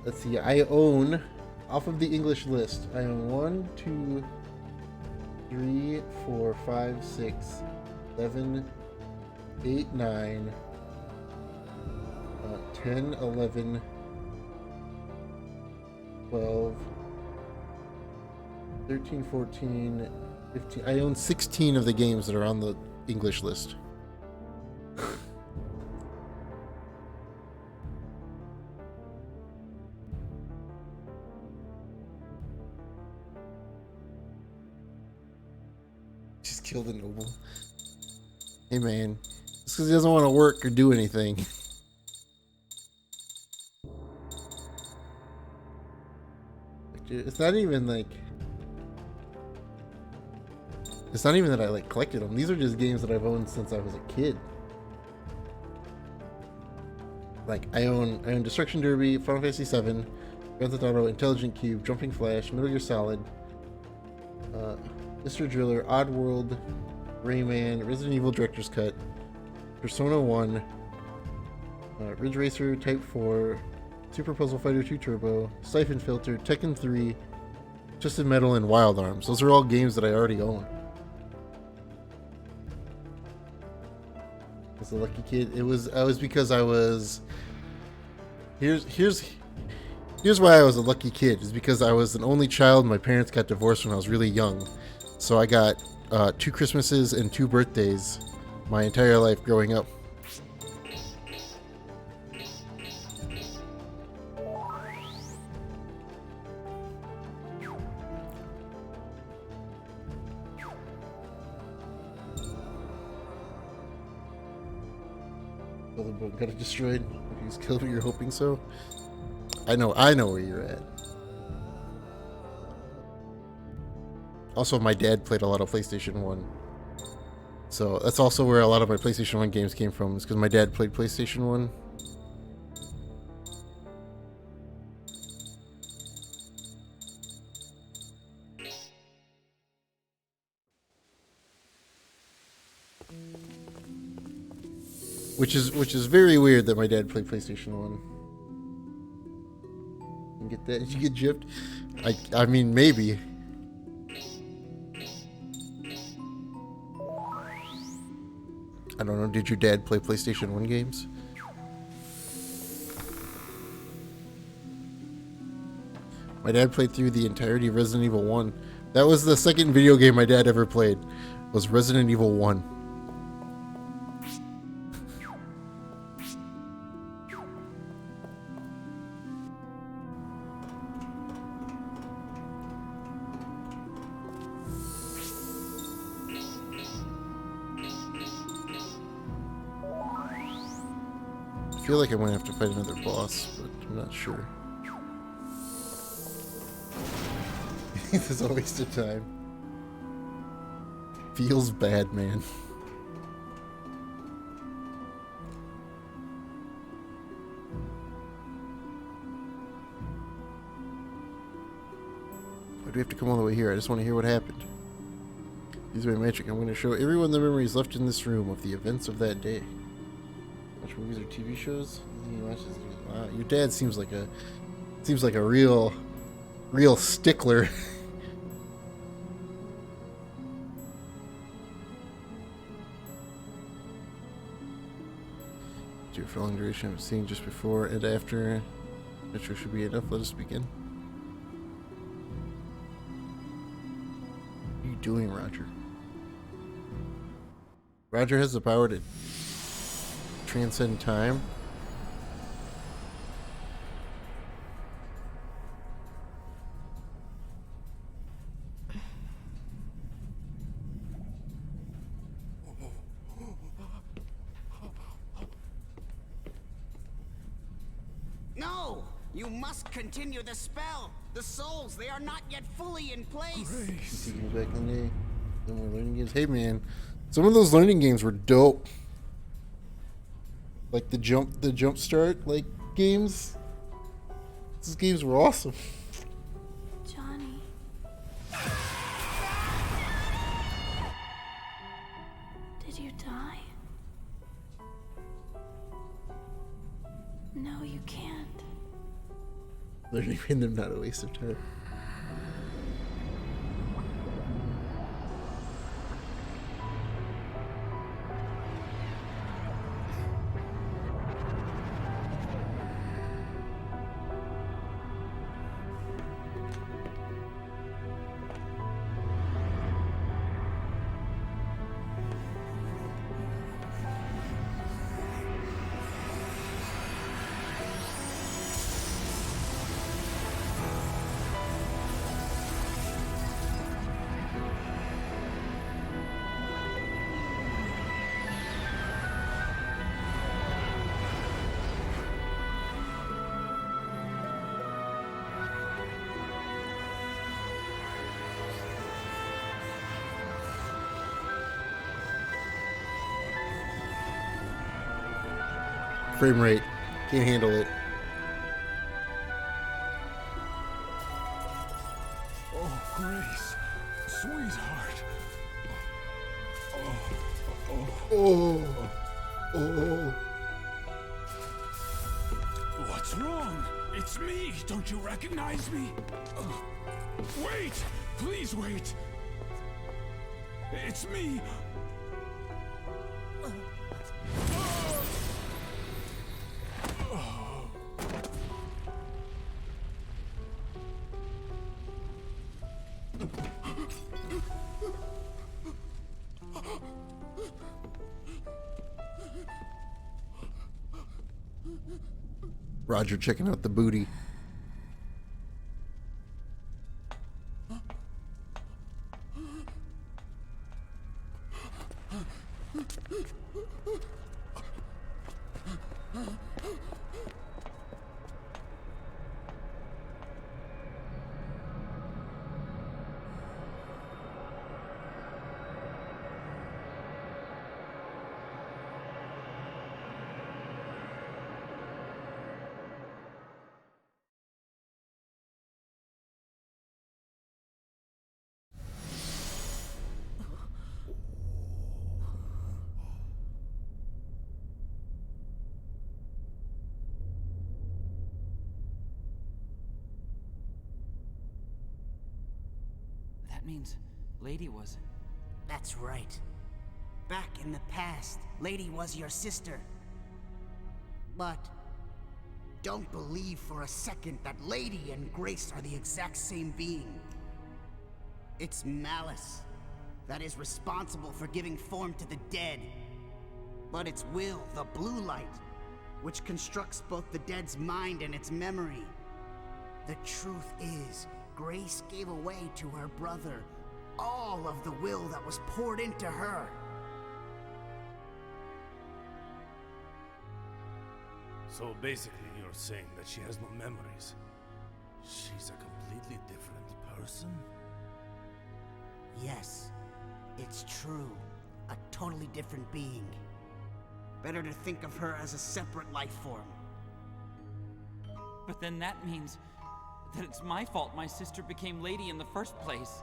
Let's see. I own, off of the English list, I own 1, 2, 3, 4, 5, 6, 7, 8, 9, 10, 11, 12, 13, 14, 15. I own 16 of the games that are on the English list. Just killed a noble. Hey man, just because he doesn't want to work or do anything. It's not even like... it's not even that I like collected them. These are just games that I've owned since I was a kid. Like, I own Destruction Derby, Final Fantasy VII, Grand Theft Auto, Intelligent Cube, Jumping Flash, Metal Gear Solid, Mr. Driller, Oddworld, Rayman, Resident Evil Director's Cut, Persona 1, Ridge Racer Type 4, Super Puzzle Fighter 2 Turbo, Siphon Filter, Tekken 3, Twisted Metal, and Wild Arms. Those are all games that I already own. As a lucky kid, I was because I was... Here's why I was a lucky kid. Is because I was an only child. My parents got divorced when I was really young. So I got 2 Christmases and 2 birthdays my entire life growing up. Got it destroyed. If he's killed me, you're hoping so. I know where you're at. Also, my dad played a lot of PlayStation 1. So that's also where a lot of my PlayStation 1 games came from. Is because my dad played PlayStation 1. Which is very weird that my dad played PlayStation 1. You get that? Did you get gypped? I mean, maybe. I don't know. Did your dad play PlayStation 1 games? My dad played through the entirety of Resident Evil 1. That was the second video game my dad ever played. Was Resident Evil 1. I feel like I'm gonna have to fight another boss, but I'm not sure. This is a waste of time. Feels bad, man. Why do we have to come all the way here? I just want to hear what happened. Use my magic. I'm going to show everyone the memories left in this room of the events of that day. Watch movies or TV shows? Wow, your dad seems like a real stickler. Do it for a long duration of seeing just before and after. Metro should be enough. Let us begin. What are you doing, Roger? Roger has the power to transcend time. No! You must continue the spell! The souls, they are not yet fully in place! Taking it back in the day. No more learning games. Hey man, some of those learning games were dope. Like the jump start like games. These games were awesome. Johnny. Did you die? No, you can't. Learning random, not a waste of time. Frame rate. Can't handle it. Oh, Grace. Sweetheart. Oh. What's wrong? It's me. Don't you recognize me? Wait! Please wait. It's me. Roger checking out the booty. means Lady was... That's right. Back in the past, Lady was your sister. But don't believe for a second that Lady and Grace are the exact same being. It's Malice that is responsible for giving form to the dead. But it's Will, the blue light, which constructs both the dead's mind and its memory. The truth is, Grace gave away to her brother all of the will that was poured into her. So basically, you're saying that she has no memories. She's a completely different person? Yes, it's true. A totally different being. Better to think of her as a separate life form. But then that means that it's my fault my sister became Lady in the first place.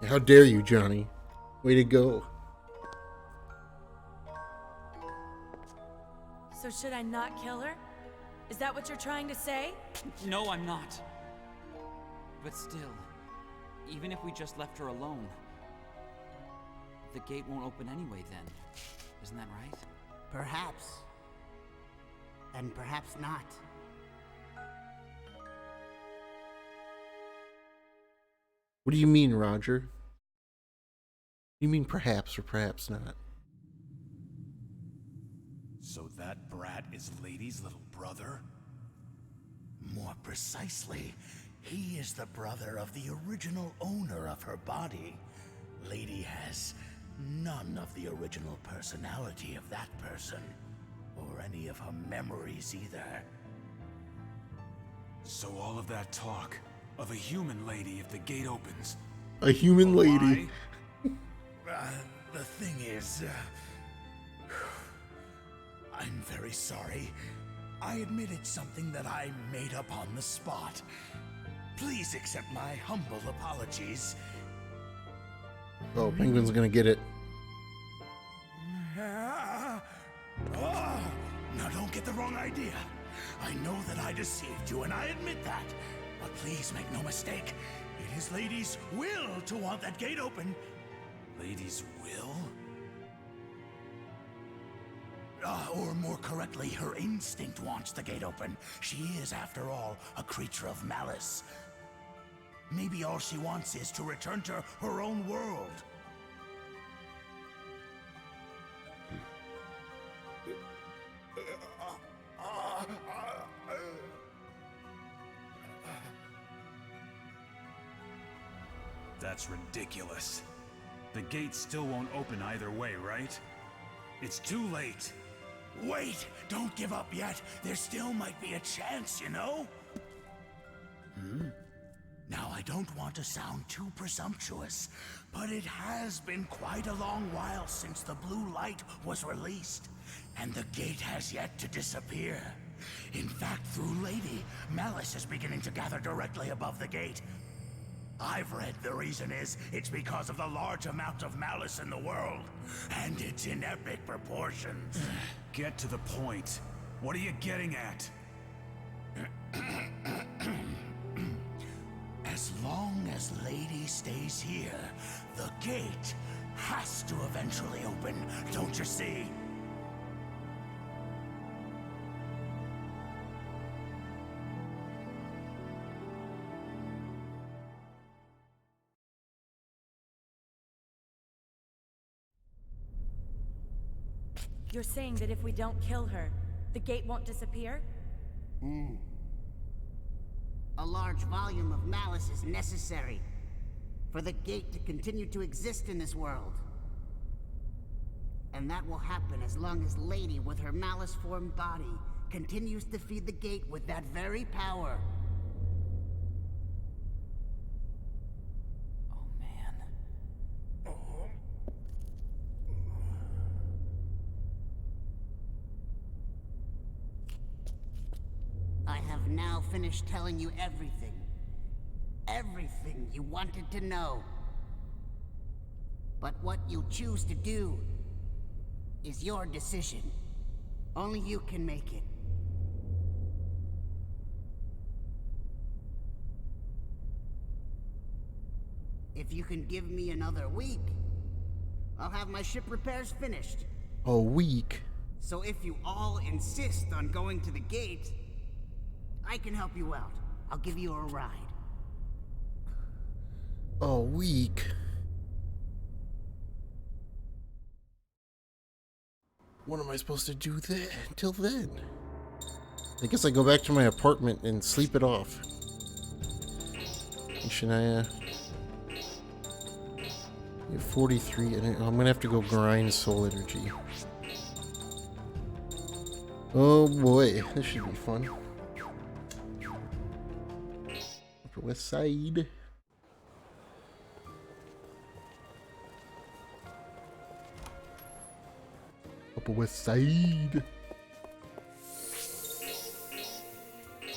How dare you, Johnny? Way to go. So should I not kill her? Is that what you're trying to say? No, I'm not. But still, even if we just left her alone, the gate won't open anyway then. Isn't that right? Perhaps. And perhaps not. What do you mean, Roger? You mean perhaps or perhaps not? So that brat is Lady's little brother? More precisely, he is the brother of the original owner of her body. Lady has none of the original personality of that person, or any of her memories either. So all of that talk of a human lady if the gate opens. A human lady. The thing is, I'm very sorry. I admit it's something that I made up on the spot. Please accept my humble apologies. Oh, Penguin's gonna get it. Now don't get the wrong idea. I know that I deceived you, and I admit that. But please make no mistake. It is Lady's will to want that gate open. Lady's will? Or more correctly, her instinct wants the gate open. She is, after all, a creature of malice. Maybe all she wants is to return to her own world. That's ridiculous. The gate still won't open either way, right? It's too late. Wait! Don't give up yet. There still might be a chance, you know? Now, I don't want to sound too presumptuous, but it has been quite a long while since the blue light was released, and the gate has yet to disappear. In fact, through Lady, Malice is beginning to gather directly above the gate. I've read the reason is it's because of the large amount of malice in the world, and it's in epic proportions. Get to the point. What are you getting at? As long as Lady stays here, the gate has to eventually open, don't you see? You're saying that if we don't kill her, the gate won't disappear? A large volume of malice is necessary for the gate to continue to exist in this world. And that will happen as long as Lady, with her malice-formed body, continues to feed the gate with that very power. Oh, man. I have now finished telling you everything. Everything you wanted to know. But what you choose to do is your decision. Only you can make it. If you can give me another week, I'll have my ship repairs finished. A week? So if you all insist on going to the gate, I can help you out. I'll give you a ride. A week? What am I supposed to do then? Till then? I guess I go back to my apartment and sleep it off. And Shania, you have 43, and I'm gonna have to go grind soul energy. Oh boy, this should be fun. Upper West Side. Upper West Side.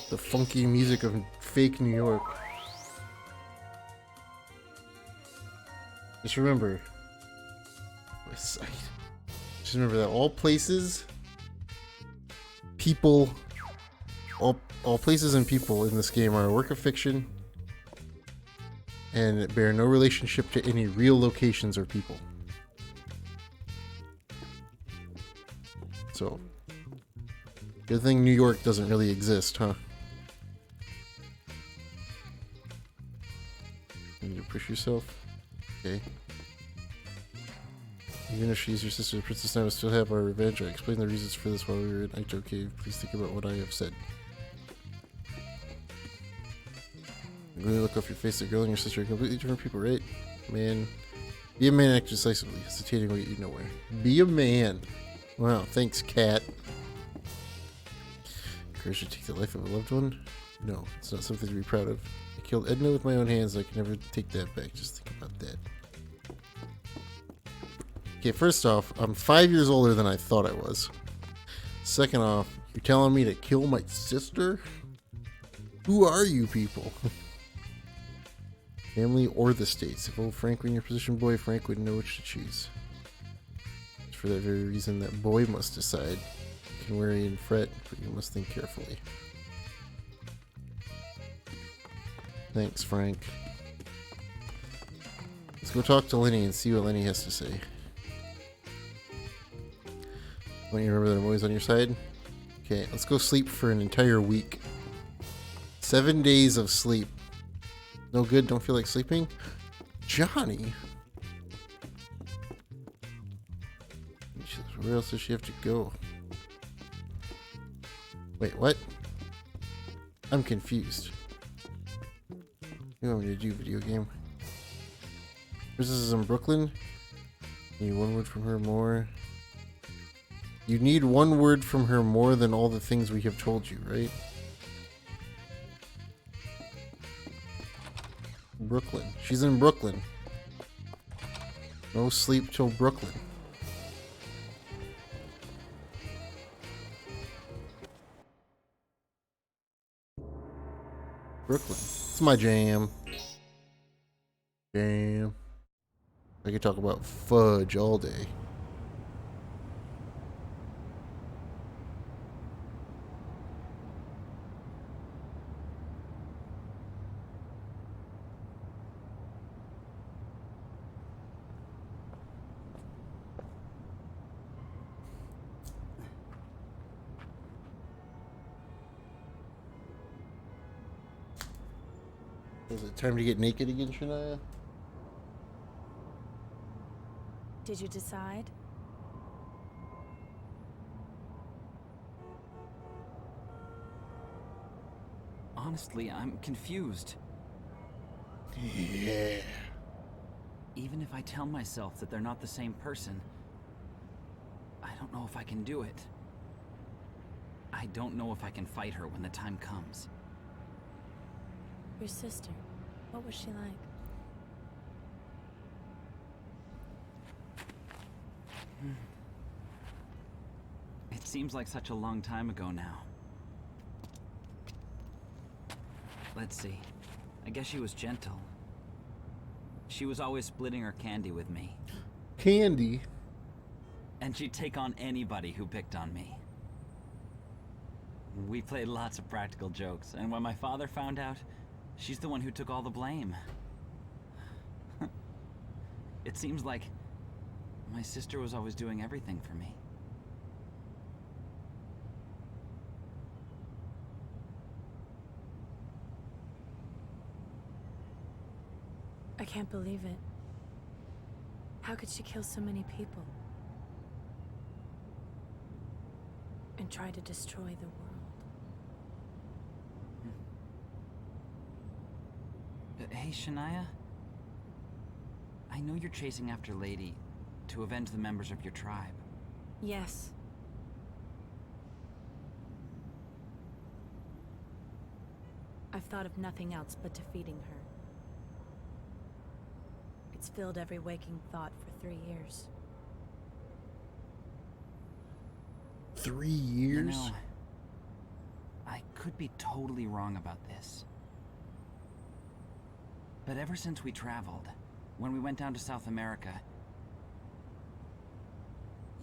The funky music of fake New York. Just remember, West Side. Just remember that all places, people, all places and people in this game are a work of fiction and bear no relationship to any real locations or people. So, good thing New York doesn't really exist, huh? You need to push yourself. Okay. Even if she's your sister, Princess and I will still have our revenge. I explained the reasons for this while we were in Aito Cave. Please think about what I have said. You really look off your face. The girl and your sister are completely different people, right? Man. Be a man, act decisively. Hesitating will get you nowhere. Be a man. Wow, thanks, cat. Courage to take the life of a loved one? No, it's not something to be proud of. I killed Edna with my own hands. I can never take that back. Just think about that. Okay, first off, I'm 5 years older than I thought I was. Second off, you're telling me to kill my sister? Who are you people? Family or the States? If old Frank were in your position, boy, Frank would know which to choose. It's for that very reason that boy must decide. You can worry and fret, but you must think carefully. Thanks, Frank. Let's go talk to Lenny and see what Lenny has to say. Want you to remember that I'm always on your side? Okay, let's go sleep for an entire week. 7 days of sleep. No good? Don't feel like sleeping? Johnny? Where else does she have to go? Wait, what? I'm confused. You want me to do video game? This is in Brooklyn? Need one word from her more. You need one word from her more than all the things we have told you, right? Brooklyn. She's in Brooklyn. No sleep till Brooklyn. Brooklyn. It's my jam. Jam. I could talk about fudge all day. Is it time to get naked again, Shania? Did you decide? Honestly, I'm confused. Yeah. Even if I tell myself that they're not the same person, I don't know if I can do it. I don't know if I can fight her when the time comes. Your sister, what was she like? It seems like such a long time ago now. Let's see. I guess she was gentle. She was always splitting her candy with me. Candy? And she'd take on anybody who picked on me. We played lots of practical jokes, and when my father found out, she's the one who took all the blame. It seems like my sister was always doing everything for me. I can't believe it. How could she kill so many people? And try to destroy the world? Hey, Shania? I know you're chasing after Lady to avenge the members of your tribe. Yes. I've thought of nothing else but defeating her. It's filled every waking thought for 3 years. 3 years? You know, I could be totally wrong about this. But ever since we traveled, when we went down to South America,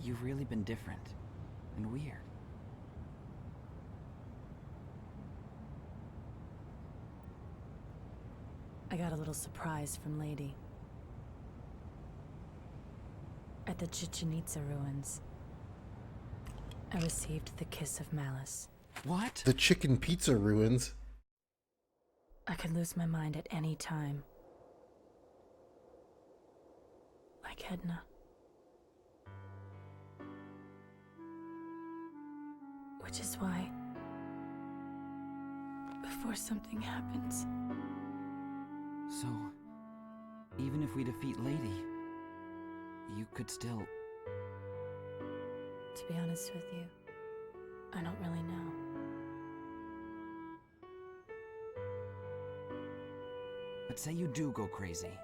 you've really been different and weird. I got a little surprise from Lady. At the Chichen Itza ruins, I received the kiss of malice. What? The chicken pizza ruins. I could lose my mind at any time. Like Edna. Which is why, before something happens... So, even if we defeat Lady, you could still... To be honest with you, I don't really know. But say you do go crazy.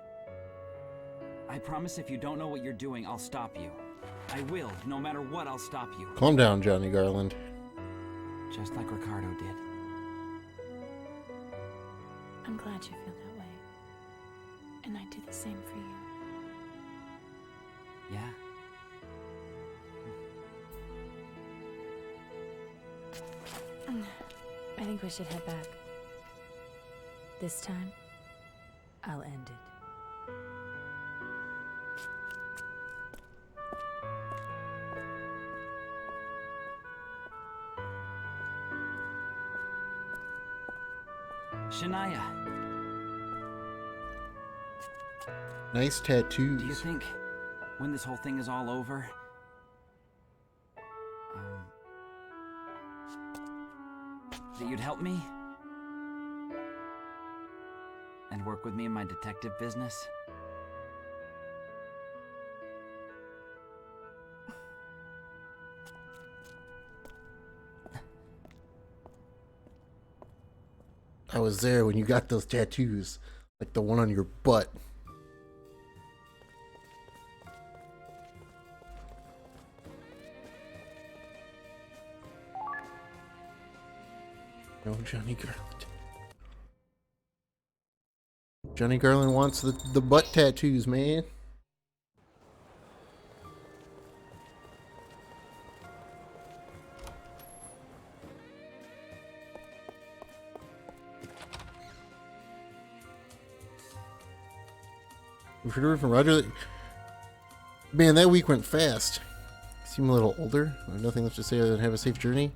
I promise if you don't know what you're doing, I'll stop you. I will. No matter what, I'll stop you. Calm down, Johnny Garland. Just like Ricardo did. I'm glad you feel that way. And I do the same for you. Yeah? I think we should head back. This time, I'll end it. Shania, Nice tattoos. do you think when this whole thing is all over, that you'd help me? And work with me in my detective business? I was there when you got those tattoos. Like the one on your butt. No, Johnny Garland. Johnny Garland wants the butt tattoos, man. We've heard from Roger. Man, that week went fast. You seem a little older. I have nothing left to say other than have a safe journey.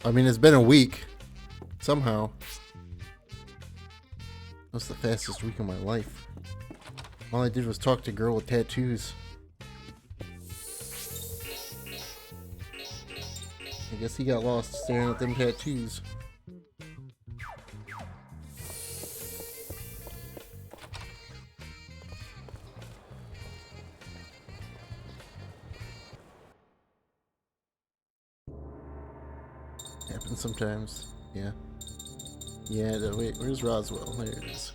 I mean, it's been a week. Somehow. That's the fastest week of my life. All I did was talk to a girl with tattoos. I guess he got lost staring at them tattoos. Happens sometimes. Yeah. Yeah, wait, where's Roswell? There it is.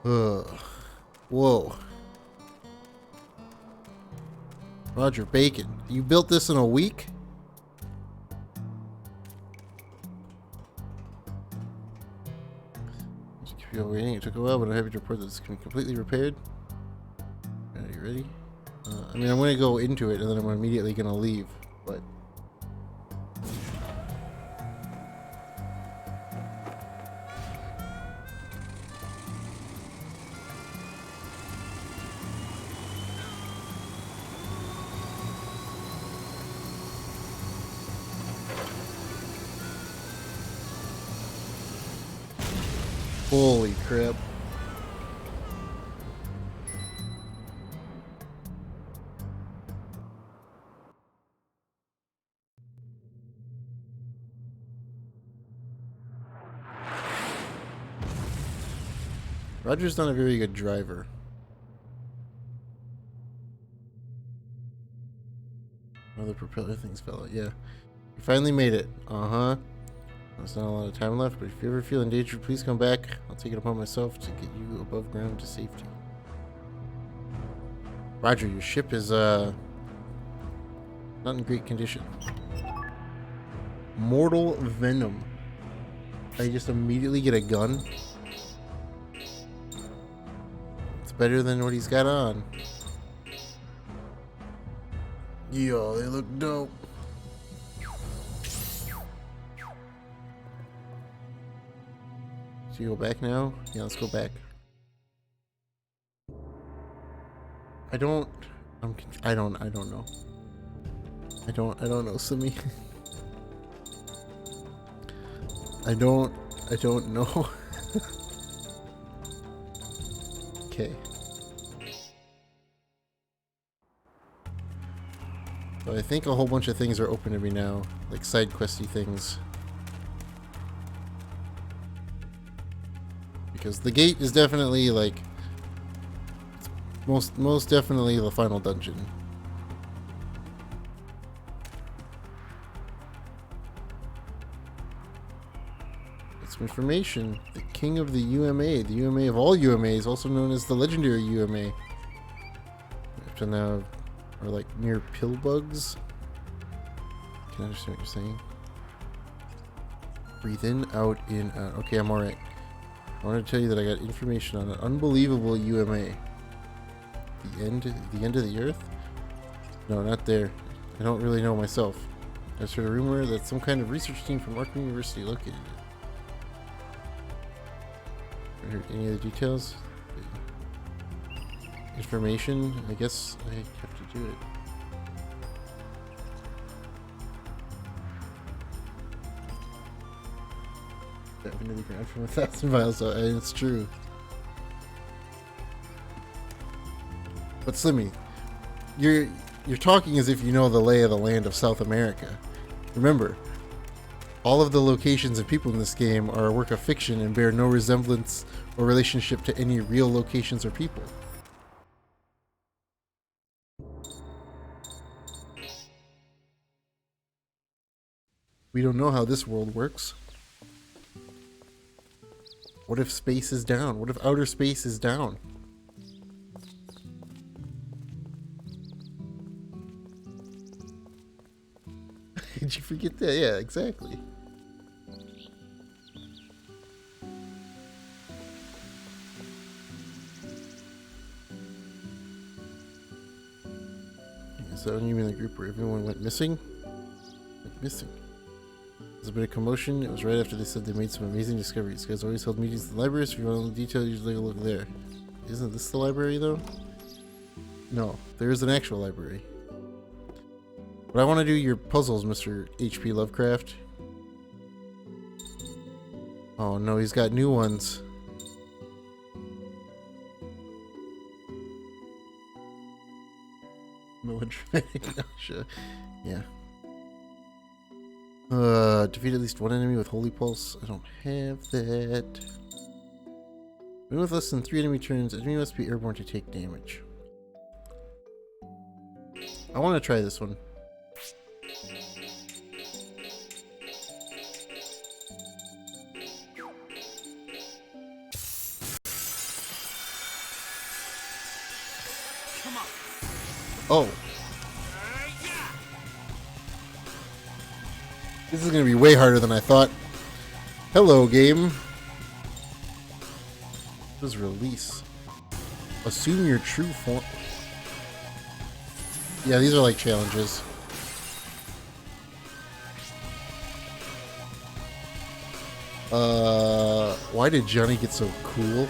Ugh. Whoa. Roger Bacon, you built this in a week? Keep you waiting. It took a while, but I'm happy to report that it's completely repaired. Are you ready? I mean, I'm going to go into it, and then I'm immediately going to leave, but... Holy crap. Roger's not a very good driver. Oh, the propeller things fell out. Yeah. You finally made it. Uh-huh. There's not a lot of time left, but if you ever feel endangered, please come back. I'll take it upon myself to get you above ground to safety. Roger, your ship is, not in great condition. Mortal Venom. I just immediately get a gun. It's better than what he's got on. Yo, they look dope. So you go back now? Yeah, let's go back. I don't know. I don't know, Simi. I don't know. Okay. So I think a whole bunch of things are open to me now, like side questy things. Because the gate is definitely like most definitely the final dungeon. Some information. The king of the UMA. The UMA of all UMAs, also known as the legendary UMA. Up to now are like near pill bugs. Can I understand what you're saying? Breathe in, out, in, out. Okay, I'm alright. I want to tell you that I got information on an unbelievable UMA. The end of the earth? No, not there. I don't really know myself. I've heard a rumor that some kind of research team from Arkham University located it. Heard any other details? Information? I guess I have to do it. Dive into the ground from 1,000 miles out, and it's true. But Slimmy, you're talking as if you know the lay of the land of South America. Remember, all of the locations and people in this game are a work of fiction and bear no resemblance or relationship to any real locations or people. We don't know how this world works. What if space is down? What if outer space is down? Did you forget that? Yeah, exactly. So you mean the group where everyone went missing? Went missing. There's a bit of commotion. It was right after they said they made some amazing discoveries. You guys always held meetings in the library, so if you want a little detail, usually look there. Isn't this the library, though? No, there is an actual library. But I want to do your puzzles, Mr. H.P. Lovecraft. Oh no, he's got new ones. Melodramatic nausea. Yeah. Defeat at least one enemy with Holy Pulse. I don't have that. Even with less than 3 enemy turns, enemy must be airborne to take damage. I want to try this one. Oh. This is going to be way harder than I thought. Hello, game. What is release? Assume your true form. Yeah, these are like challenges. Why did Johnny get so cool?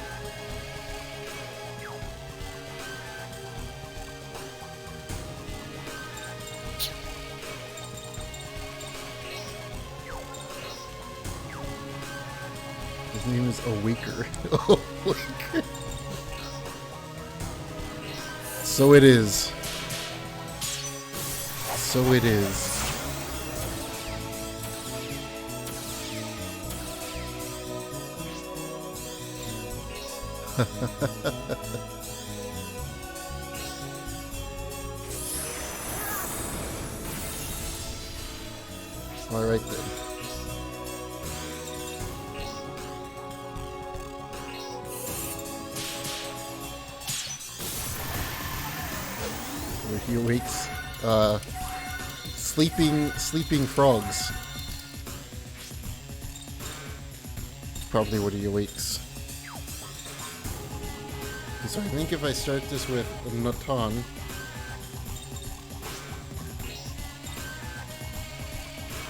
His name is Awaker. Awaker. So it is. So it is. All right then. Where he awakes, sleeping frogs. Probably what he awakes. So I think if I start this with Natan,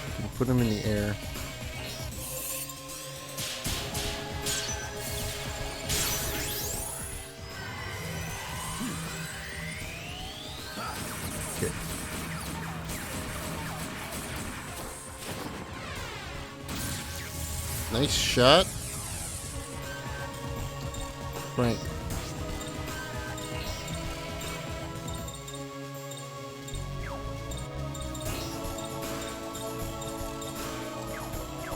I can put him in the air. Okay. Nice shot. Right.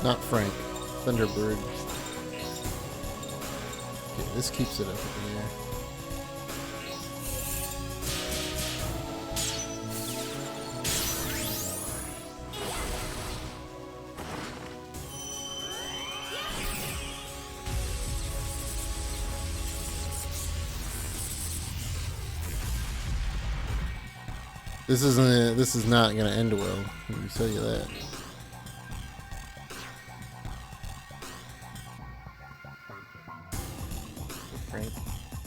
Not Frank. Thunderbird. Okay, this keeps it up in the air. This is not gonna end well. Let me tell you that. Frank.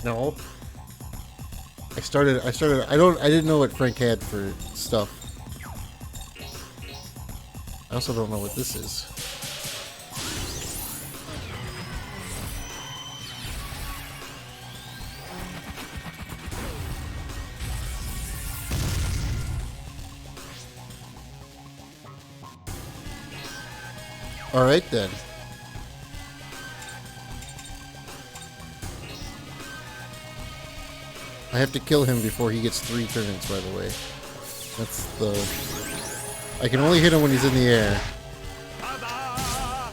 No. I didn't know what Frank had for stuff. I also don't know what this is. All right then. I have to kill him before he gets 3 turns, by the way. That's the... I can only hit him when he's in the air. I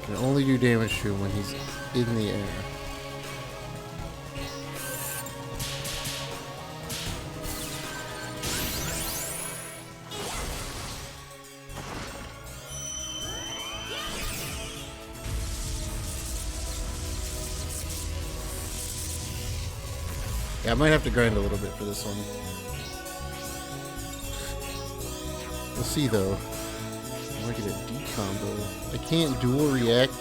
can only do damage to him when he's in the air. Yeah, I might have to grind a little bit for this one. We'll see though. I might get a D combo. I can't dual react.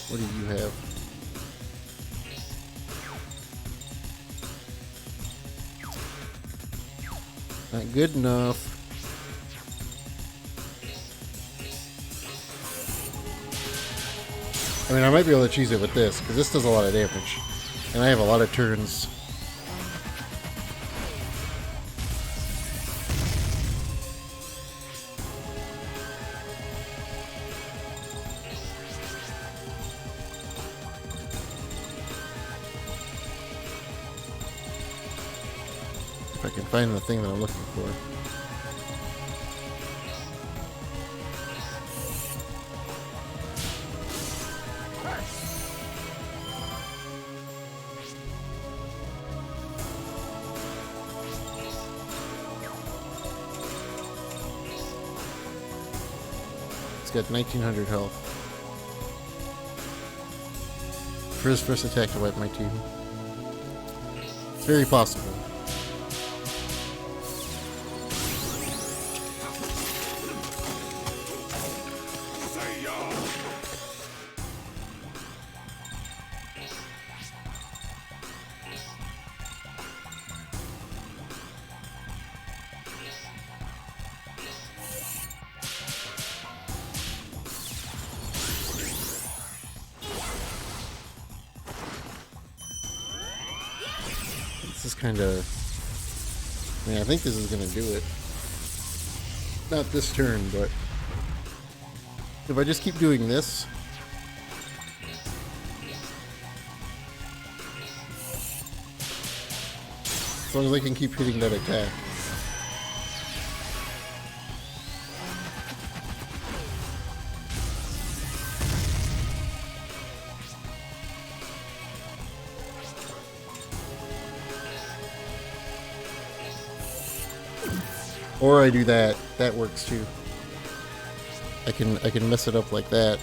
What do you have? Not good enough. I mean, I might be able to cheese it with this, because this does a lot of damage. And I have a lot of turns. If I can find the thing that I'm looking for. It's got 1900 health. For his first attack to wipe my team. It's very possible. is kind of... I mean, I think this is going to do it. Not this turn, but... if I just keep doing this... as long as I can keep hitting that attack. Or I do that. That works too. I can mess it up like that.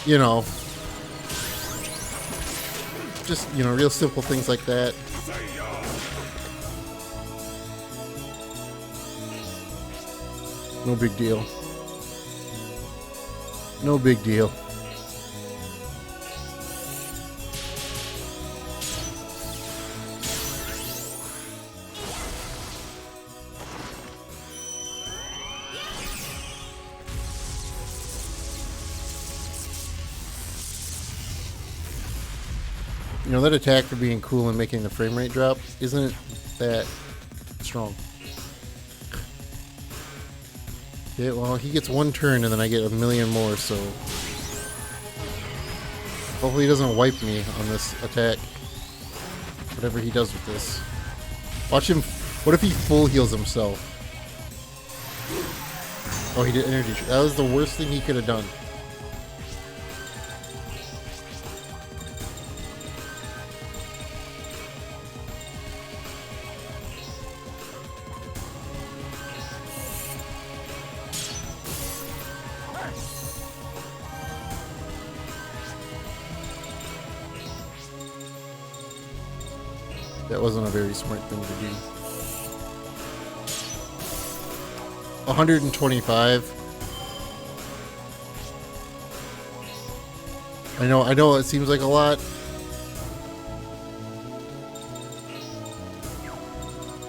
You know, just, you know, real simple things like that. No big deal. No big deal. You know, that attack for being cool and making the frame rate drop isn't that strong. Yeah, well, he gets one turn and then I get a million more, so... hopefully he doesn't wipe me on this attack. Whatever he does with this. Watch him... what if he full heals himself? Oh, he did energy... that was the worst thing he could have done. That wasn't a very smart thing to do. 125. I know it seems like a lot.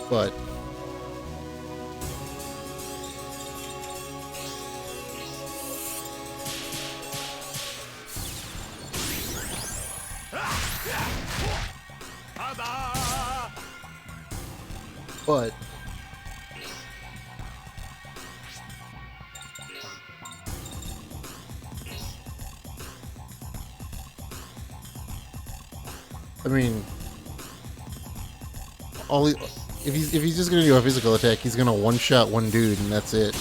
But I mean, if he's just gonna do a physical attack, he's gonna one-shot one dude and that's it.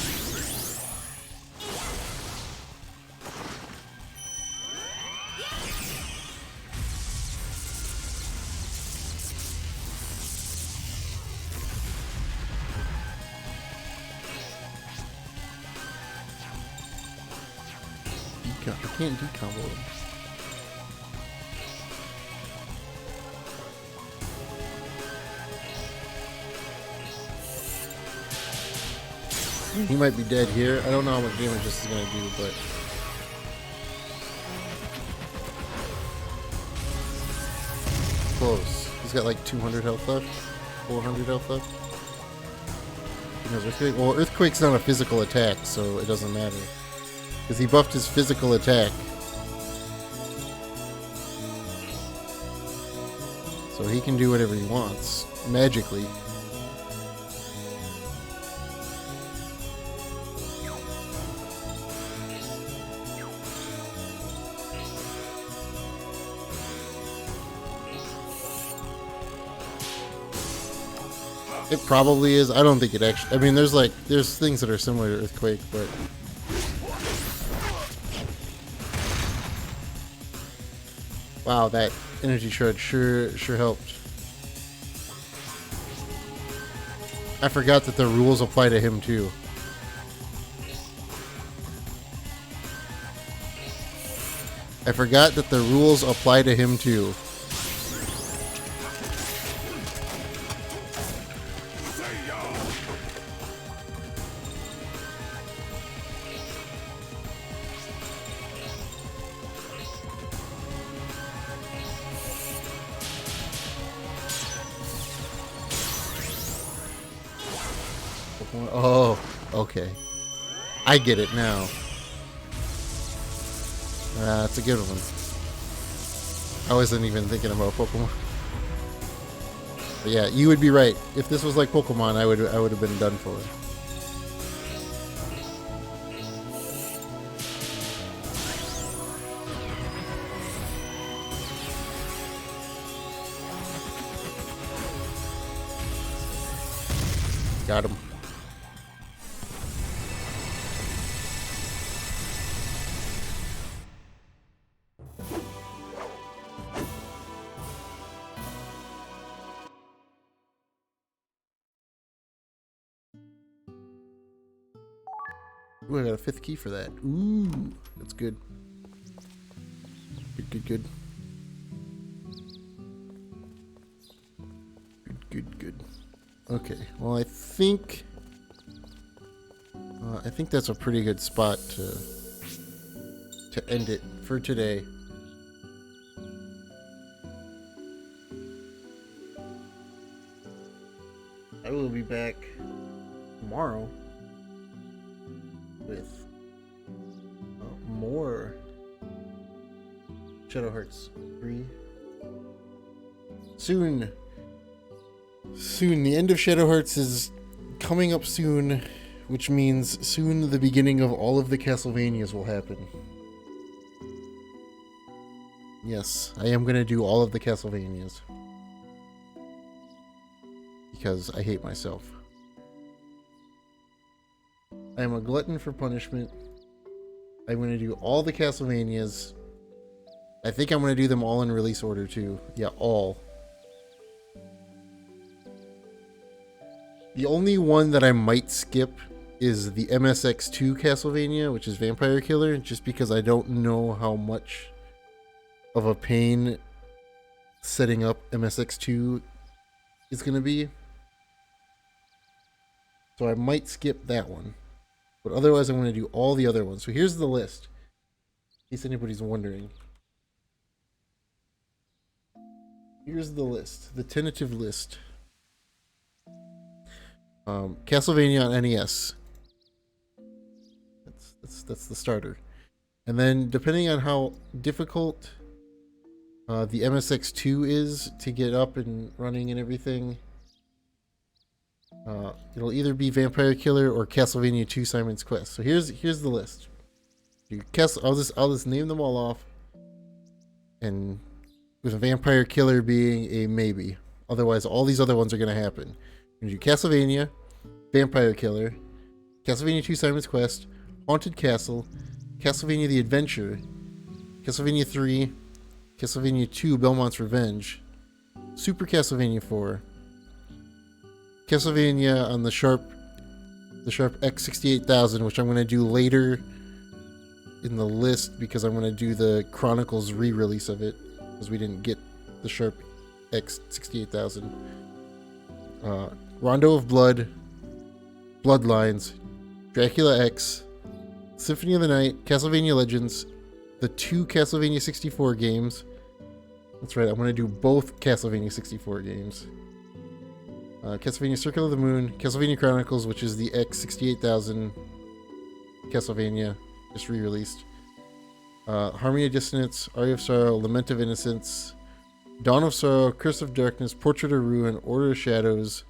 I can't decombo him. He might be dead here. I don't know how much damage this is going to do, but... close. He's got like 200 health left. 400 health left. He knows Earthquake. Well, Earthquake's not a physical attack, so it doesn't matter. Because he buffed his physical attack. So he can do whatever he wants. Magically. It probably is. I don't think it actually... I mean, there's things that are similar to Earthquake, but... wow, that energy shred sure helped. I forgot that the rules apply to him too. I forgot that the rules apply to him too. Oh, okay. I get it now. That's a good one. I wasn't even thinking about Pokemon. But yeah, you would be right. If this was like Pokemon, I would have been done for. Got him. Ooh, I got a 5th key for that. Ooh, that's good. Good. Good. Okay, well, I think that's a pretty good spot to end it for today. I will be back tomorrow with more Shadow Hearts 3. Soon, the end of Shadow Hearts is coming up soon, which means soon the beginning of all of the Castlevanias will happen. Yes, I am going to do all of the Castlevanias. Because I hate myself. I am a glutton for punishment. I'm going to do all the Castlevanias. I think I'm going to do them all in release order too. Yeah, all. The only one that I might skip is the MSX2 Castlevania, which is Vampire Killer, just because I don't know how much of a pain setting up MSX2 is going to be. So I might skip that one. But otherwise, I'm going to do all the other ones. So here's the list, in case anybody's wondering. Here's the list, the tentative list. Castlevania on NES. That's the starter. And then, depending on how difficult the MSX2 is to get up and running and everything, it'll either be Vampire Killer or Castlevania 2 Simon's Quest. So here's the list. I'll just name them all off, and with a Vampire Killer being a maybe. Otherwise, all these other ones are going to happen. We're going to do Castlevania, Vampire Killer, Castlevania 2 Simon's Quest, Haunted Castle, Castlevania the Adventure, Castlevania 3, Castlevania 2 Belmont's Revenge, Super Castlevania 4, Castlevania on the Sharp X68000, which I'm going to do later in the list because I'm going to do the Chronicles re-release of it because we didn't get the Sharp X68000. Rondo of Blood, Bloodlines, Dracula X, Symphony of the Night, Castlevania Legends, the 2 Castlevania 64 games. That's right, I'm going to do both Castlevania 64 games. Castlevania Circle of the Moon, Castlevania Chronicles, which is the X68000 Castlevania, just re-released. Harmony of Dissonance, Aria of Sorrow, Lament of Innocence, Dawn of Sorrow, Curse of Darkness, Portrait of Ruin, Order of Shadows,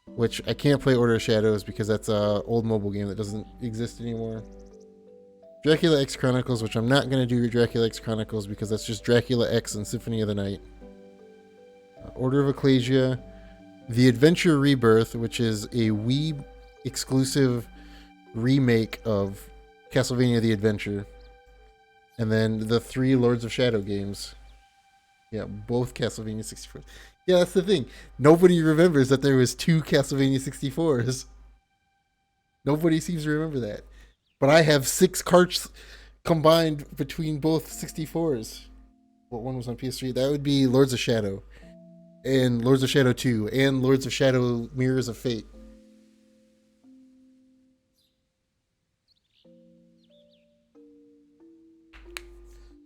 which I can't play Order of Shadows because that's an old mobile game that doesn't exist anymore. Dracula X Chronicles, which I'm not going to do Dracula X Chronicles because that's just Dracula X and Symphony of the Night. Order of Ecclesia, The Adventure Rebirth, which is a Wii exclusive remake of Castlevania The Adventure. And then the 3 Lords of Shadow games. Yeah, both Castlevania 64. Yeah, that's the thing. Nobody remembers that there was 2 Castlevania 64s. Nobody seems to remember that. But I have 6 carts combined between both 64s. What one was on PS3? That would be Lords of Shadow. And Lords of Shadow 2. And Lords of Shadow Mirrors of Fate.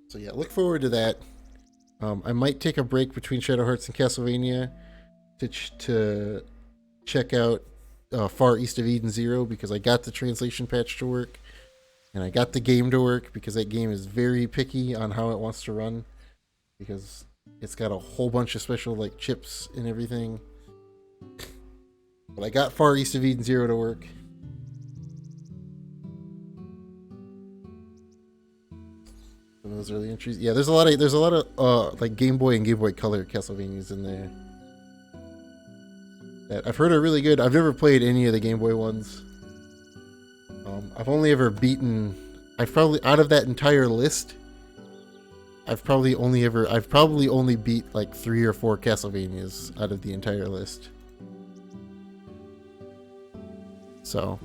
So yeah, look forward to that. I might take a break between Shadow Hearts and Castlevania to check out Far East of Eden 0 because I got the translation patch to work. And I got the game to work because that game is very picky on how it wants to run. Because it's got a whole bunch of special like chips and everything. But I got Far East of Eden Zero to work. Some of those early entries. Yeah, there's a lot of like Game Boy and Game Boy Color Castlevanias in there that I've heard are really good. I've never played any of the Game Boy ones. I've only ever beaten. I've probably out of that entire list. I've probably only beat like 3 or 4 Castlevanias out of the entire list. So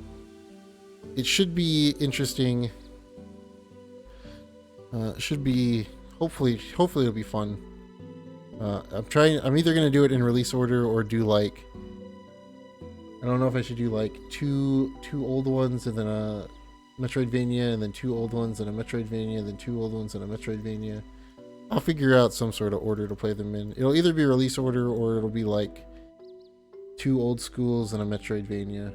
it should be interesting. Should be hopefully it'll be fun. I'm either gonna do it in release order or do like, I don't know if I should do like two old ones and then a Metroidvania and then 2 old ones and a Metroidvania and then 2 old ones and a Metroidvania. I'll figure out some sort of order to play them in. It'll either be release order or it'll be like 2 old schools and a Metroidvania.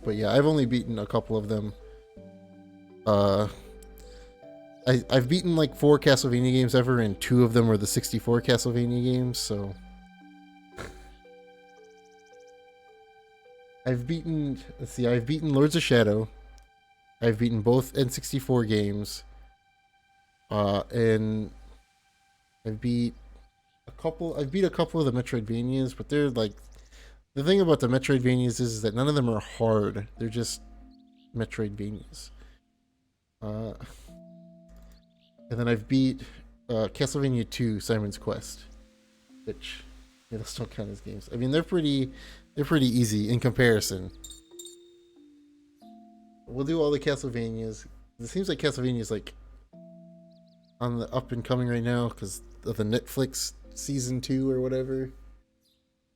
But yeah, I've only beaten a couple of them. I've beaten like 4 Castlevania games ever, and 2 of them are the 64 Castlevania games, so I've beaten Lords of Shadow. I've beaten both N64 games. And I've beat a couple of the Metroidvanias, but they're like, the thing about the Metroidvanias is that none of them are hard. They're just Metroidvanias. And then I've beat Castlevania 2 Simon's Quest, which those don't count as games. I mean, they're pretty easy in comparison. We'll do all the Castlevanias. It seems like Castlevania's like on the up and coming right now because of the Netflix season 2 or whatever,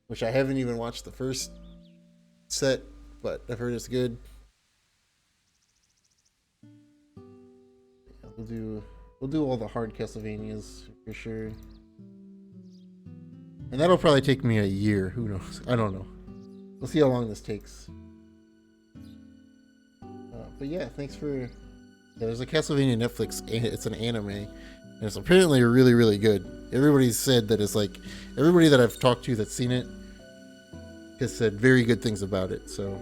which I haven't even watched the first set, but I've heard it's good. Yeah, we'll do all the hard Castlevanias for sure, and that'll probably take me a year. Who knows? I don't know. We'll see how long this takes. But yeah, thanks for. There's a Castlevania Netflix. It's an anime, and it's apparently really, really good. Everybody's said that it's like, everybody that I've talked to that's seen it has said very good things about it. So,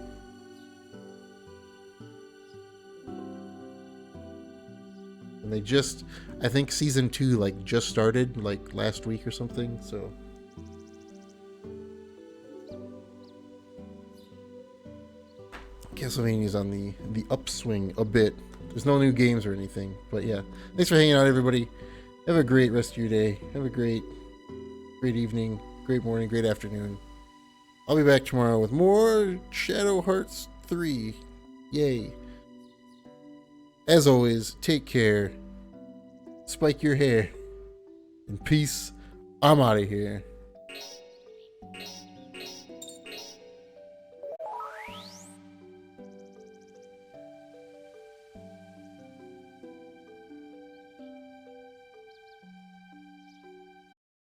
and they just, I think season 2 like just started like last week or something. So. Castlevania's on the upswing a bit. There's no new games or anything, but yeah. Thanks for hanging out, everybody. Have a great rest of your day. Have a great evening, great morning, great afternoon. I'll be back tomorrow with more Shadow Hearts 3. Yay. As always, take care. Spike your hair. And peace. I'm out of here.